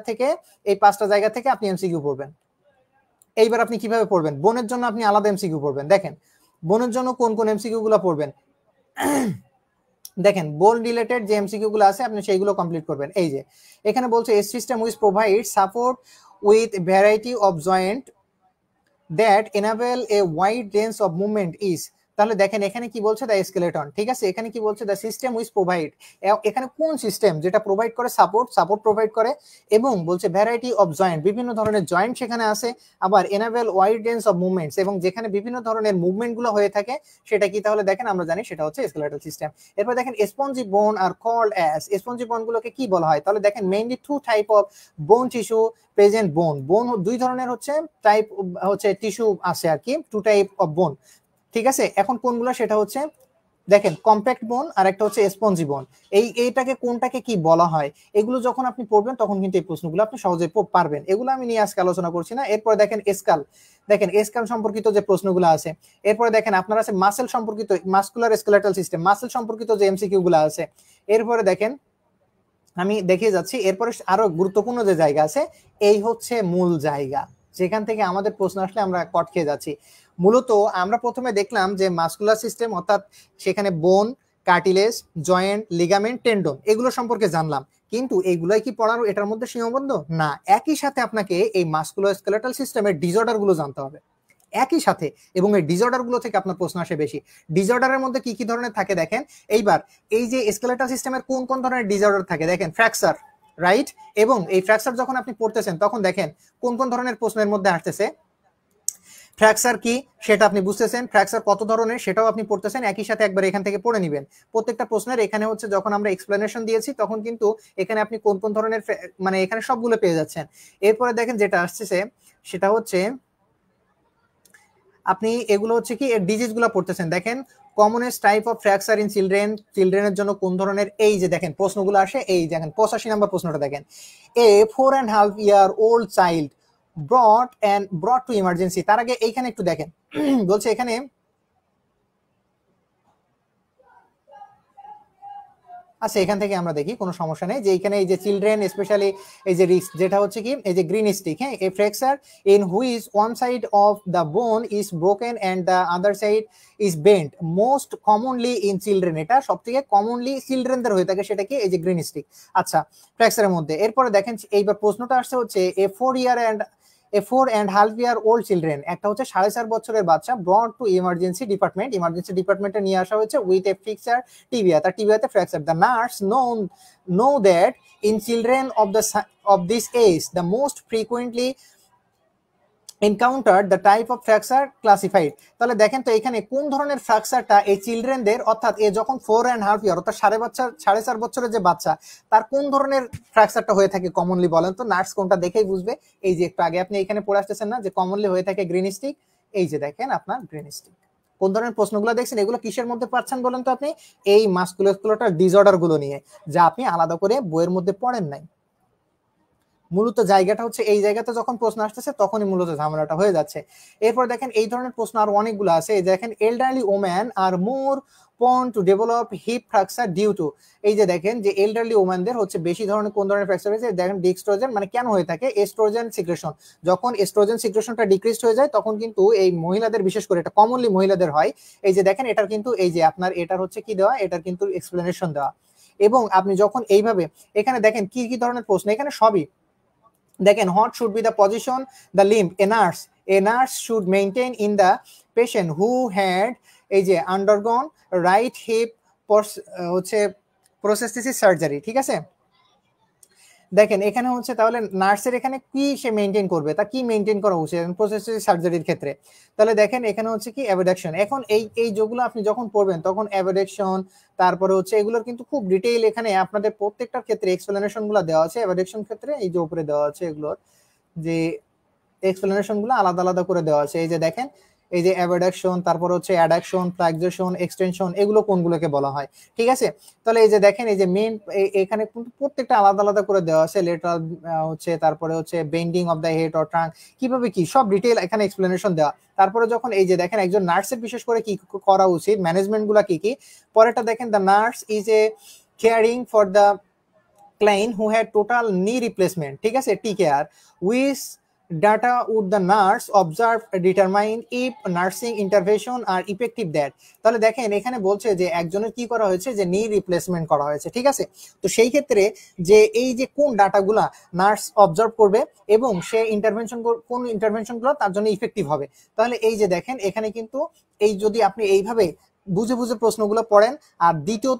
থেকে আপনি এমসিকিউ পড়বেন। এইবার আপনি কিভাবে পড়বেন, বোনের জন্য আপনি আলাদা এমসিকিউ পড়বেন, দেখেন বোনের জন্য কোন কোন এমসিকিউ গুলো পড়বেন, দেখেন বোন রিলেটেড যে এমসিকিউ গুলো আছে আপনি সেইগুলো কমপ্লিট করবেন। এই যে এখানে বলছে a system which provide support with variety of joint that enable a wide range of movement is, তাহলে দেখেন এখানে কি বলছে দ্য স্কেলেটন, ঠিক আছে, এখানে কি বলছে দ্য সিস্টেম উইচ প্রোভাইড, এখানে কোন সিস্টেম যেটা প্রোভাইড করে সাপোর্ট প্রোভাইড করে, এবং বলছে ভ্যারাইটি অফ জয়েন্ট, বিভিন্ন ধরনের জয়েন্ট সেখানে আছে, আবার enable wide range of movements, এবং যেখানে বিভিন্ন ধরনের মুভমেন্ট গুলো হয়ে থাকে সেটা কি, তাহলে দেখেন আমরা জানি সেটা হচ্ছে স্কেলেটাল সিস্টেম। এরপর দেখেন স্পঞ্জি বোন আর কল্ড অ্যাজ, স্পঞ্জি বোন গুলোকে কি বলা হয়, তাহলে দেখেন mainly two type of bone tissue present, bone দুই ধরনের হচ্ছে টাইপ হচ্ছে টিস্যু আছে আর কি, টু টাইপ অফ বোন, ঠিক আছে। এখন কোনগুলো, সেটা হচ্ছে দেখেন কম্প্যাক্ট বোন আর একটা হচ্ছে স্পঞ্জি বোন, এইটাকে কোনটাকে কি বলা হয়, এগুলো যখন আপনি পড়বেন তখন কিন্তু এই প্রশ্নগুলো আপনি সহজে পারবেন, এগুলো আমি নিয়ে আজকে আলোচনা করছি না। এরপরে দেখেন স্কাল সম্পর্কিত যে প্রশ্নগুলো আছে, এরপরে দেখেন আপনার আছে মাসেল সম্পর্কিত, মাসকুলার স্কেলেটাল সিস্টেম, মাসেল সম্পর্কিত যে এমসিকিউ গুলো আছে। এরপরে দেখেন আমি দেখিয়ে যাচ্ছি, এরপরে আরো গুরুত্বপূর্ণ যে জায়গা আছে, এই হচ্ছে মূল জায়গা যেখান থেকে আমাদের প্রশ্ন আসলে আমরা কট খেয়ে যাচ্ছি। মূলত আমরা প্রথমে দেখলাম যে মাসকুলার সিস্টেম, অর্থাৎ সেখানে বোন, কার্টিলেজ, জয়েন্ট, লিগামেন্ট, টেন্ডন, এগুলো সম্পর্কে জানলাম, কিন্তু এইগুলাই কি পড়ার এটার মধ্যে সীমাবদ্ধ না, একই সাথে আপনাকে এই মাসকুলার স্কেলেটাল সিস্টেমের ডিসঅর্ডার গুলো জানতে হবে একই সাথে, এবং এই ডিসঅর্ডার গুলো থেকে আপনার প্রশ্ন আসে বেশি। ডিসঅর্ডারের মধ্যে কি কি ধরনের থাকে দেখেন, এইবার এই যে স্কেলেটাল সিস্টেমের কোন কোন ধরনের ডিসঅর্ডার থাকে, দেখেন ফ্র্যাকচার, রাইট, এবং এই ফ্র্যাকচার যখন আপনি পড়তেছেন তখন দেখেন কোন কোন ধরনের প্রশ্নের মধ্যে আসতেছে, ফ্র্যাকচার কি সেটা আপনি বুঝতেছেন, ফ্র্যাকচার কত ধরনের সেটাও আপনি পড়তেছেন, একই সাথে একবার এখান থেকে পড়ে নেবেন প্রত্যেকটা প্রশ্নের। এখানে হচ্ছে যখন আমরা এক্সপ্লেনেশন দিয়েছি তখন কিন্তু এখানে আপনি কোন কোন ধরনের মানে এখানে সবগুলো পেয়ে যাচ্ছেন। এরপরে দেখেন যেটা আসছে সেটা হচ্ছে আপনি এগুলো হচ্ছে কি এর ডিজিজ গুলো পড়তেছেন, দেখেন commonest type of fracture in চিলড্রেনের জন্য কোন ধরনের, এই যে দেখেন প্রশ্নগুলো আসে, এই দেখেন 85 নম্বর প্রশ্নটা দেখেন, এ 4.5 year old child brought to emergency, তার আগে এইখানে একটু দেখেন বলছে এখানে আচ্ছা এখান থেকে আমরা দেখি কোনো সমস্যা নেই, যে এখানে এই যে চিলড্রেন স্পেশালি এই যে রিস্ক, যেটা হচ্ছে কি এই যে গ্রিন স্টিক, হ্যাঁ, a fracture in which one side of the bone is broken and the other side is bent most commonly in children, এটা সব থেকে কমনলি চিলড্রেনদের হয়ে থাকে, সেটা কি এই যে গ্রিন স্টিক, আচ্ছা ফ্র্যাকচারের মধ্যে। এরপরে দেখেন এইবার প্রশ্নটা আসছে হচ্ছে এ 4.5 year old চিলড্রেন, একটা হচ্ছে 4.5 বছরের বাচ্চা ব্রট টু ইমার্জেন্সি ডিপার্টমেন্টে নিয়ে আসা হয়েছে উইথ এ ফ্র্যাকচার টিবিয়া, তার টিবিয়াতে fracture. The nurse know that in children of this age the most frequently encountered the type of fracture classified, তাহলে দেখেন তো এখানে কোন ধরনের ফ্র্যাকচারটা এই চিলড্রেনদের, অর্থাৎ এ যখন 4.5 year অর্থাৎ 4.5 বছরের যে বাচ্চা তার কোন ধরনের ফ্র্যাকচারটা হয়ে থাকে কমনলি, বলেন তো, নার্স কোনটা দেখেই বুঝবে, এই যে একটু আগে আপনি এখানে পড়ে আসতেছেন না যে কমনলি হয়ে থাকে গ্রিন স্টিক, এই যে দেখেন আপনার গ্রিন স্টিক। কোন ধরনের প্রশ্নগুলো দেখছেন, এগুলো কিসের মধ্যে পাচ্ছেন বলেন তো আপনি, এই মাসকুলার ডিসঅর্ডার গুলো নিয়ে, যা আপনি আলাদা করে বইয়ের মধ্যে পড়েন নাই। মূলত জায়গাটা হচ্ছে এই জায়গাতে যখন প্রশ্ন আসতেছে তখনই মূলত ঝামেলাটা হয়ে যাচ্ছে। এরপর দেখেন এই ধরনের প্রশ্ন আরো অনেকগুলো আছে, দেখেন elderly woman are more prone to develop hip fracture due to, এই যে দেখেন যে এল্ডারলি ওম্যানদের হচ্ছে বেশি ধরনের কোন ধরনের ফ্র্যাকচার হয়েছে, দেখেন ডিক্সট্রোজেন মানে কেন হয়ে থাকে, এস্ট্রোজেন সিক্রেশন, যখন এস্ট্রোজেন সিক্রেশনটা ডিক্রিজড হয়ে যায় তখন কিন্তু এই মহিলাদের, বিশেষ করে এটা কমনলি মহিলাদের হয়। এই যে দেখেন এটার কিন্তু এই যে আপনার এটার হচ্ছে কি দেওয়া, এটার কিন্তু এক্সপ্লেনেশন দেওয়া। এবং আপনি যখন এইভাবে এখানে দেখেন কি কি ধরনের প্রশ্ন, এখানে সবই দেখেন, what should be the position the limb a nurse should maintain in the patient who had এই যে আন্ডারগন রাইট হিপ হচ্ছে প্রসেসিস সার্জারি, ঠিক আছে। দেখেন এখানে হচ্ছে তাহলে নার্সের এখানে কি সে মেইনটেইন করবে, তা কি মেইনটেইন করা উচিত প্রসেসিস সার্জারির ক্ষেত্রে। তাহলে দেখেন এখানে হচ্ছে কি অ্যাবডাকশন, এখন এই যেগুলো আপনি যখন পড়বেন তখন অ্যাবডাকশন, তারপরে হচ্ছে এগুলোর কিন্তু খুব ডিটেইল এখানে আপনাদের প্রত্যেকটার ক্ষেত্রে এক্সপ্লেনেশন গুলো দেওয়া আছে। অ্যাবডাকশন ক্ষেত্রে এই যে উপরে দেওয়া আছে এগুলোর যে এক্সপ্লেনেশন গুলো আলাদা আলাদা করে দেওয়া আছে। এই যে দেখেন এই যে অ্যাবডাকশন, তারপর হচ্ছে অ্যাডাকশন, ফ্লাক্সেশন, এক্সটেনশন, এগুলো কোনগুলোকে বলা হয়, ঠিক আছে। তাহলে এই যে দেখেন এই যে মেইন এখানে প্রত্যেকটা আলাদা আলাদা করে দেওয়া আছে, লেটারাল হচ্ছে, তারপরে হচ্ছে bending of the head or trunk, কিভাবে কি সব ডিটেইল এখানে এক্সপ্লেনেশন দেওয়া। তারপরে যখন এই যে দেখেন একজন নার্সের বিশেষ করে কি করা উচিত, ম্যানেজমেন্ট গুলা কি কি, পরেরটা দেখেন the nurse is a caring for the client who had total নি রিপ্লেসমেন্ট, ঠিক আছে, tea care with data would the nurse observe determine if nursing intervention are effective that। তাহলে দেখেন এখানে বলছে যে একজনের কি করা হয়েছে, যে নি রিপ্লেসমেন্ট করা হয়েছে, ঠিক আছে। তো সেই ক্ষেত্রে যে এই যে কোন ডাটাগুলা নার্স অবজার্ভ করবে এবং সে কোন ইন্টারভেনশনগুলো তার জন্য ইফেক্টিভ হবে। তাহলে এই যে দেখেন এখানে কিন্তু এই যদি আপনি এইভাবে বুঝে বুঝে প্রশ্নগুলো পড়েন, আর দ্বিতীয়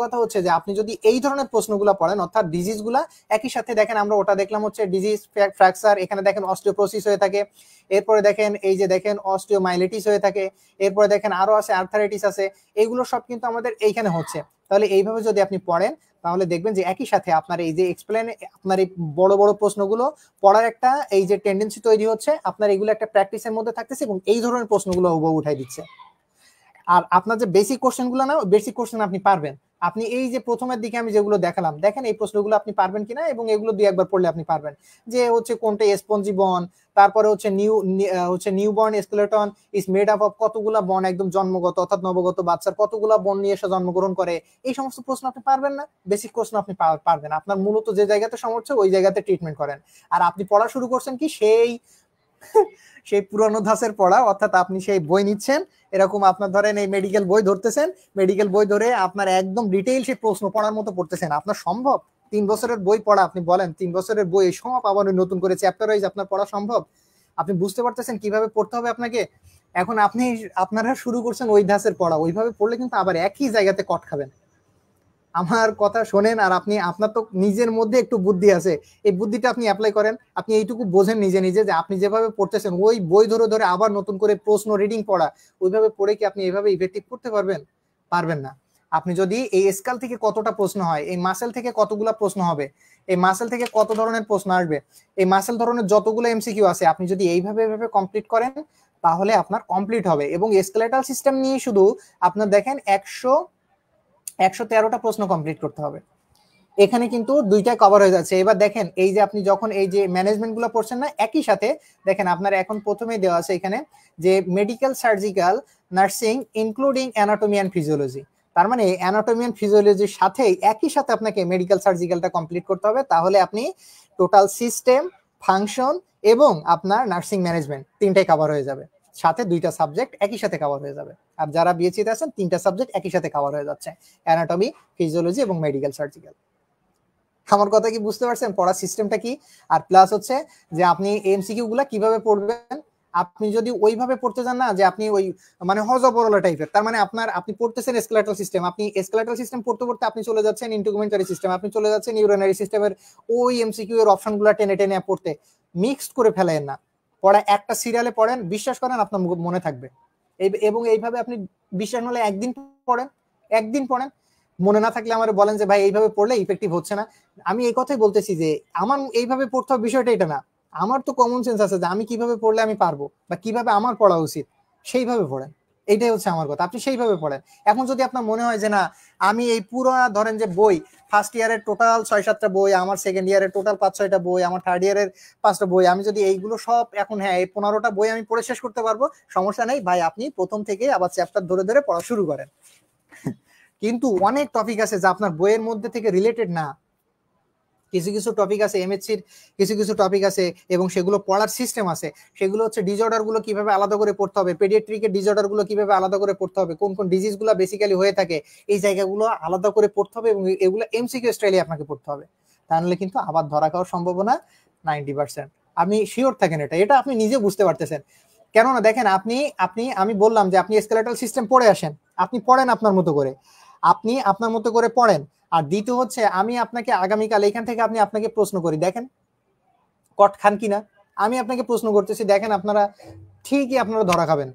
কথা হচ্ছে যে আপনি যদি এই ধরনের প্রশ্নগুলো পড়েন, অর্থাৎ ডিজিজগুলা একই সাথে দেখেন, আমরা ওটা দেখলাম হচ্ছে ডিজিজ ফ্র্যাকচার, এখানে দেখেন অস্টিওপোরোসিস হয়ে থাকে, এরপরে দেখেন এই যে দেখেন অস্টিওমাইলিটিস হয়ে থাকে, এরপরে দেখেন আরো আছে আর্থারাইটিস আছে, এগুলো সব কিন্তু আমাদের এইখানে হচ্ছে। তাহলে এইভাবে যদি আপনি পড়েন তাহলে দেখবেন যে একই সাথে আপনার এই যে আপনার এই বড় বড় প্রশ্নগুলো পড়ার একটা এই যে টেন্ডেন্সি তৈরি হচ্ছে, আপনার এগুলো একটা প্র্যাকটিসের মধ্যে থাকতেছে এবং এই ধরনের প্রশ্নগুলো হুবহু উঠাই দিচ্ছে। আর আপনার যে বেসিক কোশ্চেন গুলো না, বেসিক কোশ্চেন আপনি পারবেন, আপনি এই যে প্রথমের দিকে আমি যেগুলো দেখালাম দেখেন এই প্রশ্নগুলো আপনি পারবেন কিনা, এবং এগুলো দুই একবার পড়লে আপনি পারবেন যে হচ্ছে কোনটা স্পঞ্জি বন, তারপরে হচ্ছে newborn skeleton is made up of কতগুলা বন, একদম জন্মগত অর্থাৎ নবগত বাচ্চার কতগুলা বন নিয়ে এসে জন্মগ্রহণ করে, এই সমস্ত প্রশ্ন আপনি পারবেন না, বেসিক প্রশ্ন আপনি পারবেন। আপনার মূলত যে জায়গাতে সমস্যা ওই জায়গাতে ট্রিটমেন্ট করেন। আর আপনি পড়া শুরু করছেন কি সেই পুরনো ধাঁচের পড়া, অর্থাৎ আপনি সেই বই নিচ্ছেন, এরকম আপনার ধরেন এই মেডিকেল বই ধরতেছেন, মেডিকেল বই ধরে আপনার একদম ডিটেইল সেই প্রশ্ন পড়ার মতো পড়তেছেন। আপনার সম্ভব 3 বছরের বই পড়া? আপনি বলেন 3 বছরের বই সব আবার নতুন করে চ্যাপ্টার ওয়াইজ আপনার পড়া সম্ভব? আপনি বুঝতে পারতেছেন কিভাবে পড়তে হবে আপনাকে? এখন আপনারা শুরু করছেন ওই ধাঁচের পড়া, ওইভাবে পড়লে কিন্তু আবার একই জায়গাতে কট খাবেন। আমার কথা শোনেন, আর আপনার তো নিজের মধ্যে একটু বুদ্ধি আছে, এই বুদ্ধিটা আপনি অ্যাপ্লাই করেন। আপনি এইটুকু বোঝেন নিজে নিজে যে আপনি যেভাবে পড়তেছেন ওই বই ধরে ধরে আবার নতুন করে প্রশ্ন রিডিং পড়া, ওইভাবে পড়ে কি আপনি এইভাবে ইফেক্টিভ করতে পারবেন? পারবেন না। আপনি যদি এই স্কেল থেকে কতটা প্রশ্ন হয়, এই মাসেল থেকে কতগুলা প্রশ্ন হবে, এই মাসেল থেকে কত ধরনের প্রশ্ন আসবে, এই মাসেল ধরনের যতগুলো এমসিকিউ আছে, আপনি যদি এইভাবে কমপ্লিট করেন তাহলে আপনার কমপ্লিট হবে। এবং স্কেলেটাল সিস্টেম নিয়ে শুধু আপনার দেখেন 113টা প্রশ্ন কমপ্লিট করতে হবে, এখানে কিন্তু দুইটা কভার হয়ে যাচ্ছে। এবার দেখেন এই যে আপনি যখন এই যে ম্যানেজমেন্ট গুলো পড়ছেন না, একই সাথে দেখেন আপনার এখন প্রথমেই দেওয়া আছে এখানে যে medical surgical nursing including anatomy and physiology, তার মানে অ্যানাটমি অ্যান্ড ফিজিওলজির সাথে একই সাথে আপনাকে মেডিকেল সার্জিক্যালটা কমপ্লিট করতে হবে, তাহলে আপনি টোটাল সিস্টেম, ফাংশন এবং আপনার নার্সিং ম্যানেজমেন্ট তিনটাই কভার হয়ে যাবে, সাথে দুইটা সাবজেক্ট একই সাথে কভার হয়ে যাবে। আর যারা বিএসসিতে আছেন 3টা সাবজেক্ট একই সাথে কভার হয়ে যাচ্ছে, অ্যানাটমি, ফিজিওলজি এবং মেডিকেল সার্জিক্যাল। আমার কথা কি বুঝতে পারছেন পড়ার সিস্টেমটা কি? আর প্লাস হচ্ছে যে আপনি এমসিকিউ গুলা কিভাবে পড়বেন, আপনি যদি ওইভাবে পড়তে যান না যে আপনি ওই মানে হজবরলা টাইপের, তার মানে আপনি পড়তেছেন স্কেলেটাল সিস্টেম, আপনি স্কেলেটাল সিস্টেম পড়তে পড়তে আপনি চলে যাচ্ছেন ইন্টিগুমেন্টারি সিস্টেম, আপনি চলে যাচ্ছেন ইউরিনারি সিস্টেমের ওই এমসিকিউ এর অপশনগুলো টেনে টেনে পড়তে, মিক্সড করে ফেলেন না। পড়া একটা সিরিয়ালে পড়েন, বিশ্বাস করেন আপনার মনে থাকবে। এবং এইভাবে আপনি বিশ্বাস হলে একদিন পড়েন, মনে না থাকলে আমার বলেন যে ভাই এইভাবে পড়লে ইফেক্টিভ হচ্ছে না। আমি এই কথাই বলতেছি যে আমার এইভাবে পড়তে হবে বিষয়টা এটা না, আমার তো কমন সেন্স আছে যে আমি কিভাবে পড়লে আমি পারবো বা কিভাবে আমার পড়া উচিত, সেইভাবে পড়েন। এইটাই হচ্ছে আমার কথা, আপনি সেইভাবে পড়েন। এখন যদি আপনার মনে হয় যে না আমি এই পুরো ধরেন যে বই, ফার্স্ট ইয়ারের টোটাল 6-7টা বই, আমার সেকেন্ড ইয়ারের টোটাল 5-6টা বই, আমার থার্ড ইয়ারের 5টা বই, আমি যদি এইগুলো সব এখন হ্যাঁ এই 15টা বই আমি পড়ে শেষ করতে পারবো, সমস্যা নেই ভাই, আপনি প্রথম থেকে আবার চ্যাপ্টার ধরে ধরে পড়া শুরু করেন। কিন্তু অনেক টপিক আছে যা আপনার বইয়ের মধ্যে থেকে রিলেটেড না। কিছু কিছু টপিক আছে এমএসসির, কিছু কিছু টপিক আছে এবং সেগুলো পড়ার সিস্টেম আছে। সেগুলো হচ্ছে ডিসঅর্ডার গুলো কিভাবে আলাদা করে পড়তে হবে, পেডিয়াট্রিকের ডিসঅর্ডার গুলো কিভাবে আলাদা করে পড়তে হবে, কোন কোন ডিজিজ গুলো বেসিক্যালি হয়ে থাকে, এই জায়গাগুলো আলাদা করে পড়তে হবে এবং এগুলো এমসিকিউ স্টাইলে আপনাকে পড়তে হবে। তাহলে কিন্তু আবার ধরা খাওয়ার সম্ভাবনা 90%। আপনি শিওর থাকেন, এটা এটা আপনি নিজে বুঝতে পারতেছেন। কেননা দেখেন, আপনি আপনি আমি বললাম যে আপনি স্কেলেটাল সিস্টেম পড়ে আসেন, আপনি পড়েন আপনার মতো করে, আপনি আপনার মতো করে পড়েন। আর দ্বিতীয় হচ্ছে, আমি আপনাকে আগামীকাল এখান থেকে আপনাকে প্রশ্ন করি, দেখেন কট খান কিনা। আমি আপনাকে প্রশ্ন করতেছি, দেখেন আপনারা ঠিকই আপনারা ধরা খাবেন।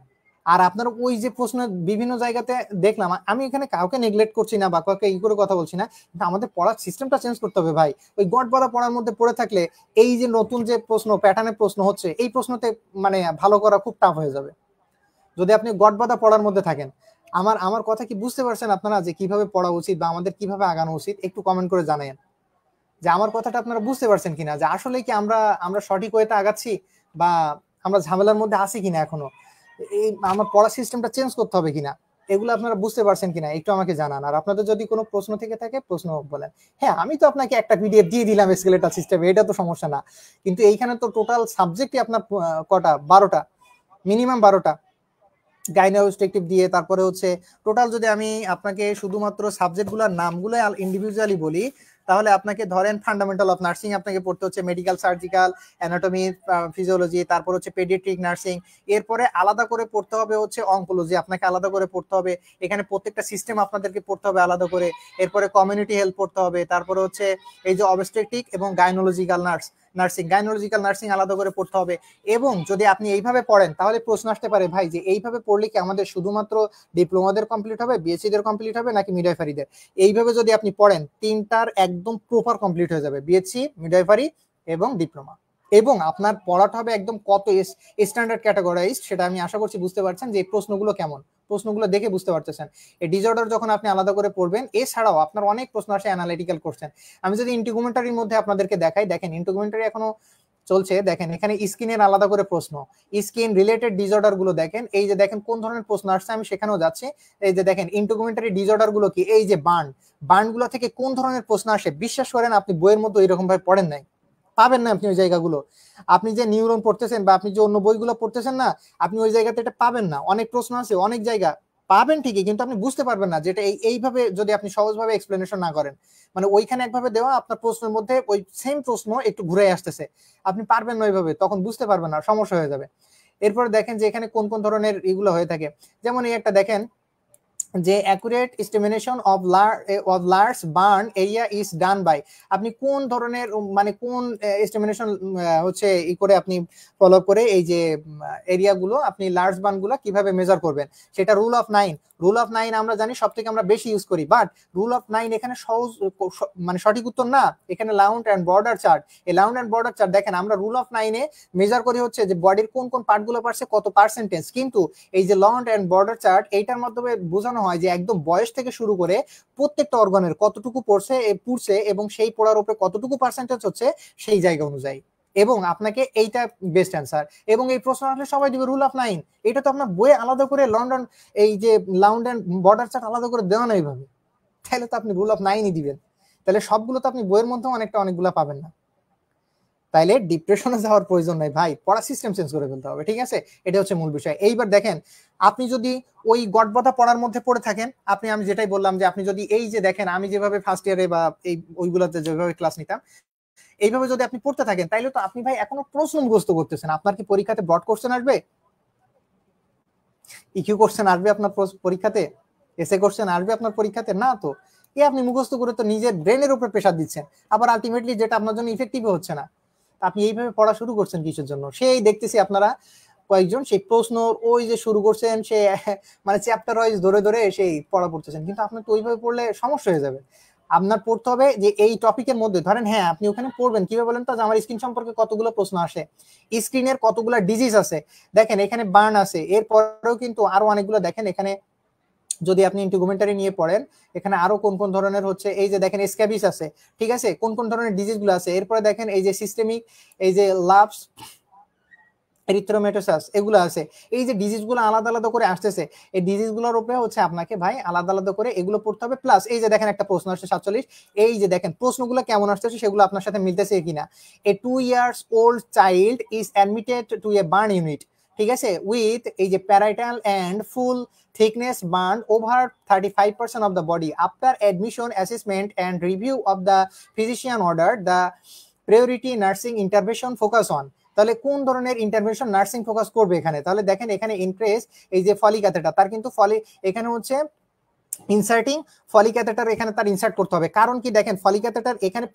আর আপনার ওই যে প্রশ্ন বিভিন্ন জায়গাতে দেখলাম, আমি এখানে কাউকে নেগলেক্ট করছি না বা কাউকে ই করে কথা বলছি না, কিন্তু আমাদের পড়ার সিস্টেমটা চেঞ্জ করতে হবে ভাই। ওই গড়বড়া পড়ার মধ্যে পড়ে থাকলে এই যে নতুন যে প্রশ্ন প্যাটার্নের প্রশ্ন হচ্ছে, এই প্রশ্নতে মানে ভালো করা খুব টাফ হয়ে যাবে যদি আপনি গড়বাদা পড়ার মধ্যে থাকেন। আমার আমার কথা কি বুঝতে পারছেন আপনারা, যে কিভাবে পড়া উচিত বা আমাদের কিভাবে আগানো উচিত? একটু কমেন্ট করে জানাবেন যে আমার কথাটা আপনারা বুঝতে পারছেন কিনা, যে আসলে কি আমরা আমরা সঠিক ওয়েতে আগাচ্ছি বা আমরা ঝামেলার মধ্যে আছি কিনা এখনো, এই আমার পড়ার সিস্টেমটা চেঞ্জ করতে হবে কিনা, এগুলো আপনারা বুঝতে পারছেন কিনা একটু আমাকে জানান। আর আপনাদের যদি কোনো প্রশ্ন থেকে থাকে প্রশ্ন বলেন। হ্যাঁ, আমি তো আপনাকে একটা পিডিএফ দিয়ে দিলাম স্কেলেটাল সিস্টেম, এটা তো সমস্যা না, কিন্তু এইখানে তো টোটাল সাবজেক্টই আপনার কটা, 12টা, মিনিমাম 12টা গাইনোস্ট্রাকটিভ দিয়ে। তারপরে হচ্ছে টোটাল যদি আমি আপনাকে শুধুমাত্র সাবজেক্টগুলোর নামগুলো ইন্ডিভিজুয়ালি বলি, তাহলে আপনাকে ধরেন ফান্ডামেন্টাল অফ নার্সিং আপনাকে পড়তে হচ্ছে, মেডিকেল সার্জিক্যাল, অ্যানাটমি, ফিজিওলজি, তারপর হচ্ছে পেডিয়াট্রিক নার্সিং। এরপরে আলাদা করে পড়তে হবে হচ্ছে অঙ্কোলজি, আপনাকে আলাদা করে পড়তে হবে, এখানে প্রত্যেকটা সিস্টেম আপনাদেরকে পড়তে হবে আলাদা করে। এরপরে কমিউনিটি হেলথ পড়তে হবে, তারপরে হচ্ছে এই যে অবস্টেট্রিক এবং গাইনোলজিক্যাল নার্সিং, গাইনোলজিক্যাল নার্সিং আলাদা করে পড়তে হবে। এবং যদি আপনি এইভাবে পড়েন তাহলে প্রশ্ন আসতে পারে, ভাই যে এইভাবে পড়লে কি আমাদের শুধুমাত্র ডিপ্লোমাদের কমপ্লিট হবে, বিএসসি দের কমপ্লিট হবে নাকি মিডওয়াইফারিদের? এইভাবে যদি আপনি পড়েন তিনটার একদম প্রপার কমপ্লিট হয়ে যাবে, বিএসসি, মিডওয়াইফারি এবং ডিপ্লোমা। এবং আপনার পড়াটা হবে একদম কত স্ট্যান্ডার্ড ক্যাটাগরাইজড, সেটা আমি আশা করছি বুঝতে পারছেন যে এই প্রশ্নগুলো কেমন, প্রশ্নগুলো দেখে বুঝতে পারতেছেন। এই ডিসঅর্ডার যখন আপনি আলাদা করে পড়বেন, এছাড়াও আপনার অনেক প্রশ্ন আসে অ্যানালিটিক্যাল কোশ্চেন। আমি যদি ইন্টিগুমেন্টারির মধ্যে আপনাদেরকে দেখাই, দেখেন ইন্টিগুমেন্টারি এখনো চলছে, দেখেন এখানে স্কিনের আলাদা করে প্রশ্ন, স্কিন রিলেটেড ডিসঅর্ডার গুলো দেখেন, এই যে দেখেন কোন ধরনের প্রশ্ন আসছে, আমি সেখানেও যাচ্ছি। এই যে দেখেন ইন্টিগুমেন্টারি ডিসঅর্ডার গুলো কি, এই যে বার্ন গুলো থেকে কোন ধরনের প্রশ্ন আসে, বিশ্বাস করেন আপনি বইয়ের মধ্যে এরকম ভাবে পড়েন নাই, পাবেন না আপনি ওই জায়গাগুলো। আপনি যে নিউরন পড়তেছেন বা আপনি যে অন্য বইগুলো পড়তেছেন না, আপনি ওই জায়গাতে এটা পাবেন না। অনেক প্রশ্ন আছে, অনেক জায়গা পাবেন ঠিকই, কিন্তু আপনি বুঝতে পারবেন না, যেটা এইভাবে যদি আপনি সহজভাবে এক্সপ্লেনেশন না করেন। মানে ওইখানে একভাবে দেওয়া, আপনার প্রশ্নের মধ্যে ওই সেম প্রশ্ন একটু ঘুরে আসতেছে, আপনি পারবেন না ওইভাবে, তখন বুঝতে পারবেন না, সমস্যা হয়ে যাবে। এরপরে দেখেন যে এখানে কোন কোন ধরনের এগুলো হয়ে থাকে, যেমন এই একটা দেখেন যে accurate estimation of large burn area is done by, আপনি কোন ধরনের মানে কোন এস্টিমেশন হচ্ছে ই করে আপনি ফলো করে এই যে এরিয়াগুলো আপনি লার্জ বার্নগুলো কিভাবে মেজার করবেন, সেটা রুল অফ 9। রুল অফ 9 আমরা জানি সব থেকে আমরা বেশি ইউজ করি, বাট রুল অফ 9 এখানে সহজ মানে সঠিক উত্তর না, এখানে লাউন্ড অ্যান্ড বর্ডার চার্ট। এই লাউন্ড অ্যান্ড বর্ডার চার্ট দেখেন, আমরা রুল অফ 9 মেজার করি হচ্ছে যে বডির কোন কোন পার্টগুলো পারছে কত পার্সেন্টেজ, কিন্তু এই যে লাউন্ড অ্যান্ড বর্ডার চার্ট এইটার মাধ্যমে বোঝানো হয় যে একদম বয়স থেকে শুরু করে প্রত্যেকটা অর্গানের কতটুকু পুড়ছে এবং সেই পড়ার উপরে কতটুকু পার্সেন্টেজ হচ্ছে সেই জায়গা অনুযায়ী। এবং আপনাকে এইটা বেস্ট অ্যান্সার, এবং এই প্রশ্ন আসলে সবাই দিবে রুল অফ 9। এটা তো আপনার বইয়ে আলাদা করে লন্ডন এই যে লাউন্ড অ্যান্ড বর্ডার চার্ট আলাদা করে দেওয়া না এইভাবে, তাহলে তো আপনি রুল অফ 9ই দিবেন, তাহলে সবগুলো তো আপনি বইয়ের মধ্যেও অনেকগুলা পাবেন না। তাইলে ডিপ্রেশনে যাওয়ার প্রয়োজন নাই ভাই, পড়া সিস্টেম চেঞ্জ করে ফেলতে হবে, ঠিক আছে? এটা হচ্ছে মূল বিষয়। এইবার দেখেন, আপনি যদি ওই গটবটা পড়ার মধ্যে পড়ে থাকেন, আমি যেটাই বললাম যে আপনি যদি এই যে দেখেন আমি যেভাবে ফার্স্ট ইয়ারে বা এই ওইগুলোতে যেভাবে ক্লাস নিতাম, এইভাবে যদি আপনি পড়তে থাকেন, তাইলে তো আপনি ভাই এখনো প্রশ্ন মুখস্থ করতেছেন। আপনার কি পরীক্ষাতে ব্রড কোশ্চেন আসবে, ইকিউ কোশ্চেন আসবে আপনার পরীক্ষাতে, এসএ কোশ্চেন আসবে আপনার পরীক্ষাতে? না তো। আপনি মুখস্থ করে তো নিজের ব্রেনের উপর প্রেশার দিচ্ছেন, আবার আলটিমেটলি যেটা আপনার জন্য ইফেক্টিভ হচ্ছে না। আপনি এইভাবে পড়া শুরু করছেন কিসের জন্য? সেই দেখতেছি আপনারা কয়েকজন সেই প্রশ্ন ওই যে শুরু করছেন, সে মানে চ্যাপ্টার ওয়াইজ ধরে ধরে সেই পড়া পড়তেছেন, কিন্তু আপনার তো ওইভাবে পড়লে সমস্যা হয়ে যাবে। আপনার পড়তে হবে যে এই টপিকের মধ্যে ধরেন, হ্যাঁ আপনি ওখানে পড়বেন কিভাবে বলেন তো, যে আমার স্কিন সম্পর্কে কতগুলো প্রশ্ন আসে, স্কিনের কতগুলো ডিজিজ আছে, দেখেন এখানে বার্ন আছে, এরপরেও কিন্তু আরো অনেকগুলো দেখেন এখানে যদি আপনি ইন্টিগুমেন্টারি নিয়ে পড়েন, এখানে আরো কোন কোন ধরনের হচ্ছে এই যে দেখেন স্ক্যাবিস আছে, ঠিক আছে, কোন কোন ধরনের ডিজিজ গুলো আছে। এরপরে দেখেন এই যে সিস্টেমিক, এই যে লাভস এরিথ্রোমেটোসাস এগুলো আছে। এই যে ডিজিজগুলো আলাদা আলাদা করে আসতেছে, এই ডিজিজগুলোর উপরে হচ্ছে আপনাকে ভাই আলাদা আলাদা করে এগুলো পড়তে হবে। প্লাস এই যে দেখেন একটা প্রশ্ন আসছে 47, এই যে দেখেন প্রশ্নগুলো কেমন আসতেছে সেগুলো আপনার সাথে মিলতেছে কিনা। এ 2 years old child is admitted to a burn unit, ঠিক আছে, উইথ এই যে parietal and full thickness burned over 35% of the body. After admission, assessment and review of the physician order, the priority nursing intervention focus on. তাহলে কোন ধরনের intervention nursing focus করবে এখানে? তাহলে দেখেন এখানে ইনক্রেজ এই যে ফলিক ক্যাথেটার, তার কিন্তু এখানে হচ্ছে ইনসার্টিং ফলিক ক্যাথেটার এখানে তার ইনসার্ট করতে হবে। কারণ কি দেখেন ফলিক ক্যাথেটার এখানে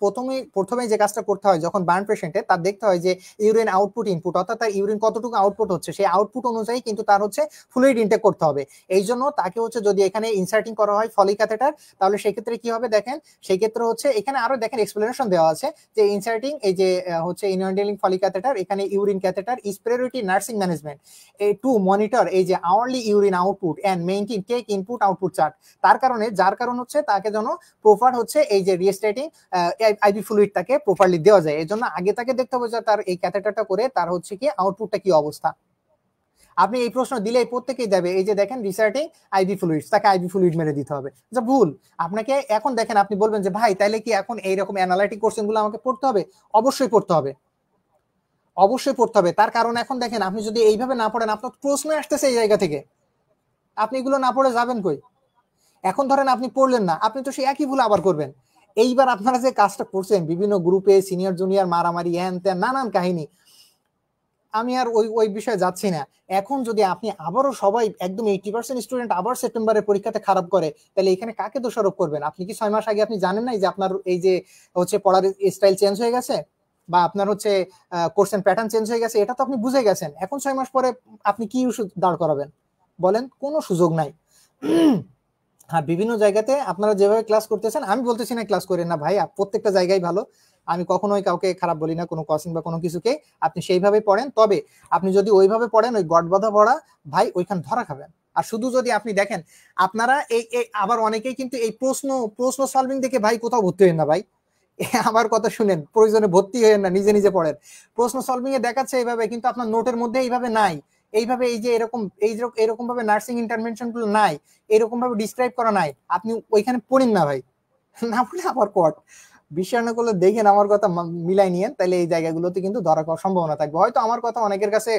প্রথমে যে কাজটা করতে হয় যখন বার্ন পেশেন্টে, তার দেখতে হয় যে ইউরিন আউটপুট ইনপুট, অর্থাৎ তার ইউরিন কতটুকু আউটপুট হচ্ছে, সেই আউটপুট অনুযায়ী কিন্তু তার হচ্ছে ফ্লুইড ইনটেক করতে হবে। এই জন্য তাকে হচ্ছে যদি এখানে ইনসার্টিং করা হয় ফলিক ক্যাথেটার, তাহলে সেই ক্ষেত্রে কি হবে দেখেন, সেই ক্ষেত্রে হচ্ছে এখানে আরো দেখেন এক্সপ্লেনেশন দেওয়া আছে যে ইনসার্টিং এই যে হচ্ছে ইনওয়ান্ডেলিং ফলিক ক্যাথেটার, এখানে urine catheter is priority nursing management to monitor এই যে hourly urine output and maintain take input output chart. তার যার কারণ হচ্ছে তাকে যেন প্রপার হচ্ছে এই যে রিস্টেটিং আইভি ফ্লুইড তাকে প্রপারলি দেওয়া যায়। এই জন্য আগে তাকে দেখতে হবে যে তার এই ক্যাথেটারটা করে তার হচ্ছে কি আউটপুটটা কি অবস্থা। আপনি এই প্রশ্ন দিলেই প্রত্যেকেই দেবে এই যে দেখেন রিসার্টিং আইভি ফ্লুইডস, তাকে আইভি ফ্লুইড মেরে দিতে হবে, যা ভুল। আপনাকে এখন দেখেন আপনি বলবেন যে ভাই তাইলে কি এখন এইরকম অ্যানালাইটিক কোশ্চেনগুলো আমাকে পড়তে হবে? অবশ্যই পড়তে হবে, অবশ্যই পড়তে হবে। তার কারণ এখন দেখেন আপনি যদি এইভাবে না পড়েন, আপনার প্রশ্ন আসতেছে এই জায়গা থেকে, আপনি এগুলো না পড়ে যাবেন কই? এখন ধরেন আপনি পড়লেন না, আপনি তো সেই একই ভুল আবার করবেন। এইবার আপনারা যে কাজটা করছেন বিভিন্ন গ্রুপে সিনিয়র জুনিয়র মারামারি হ্যান ত্যান নানান কাহিনী, আমি আর ওই বিষয়ে যাচ্ছি না। এখন যদি আপনি আবারও সবাই একদম 80% স্টুডেন্ট আবার সেপ্টেম্বরের পরীক্ষাতে খারাপ করে, তাহলে এখানে কাকে দোষারোপ করবেন? আপনি কি 6 মাস আগে আপনি জানেন নাই যে আপনার এই যে হচ্ছে পড়ার স্টাইল চেঞ্জ হয়ে গেছে বা আপনার হচ্ছে কোশ্চেন প্যাটার্ন চেঞ্জ হয়ে গেছে? এটা তো আপনি বুঝে গেছেন। এখন 6 মাস পরে আপনি কি ইস্যু দাঁড় করাবেন বলেন? কোনো সুযোগ নাই। হ্যাঁ, বিভিন্ন জায়গাতে আপনারা যেভাবে ক্লাস করতেছেন, আমি বলতেছি না ক্লাস করেন না ভাই, প্রত্যেকটা জায়গায় ভালো, আমি কখনোই কাউকে খারাপ বলি না, কোনো কোচিং বা কোনো কিছুকে। আপনি সেইভাবে পড়েন, তবে আপনি যদি ওইভাবে পড়েন ওই গটবাধা পড়া ভাই, ওইখান ধরা খাবেন। আর শুধু যদি আপনি দেখেন আপনারা এই আবার অনেকেই কিন্তু এই প্রশ্ন সলভিং দেখে ভাই কোথাও ভর্তি হবেন না ভাই। আমার কথা শুনেন, প্রয়োজনে ভর্তি হয়েন না, নিজে নিজে পড়েন। প্রশ্ন সলভিং এ দেখাচ্ছে এইভাবে, কিন্তু আপনার নোটের মধ্যে এইভাবে নাই, এইভাবে এই যে এরকম ভাবে নার্সিং ইন্টারভেনশন গুলো নাই, এরকম ভাবে ডিসক্রাইব করা নাই। আপনি ওইখানে পড়েন না ভাই, না পড়লে আবার কট বিশ্বাস না করলে দেখেন আমার কথা মিলাই নিয়েন, তাহলে এই জায়গাগুলোতে কিন্তু ধরা খাওয়ার সম্ভাবনা থাকবে। হয়তো আমার কথা অনেকের কাছে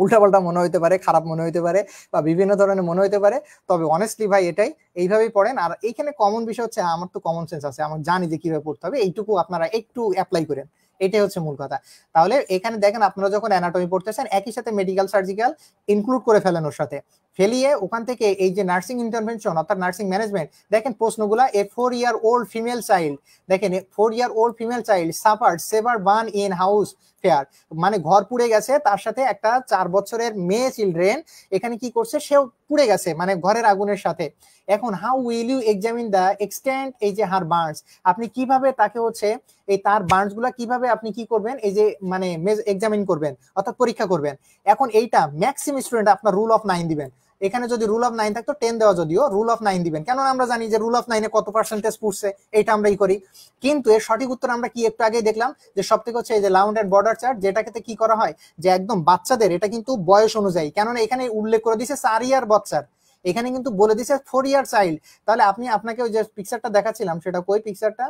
উল্টাপাল্টা মনে হইতে পারে, খারাপ মনে হইতে পারে, বা বিভিন্ন ধরনের মনে হইতে পারে, তবে অনেস্টলি ভাই এটাই, এইভাবেই পড়েন। আর এইখানে কমন বিষয় হচ্ছে আমার তো কমন সেন্স আছে, আমার জানি যে কিভাবে পড়তে হবে, এইটুকু আপনারা একটু অ্যাপ্লাই করেন, এটাই হচ্ছে মূল কথা। তাহলে এখানে দেখেন আপনারা যখন অ্যানাটমি পড়তেছেন একই সাথে মেডিকেল সার্জিক্যাল ইনক্লুড করে ফেলেন ওর সাথে, ফেলিয়ে ওখান থেকে এই যে নার্সিং ইন্টারভেনশন অর্থাৎ নার্সিং ম্যানেজমেন্ট, দেখেন প্রশ্নগুলা a 4 year old female child, দেখেন 4 year old female child suffered severe burn in house fire, মানে ঘর পুড়ে গেছে, তার সাথে একটা 4 বছরের মেয়ে চিলড্রেন এখানে কি করছে, সেও পুড়ে গেছে মানে ঘরের আগুনের সাথে। এখন how will you examine the extent এই যে হার বার্নস, আপনি কিভাবে তাকে হচ্ছে এই তার বার্নস গুলা কিভাবে আপনি কি করবেন, এই যে মানে এক্সামিন করবেন অর্থাৎ পরীক্ষা করবেন। এখন এইটা ম্যাক্সিমাম স্টুডেন্ট আপনার রুল অফ 9 দিবেন। এখানে যদি রুল অফ 9 থাকতো 10 দেওয়া, যদিও রুল অফ 9 দিবেন, কেননা আমরা জানি যে রুল অফ 9 এ কত পার্সেন্টেজ পড়ছে এইটা আমরাই করি। কিন্তু এর সঠিক উত্তর আমরা কি একটু আগে দেখলাম যে সব থেকে হচ্ছে এই যে লাউন্ড এন্ড বর্ডার চার্ট, যেটাকে কি করা হয় যে একদম বাচ্চাদের, এটা কিন্তু বয়স অনুযায়ী, কেননা এখানে উল্লেখ করে দিয়েছে 4 ইয়ার বাচ্চার, এখানে কিন্তু বলে দিয়েছে 4 ইয়ার চাইল্ড। তাহলে আপনাকে ওই যে পিকচারটা দেখাচ্ছিলাম, সেটা কই পিকচারটা,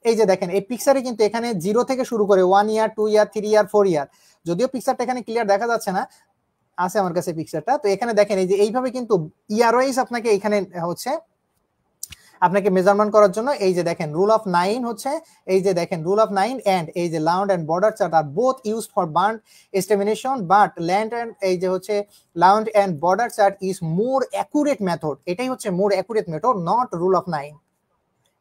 এই যে দেখেন এই পিকচারে কিন্তু এখানে 0 থেকে শুরু করে 1 ইয়ার 2 ইয়ার 3 ইয়ার 4 ইয়ার, যদিও পিকচারটা এখানে ক্লিয়ার দেখা যাচ্ছে না, আছে আমার কাছে পিকচারটা। তো এখানে দেখেন এই যে এইভাবে কিন্তু ইয়ার ওয়াইজ আপনাকে এখানে হচ্ছে আপনাকে মেজারমেন্ট করার জন্য এই যে দেখেন রুল অফ 9 হচ্ছে, এই যে দেখেন রুল অফ 9 এন্ড এই যে Lund and Browder chart are both use for burn estimation, but Lund and এই যে হচ্ছে Lund and Browder chart is more accurate method, এটাই হচ্ছে more accurate method, not rule of 9।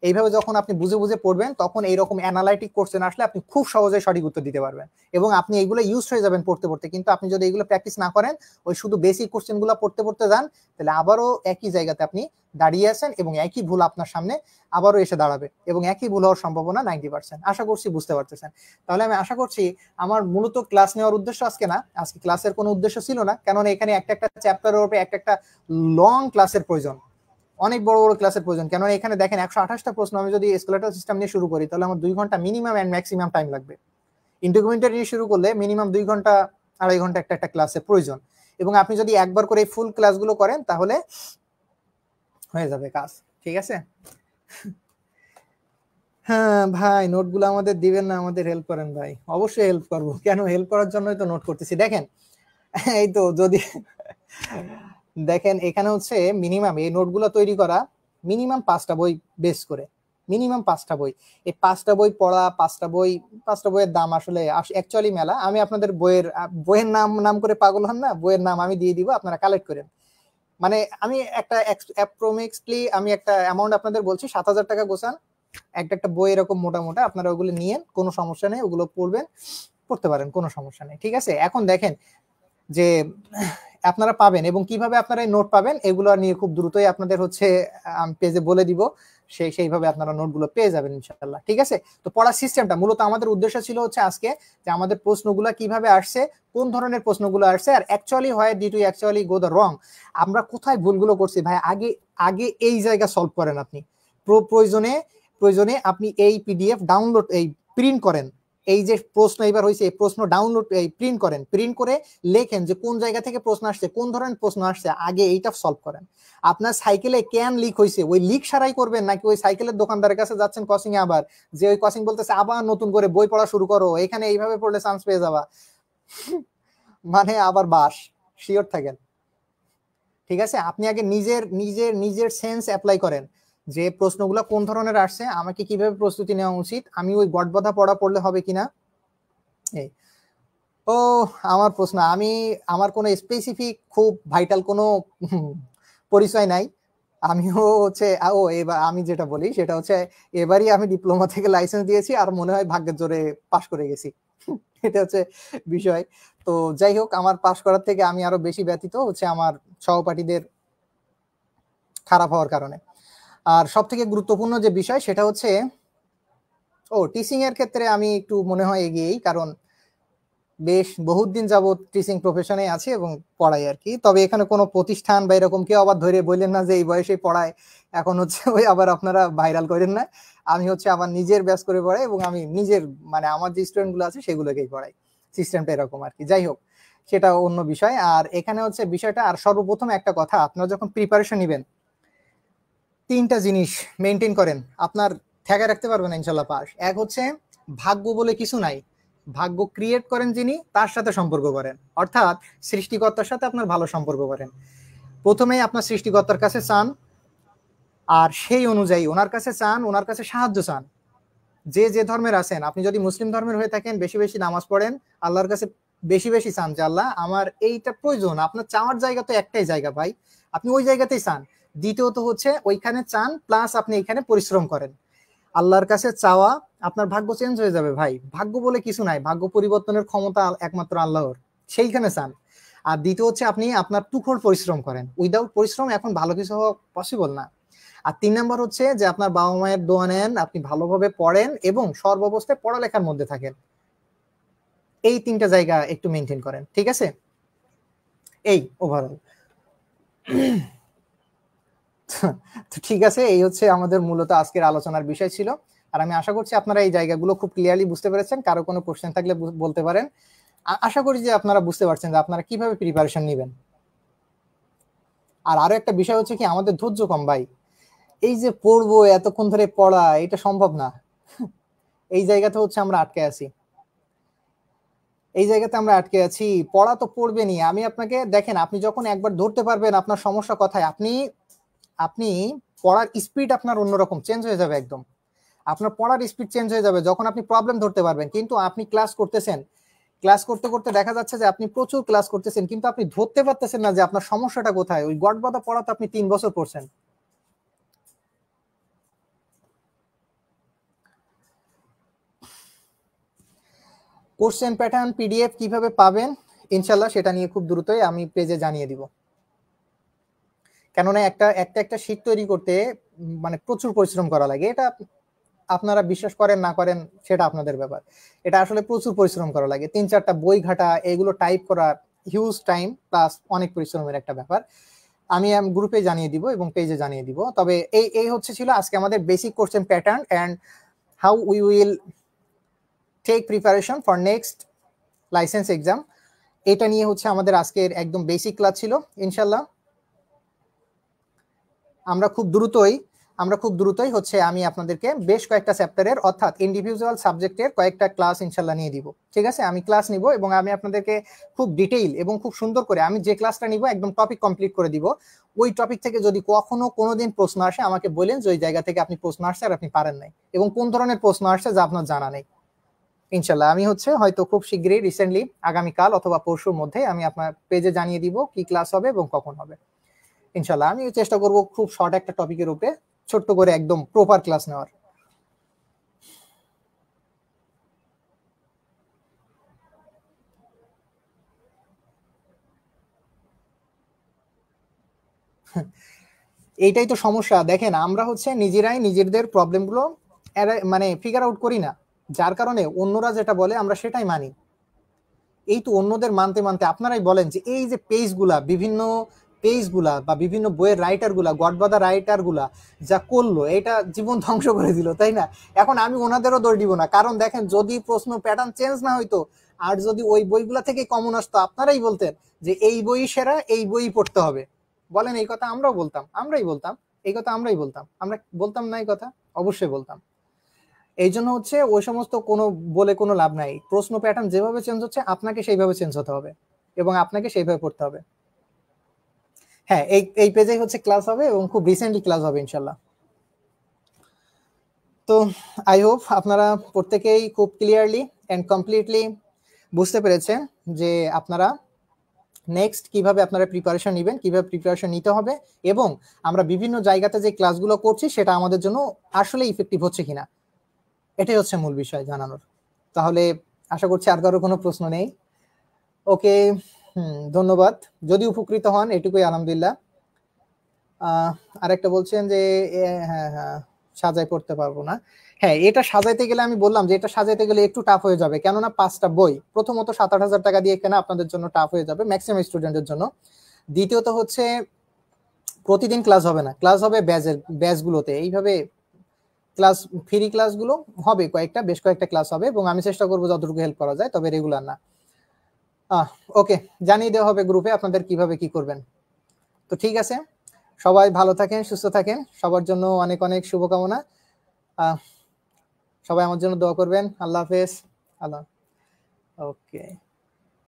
এইভাবে যখন আপনি বুঝে বুঝে পড়বেন, তখন এইরকম অ্যানালাইটিক কোশ্চেন আসলে আপনি খুব সহজে সঠিক উত্তর দিতে পারবেন এবং আপনি এইগুলো ইউজ হয়ে যাবেন পড়তে পড়তে। কিন্তু আপনি যদি এইগুলো প্র্যাকটিস না করেন, ওই শুধু বেসিক কোশ্চেনগুলো পড়তে পড়তে যান, তাহলে আবারও একই জায়গাতে আপনি দাঁড়িয়ে আছেন এবং একই ভুল আপনার সামনে আবারও এসে দাঁড়াবে এবং একই ভুল হওয়ার সম্ভাবনা 90%। আশা করছি বুঝতে পারতেছেন। তাহলে আমি আশা করছি আমার মূলত ক্লাস নেওয়ার উদ্দেশ্য আজকে না, আজকে ক্লাসের কোনো উদ্দেশ্য ছিল না, কেননা এখানে একটা একটা চ্যাপ্টারের উপরে একটা একটা লং ক্লাসের প্রয়োজন, অনেক বড় বড় ক্লাসের প্রয়োজন। কেন এখানে দেখেন 128টা প্রশ্ন, আমি যদি স্কেলেটাল সিস্টেম নিয়ে শুরু করি তাহলে আমার 2 ঘন্টা মিনিমাম এন্ড ম্যাক্সিমাম টাইম লাগবে। ইন্টিগ্রেমেন্টারি নিয়ে শুরু করলে মিনিমাম 2 ঘন্টা 2.5 ঘন্টা একটা একটা ক্লাসের প্রয়োজন, এবং আপনি যদি একবার করে ফুল ক্লাসগুলো করেন তাহলে হয়ে যাবে কাজ। ঠিক আছে? হ্যাঁ ভাই, নোটগুলো আমাদের দিবেন না? আমাদের হেল্প করেন ভাই। অবশ্যই হেল্প করবো, কেন হেল্প করার জন্যই তো নোট করতেছি। দেখেন এই তো যদি দেখেন এখানে হচ্ছে মিনিমাম এই নোটগুলো তৈরি করা মিনিমাম 5টা বই বেস করে, মিনিমাম 5টা বই। এই 5টা বই পড়া, 5টা বইয়ের দাম আসলে অ্যাকচুয়ালি মেলা। আমি আপনাদের বইয়ের নাম নাম করে পাগল হন না, বইয়ের নাম আমি দিয়ে দিব, আপনারা কালেক্ট করেন। মানে আমি একটা অ্যাপ্রক্সিমেটলি আমি একটা অ্যামাউন্ট আপনাদের বলছি, 7,000 টাকা গোছান, একটা একটা বই এরকম মোটা মোটা, আপনারা ওগুলো নিয়েন, কোনো সমস্যা নেই, ওগুলো পড়বেন, পড়তে পারেন, কোনো সমস্যা নেই। ঠিক আছে? এখন দেখেন যে আপনারা পাবেন এবং কিভাবে আপনারা এই নোট পাবেন এগুলো নিয়ে খুব দ্রুতই আপনাদের হচ্ছে আমি পেজে বলে দিব, সেইভাবে আপনারা নোটগুলো পেয়ে যাবেন ইনশাআল্লাহ। ঠিক আছে? তো পড়ার সিস্টেমটা মূলত আমাদের উদ্দেশ্য ছিল হচ্ছে আজকে যে আমাদের প্রশ্নগুলো কিভাবে আসছে, কোন ধরনের প্রশ্নগুলো আসছে, আর অ্যাকচুয়ালি হয় did you actually go the wrong, আমরা কোথায় ভুলগুলো করছি ভাই। আগে আগে এই জায়গা সলভ করেন আপনি। প্রয়োজনে আপনি এই পিডিএফ ডাউনলোড এই প্রিন্ট করেন, এই যে প্রশ্ন এবার হয়েছে এই প্রশ্ন ডাউনলোড এই প্রিন্ট করেন, প্রিন্ট করে লেখেন যে কোন জায়গা থেকে প্রশ্ন আসছে, কোন ধরনের প্রশ্ন আসছে, আগে এইটা সলভ করেন। আপনার সাইকেলে কেন লিক হয়েছে, ওই লিক সারাই করবেন নাকি ওই সাইকেলের দোকানদারের কাছে যাচ্ছেন কোচিং এ, আবার যে ওই কোচিং বলতেছে আবার নতুন করে বই পড়া শুরু করো, এখানে এইভাবে পড়লে চান্স পেয়ে যাবা, মানে আবার বাস। শিওর থাকেন। ঠিক আছে? আপনি আগে নিজের নিজের নিজের সেন্স অ্যাপ্লাই করেন যে প্রশ্নগুলো কোন ধরনের আসছে, আমাকে কিভাবে প্রস্তুতি নেওয়া উচিত, আমি ওই গটবাধা পড়া পড়লে হবে কিনা। এই ও আমার প্রশ্ন, আমার কোনো স্পেসিফিক খুব ভাইটাল কোনো পরিচয় নাই। আমিও হচ্ছে এবার আমি যেটা বলি সেটা হচ্ছে এবারই আমি ডিপ্লোমা থেকে লাইসেন্স দিয়েছি, আর মনে হয় ভাগ্যের জোরে পাশ করে গেছি। এটা হচ্ছে বিষয়। তো যাই হোক, আমার পাশ করার থেকে আমি আরো বেশি ব্যথিত হচ্ছে আমার সহপাঠীদের খারাপ হওয়ার কারণে। আর সব থেকে গুরুত্বপূর্ণ যে বিষয় সেটা হচ্ছে টিচিং এর ক্ষেত্রে আমি একটু মনে হয় এগিয়েই, কারণ বেশ বহুত দিন যাবত টিচিং প্রফেশনে আছি এবং পড়াই আর কি। তবে এখানে কোনো প্রতিষ্ঠান বা এরকম কেউ আবার ধরে বললেন না যে এই বয়সে পড়ায়, এখন হচ্ছে ওই আবার আপনারা ভাইরাল করেন না। আমি হচ্ছে আবার নিজের ব্যাচ করে পড়াই এবং আমি নিজের মানে আমার যে স্টুডেন্ট গুলো আছে সেগুলোকেই পড়াই। সিস্টেমটা এরকম আর কি। যাই হোক, সেটা অন্য বিষয়। আর এখানে হচ্ছে বিষয়টা, আর সর্বপ্রথম একটা কথা, আপনারা যখন প্রিপারেশন নেবেন 3টা জিনিস মেনটেন করেন, আপনার ঠেকায় রাখতে পারবেন ইনশাল্লাহ পাস। এক হচ্ছে ভাগ্য বলে কিছু নাই, ভাগ্য ক্রিয়েট করেন যিনি তার সাথে সম্পর্ক করেন, অর্থাৎ সৃষ্টিকর্তার সাথে আপনার ভালো সম্পর্ক করেন। প্রথমেই আপনার সৃষ্টিকর্তার কাছে চান, আর সেই অনুযায়ী ওনার কাছে চান, ওনার কাছে সাহায্য চান। যে যে ধর্মের আছেন, আপনি যদি মুসলিম ধর্মের হয়ে থাকেন বেশি বেশি নামাজ পড়েন, আল্লাহর কাছে বেশি বেশি চান যে আল্লাহ আমার এইটা প্রয়োজন। আপনার চাওয়ার জায়গা তো একটাই জায়গা ভাই, আপনি ওই জায়গাতেই চান। দ্বিতীয়ত হচ্ছে ওইখানে চান প্লাস আপনি এখানে পরিশ্রম করেন। আল্লাহর কাছে চাওয়া, আপনার ভাগ্য চেঞ্জ হয়ে যাবে ভাই। ভাগ্য বলে কিছু নাই, ভাগ্য পরিবর্তনের ক্ষমতা একমাত্র আল্লাহর, সেইখানে চান। আর দ্বিতীয় হচ্ছে আপনি আপনার তুখর পরিশ্রম করেন, উইদাউট পরিশ্রম এখন ভালো কিছু হওয়া পসিবল না। আর 3 নাম্বার হচ্ছে যে আপনার বাবা মায়ের দোয়া নেন, আপনি ভালোভাবে পড়েন এবং সর্বাবস্থায় পড়ালেখার মধ্যে থাকেন। এই 3টা জায়গা একটু মেনটেন করেন। ঠিক আছে? এই ওভারঅল তো ঠিক আছে, এই হচ্ছে আমাদের মূলত আজকের আলোচনার বিষয় ছিল। আর আমি আশা করছি আপনারা এই জায়গাগুলো খুব ক্লিয়ারলি বুঝতে পেরেছেন। কারো কোনো কোশ্চেন থাকলে বলতে পারেন। আশা করি যে আপনারা বুঝতে পারছেন যে আপনারা কিভাবে প্রিপারেশন নেবেন। আর আরো একটা বিষয় হচ্ছে কি, আমাদের ধৈর্য কম ভাই। এই যে পড়বো এতক্ষণ ধরে পড়া, এটা সম্ভব না। এই জায়গাতে হচ্ছে আমরা আটকে আছি, পড়া তো পড়বেনই। আমি আপনাকে দেখেন, আপনি যখন একবার ধরতে পারবেন আপনার সমস্যা কথায়, আপনি আপনি পড়ার স্পিড আপনার অন্যরকম চেঞ্জ হয়ে যাবে একদম। আপনার পড়ার স্পিড চেঞ্জ হয়ে যাবে যখন আপনি প্রবলেম ধরতে পারবেন। কিন্তু আপনি ক্লাস করতেছেন, ক্লাস করতে করতে দেখা যাচ্ছে যে আপনি প্রচুর ক্লাস করতেছেন কিন্তু আপনি ধরতে পারতেছেন না যে আপনার সমস্যাটা কোথায়। ওই গটবাধা পড়া তো আপনি 3 বছর পড়ছেন। কোশ্চেন প্যাটার্ন পিডিএফ কিভাবে পাবেন ইনশাল্লাহ সেটা নিয়ে খুব দ্রুতই আমি পেজে জানিয়ে দিব। কেননা একটা একটা একটা শীট তৈরি করতে মানে প্রচুর পরিশ্রম করা লাগে। এটা আপনারা বিশ্বাস করেন না করেন সেটা আপনাদের ব্যাপার। এটা আসলে প্রচুর পরিশ্রম করা লাগে, 3-4টা বই ঘাটা, এগুলো টাইপ করা, হিউজ টাইম প্লাস অনেক পরিশ্রমের একটা ব্যাপার। আমি গ্রুপে জানিয়ে দিব এবং পেজে জানিয়ে দিব। তবে এই হচ্ছে ছিল আজকে আমাদের basic question pattern and how we will take preparation for next licence exam. এটা নিয়ে হচ্ছে আমাদের আজকের একদম বেসিক ক্লাস ছিল। ইনশাল্লাহ আমরা খুব দ্রুতই হচ্ছে আমি আপনাদেরকে বেশ কয়েকটা চ্যাপ্টারের অর্থাৎ ইন্ডিভিজুয়াল সাবজেক্টের কয়েকটা ক্লাস ইনশাল্লাহ নিয়ে দিব। ঠিক আছে, আমি ক্লাস নিব এবং আমি আপনাদেরকে খুব ডিটেইল এবং খুব সুন্দর করে আমি যে ক্লাসটা নিব একদম টপিক কমপ্লিট করে দিব। ওই টপিক থেকে যদি কখনো কোনোদিন প্রশ্ন আসে আমাকে বলেন যে ওই জায়গা থেকে আপনি প্রশ্ন আসছে আর আপনি পারেন নাই এবং কোন ধরনের প্রশ্ন আসছে যা আপনার জানা নেই। ইনশাল্লাহ আমি হচ্ছে হয়তো খুব শীঘ্রই রিসেন্টলি আগামীকাল অথবা পরশুর মধ্যে আমি আপনার পেজে জানিয়ে দিব কি ক্লাস হবে এবং কখন হবে। ইনশাল্লাহ আমি চেষ্টা করব খুব শর্ট একটা টপিকের উপরে ছোট্ট করে একদম প্রপার ক্লাস নেওয়ার। এইটাই তো সমস্যা, দেখেন আমরা হচ্ছে নিজেরাই নিজেদের প্রবলেমগুলো মানে ফিগার আউট করি না, যার কারণে অন্যরা যেটা বলে আমরা সেটাই মানি। এই তো অন্যদের মানতে মানতে আপনারাই বলেন যে এই যে বিভিন্ন পেজগুলা বা বিভিন্ন বইয়ের রাইটারগুলা গডবাদা রাইটারগুলা যা করলো এটা জীবন ধ্বংস করে দিল, তাই না? এখন আমি ওনাদেরও দোষ দিব না, কারণ দেখেন যদি প্রশ্ন প্যাটার্ন চেঞ্জ না হইতো আর যদি ওই বইগুলা থেকে কমন আসতো আপনারাই বলতেন যে এই বই সেরা, এই বই পড়তে হবে। বলেন এই কথা আমরাই বলতাম, এই কথা আমরাই বলতাম, আমরা বলতাম না এই কথা? অবশ্যই বলতাম। এই জন্য হচ্ছে ওই সমস্ত কোনো বলে কোনো লাভ নাই। প্রশ্ন প্যাটার্ন যেভাবে চেঞ্জ হচ্ছে আপনাকে সেইভাবে চেঞ্জ হতে হবে এবং আপনাকে সেইভাবে পড়তে হবে। হ্যাঁ, এই পেজেই হচ্ছে ক্লাস হবে এবং খুব রিসেন্টলি ক্লাস হবে ইনশাল্লাহ। তো আই হোপ আপনারা প্রত্যেকেই খুব ক্লিয়ারলি এন্ড কমপ্লিটলি বুঝতে পেরেছেন যে আপনারা নেক্সট কিভাবে আপনারা প্রিপারেশন নেবেন, কিভাবে প্রিপারেশন নিতে হবে এবং আমরা বিভিন্ন জায়গাতে যে ক্লাসগুলো করছি সেটা আমাদের জন্য আসলে ইফেক্টিভ হচ্ছে কিনা, এটাই হচ্ছে মূল বিষয় জানানোর। তাহলে আশা করছি আর কারো কোনো প্রশ্ন নেই। ওকে, ধন্যবাদ। যদি উপকৃত হন এটুকুই আলহামদুলিল্লাহ। আরেকটা বলছেন যে হ্যাঁ হ্যাঁ সাজাই পড়তে পারবো না। হ্যাঁ, এটা সাজাইতে গেলে আমি বললাম যে এটা সাজাইতে গেলে একটু টাফ হয়ে যাবে, কেননা 5টা বই প্রথমত 7-8 হাজার টাকা দিয়ে কেনা আপনাদের জন্য টাফ হয়ে যাবে ম্যাক্সিমাম স্টুডেন্টের জন্য। দ্বিতীয়ত হচ্ছে প্রতিদিন ক্লাস হবে না, ক্লাস হবে ব্যাচগুলোতে। এইভাবে ক্লাস ফ্রি ক্লাসগুলো হবে কয়েকটা, বেশ কয়েকটা ক্লাস হবে এবং আমি চেষ্টা করবো যতটুকু হেল্প করা যায়, তবে রেগুলার না। ওকে, জানিয়ে দেওয়া হবে গ্রুপে আপনাদের কিভাবে কি করবেন। তো ঠিক আছে, সবাই ভালো থাকেন, সুস্থ থাকেন, সবার জন্য অনেক অনেক শুভকামনা। সবাই আমার জন্য দোয়া করবেন। আল্লাহ হাফেজ। আল্লাহ। ওকে।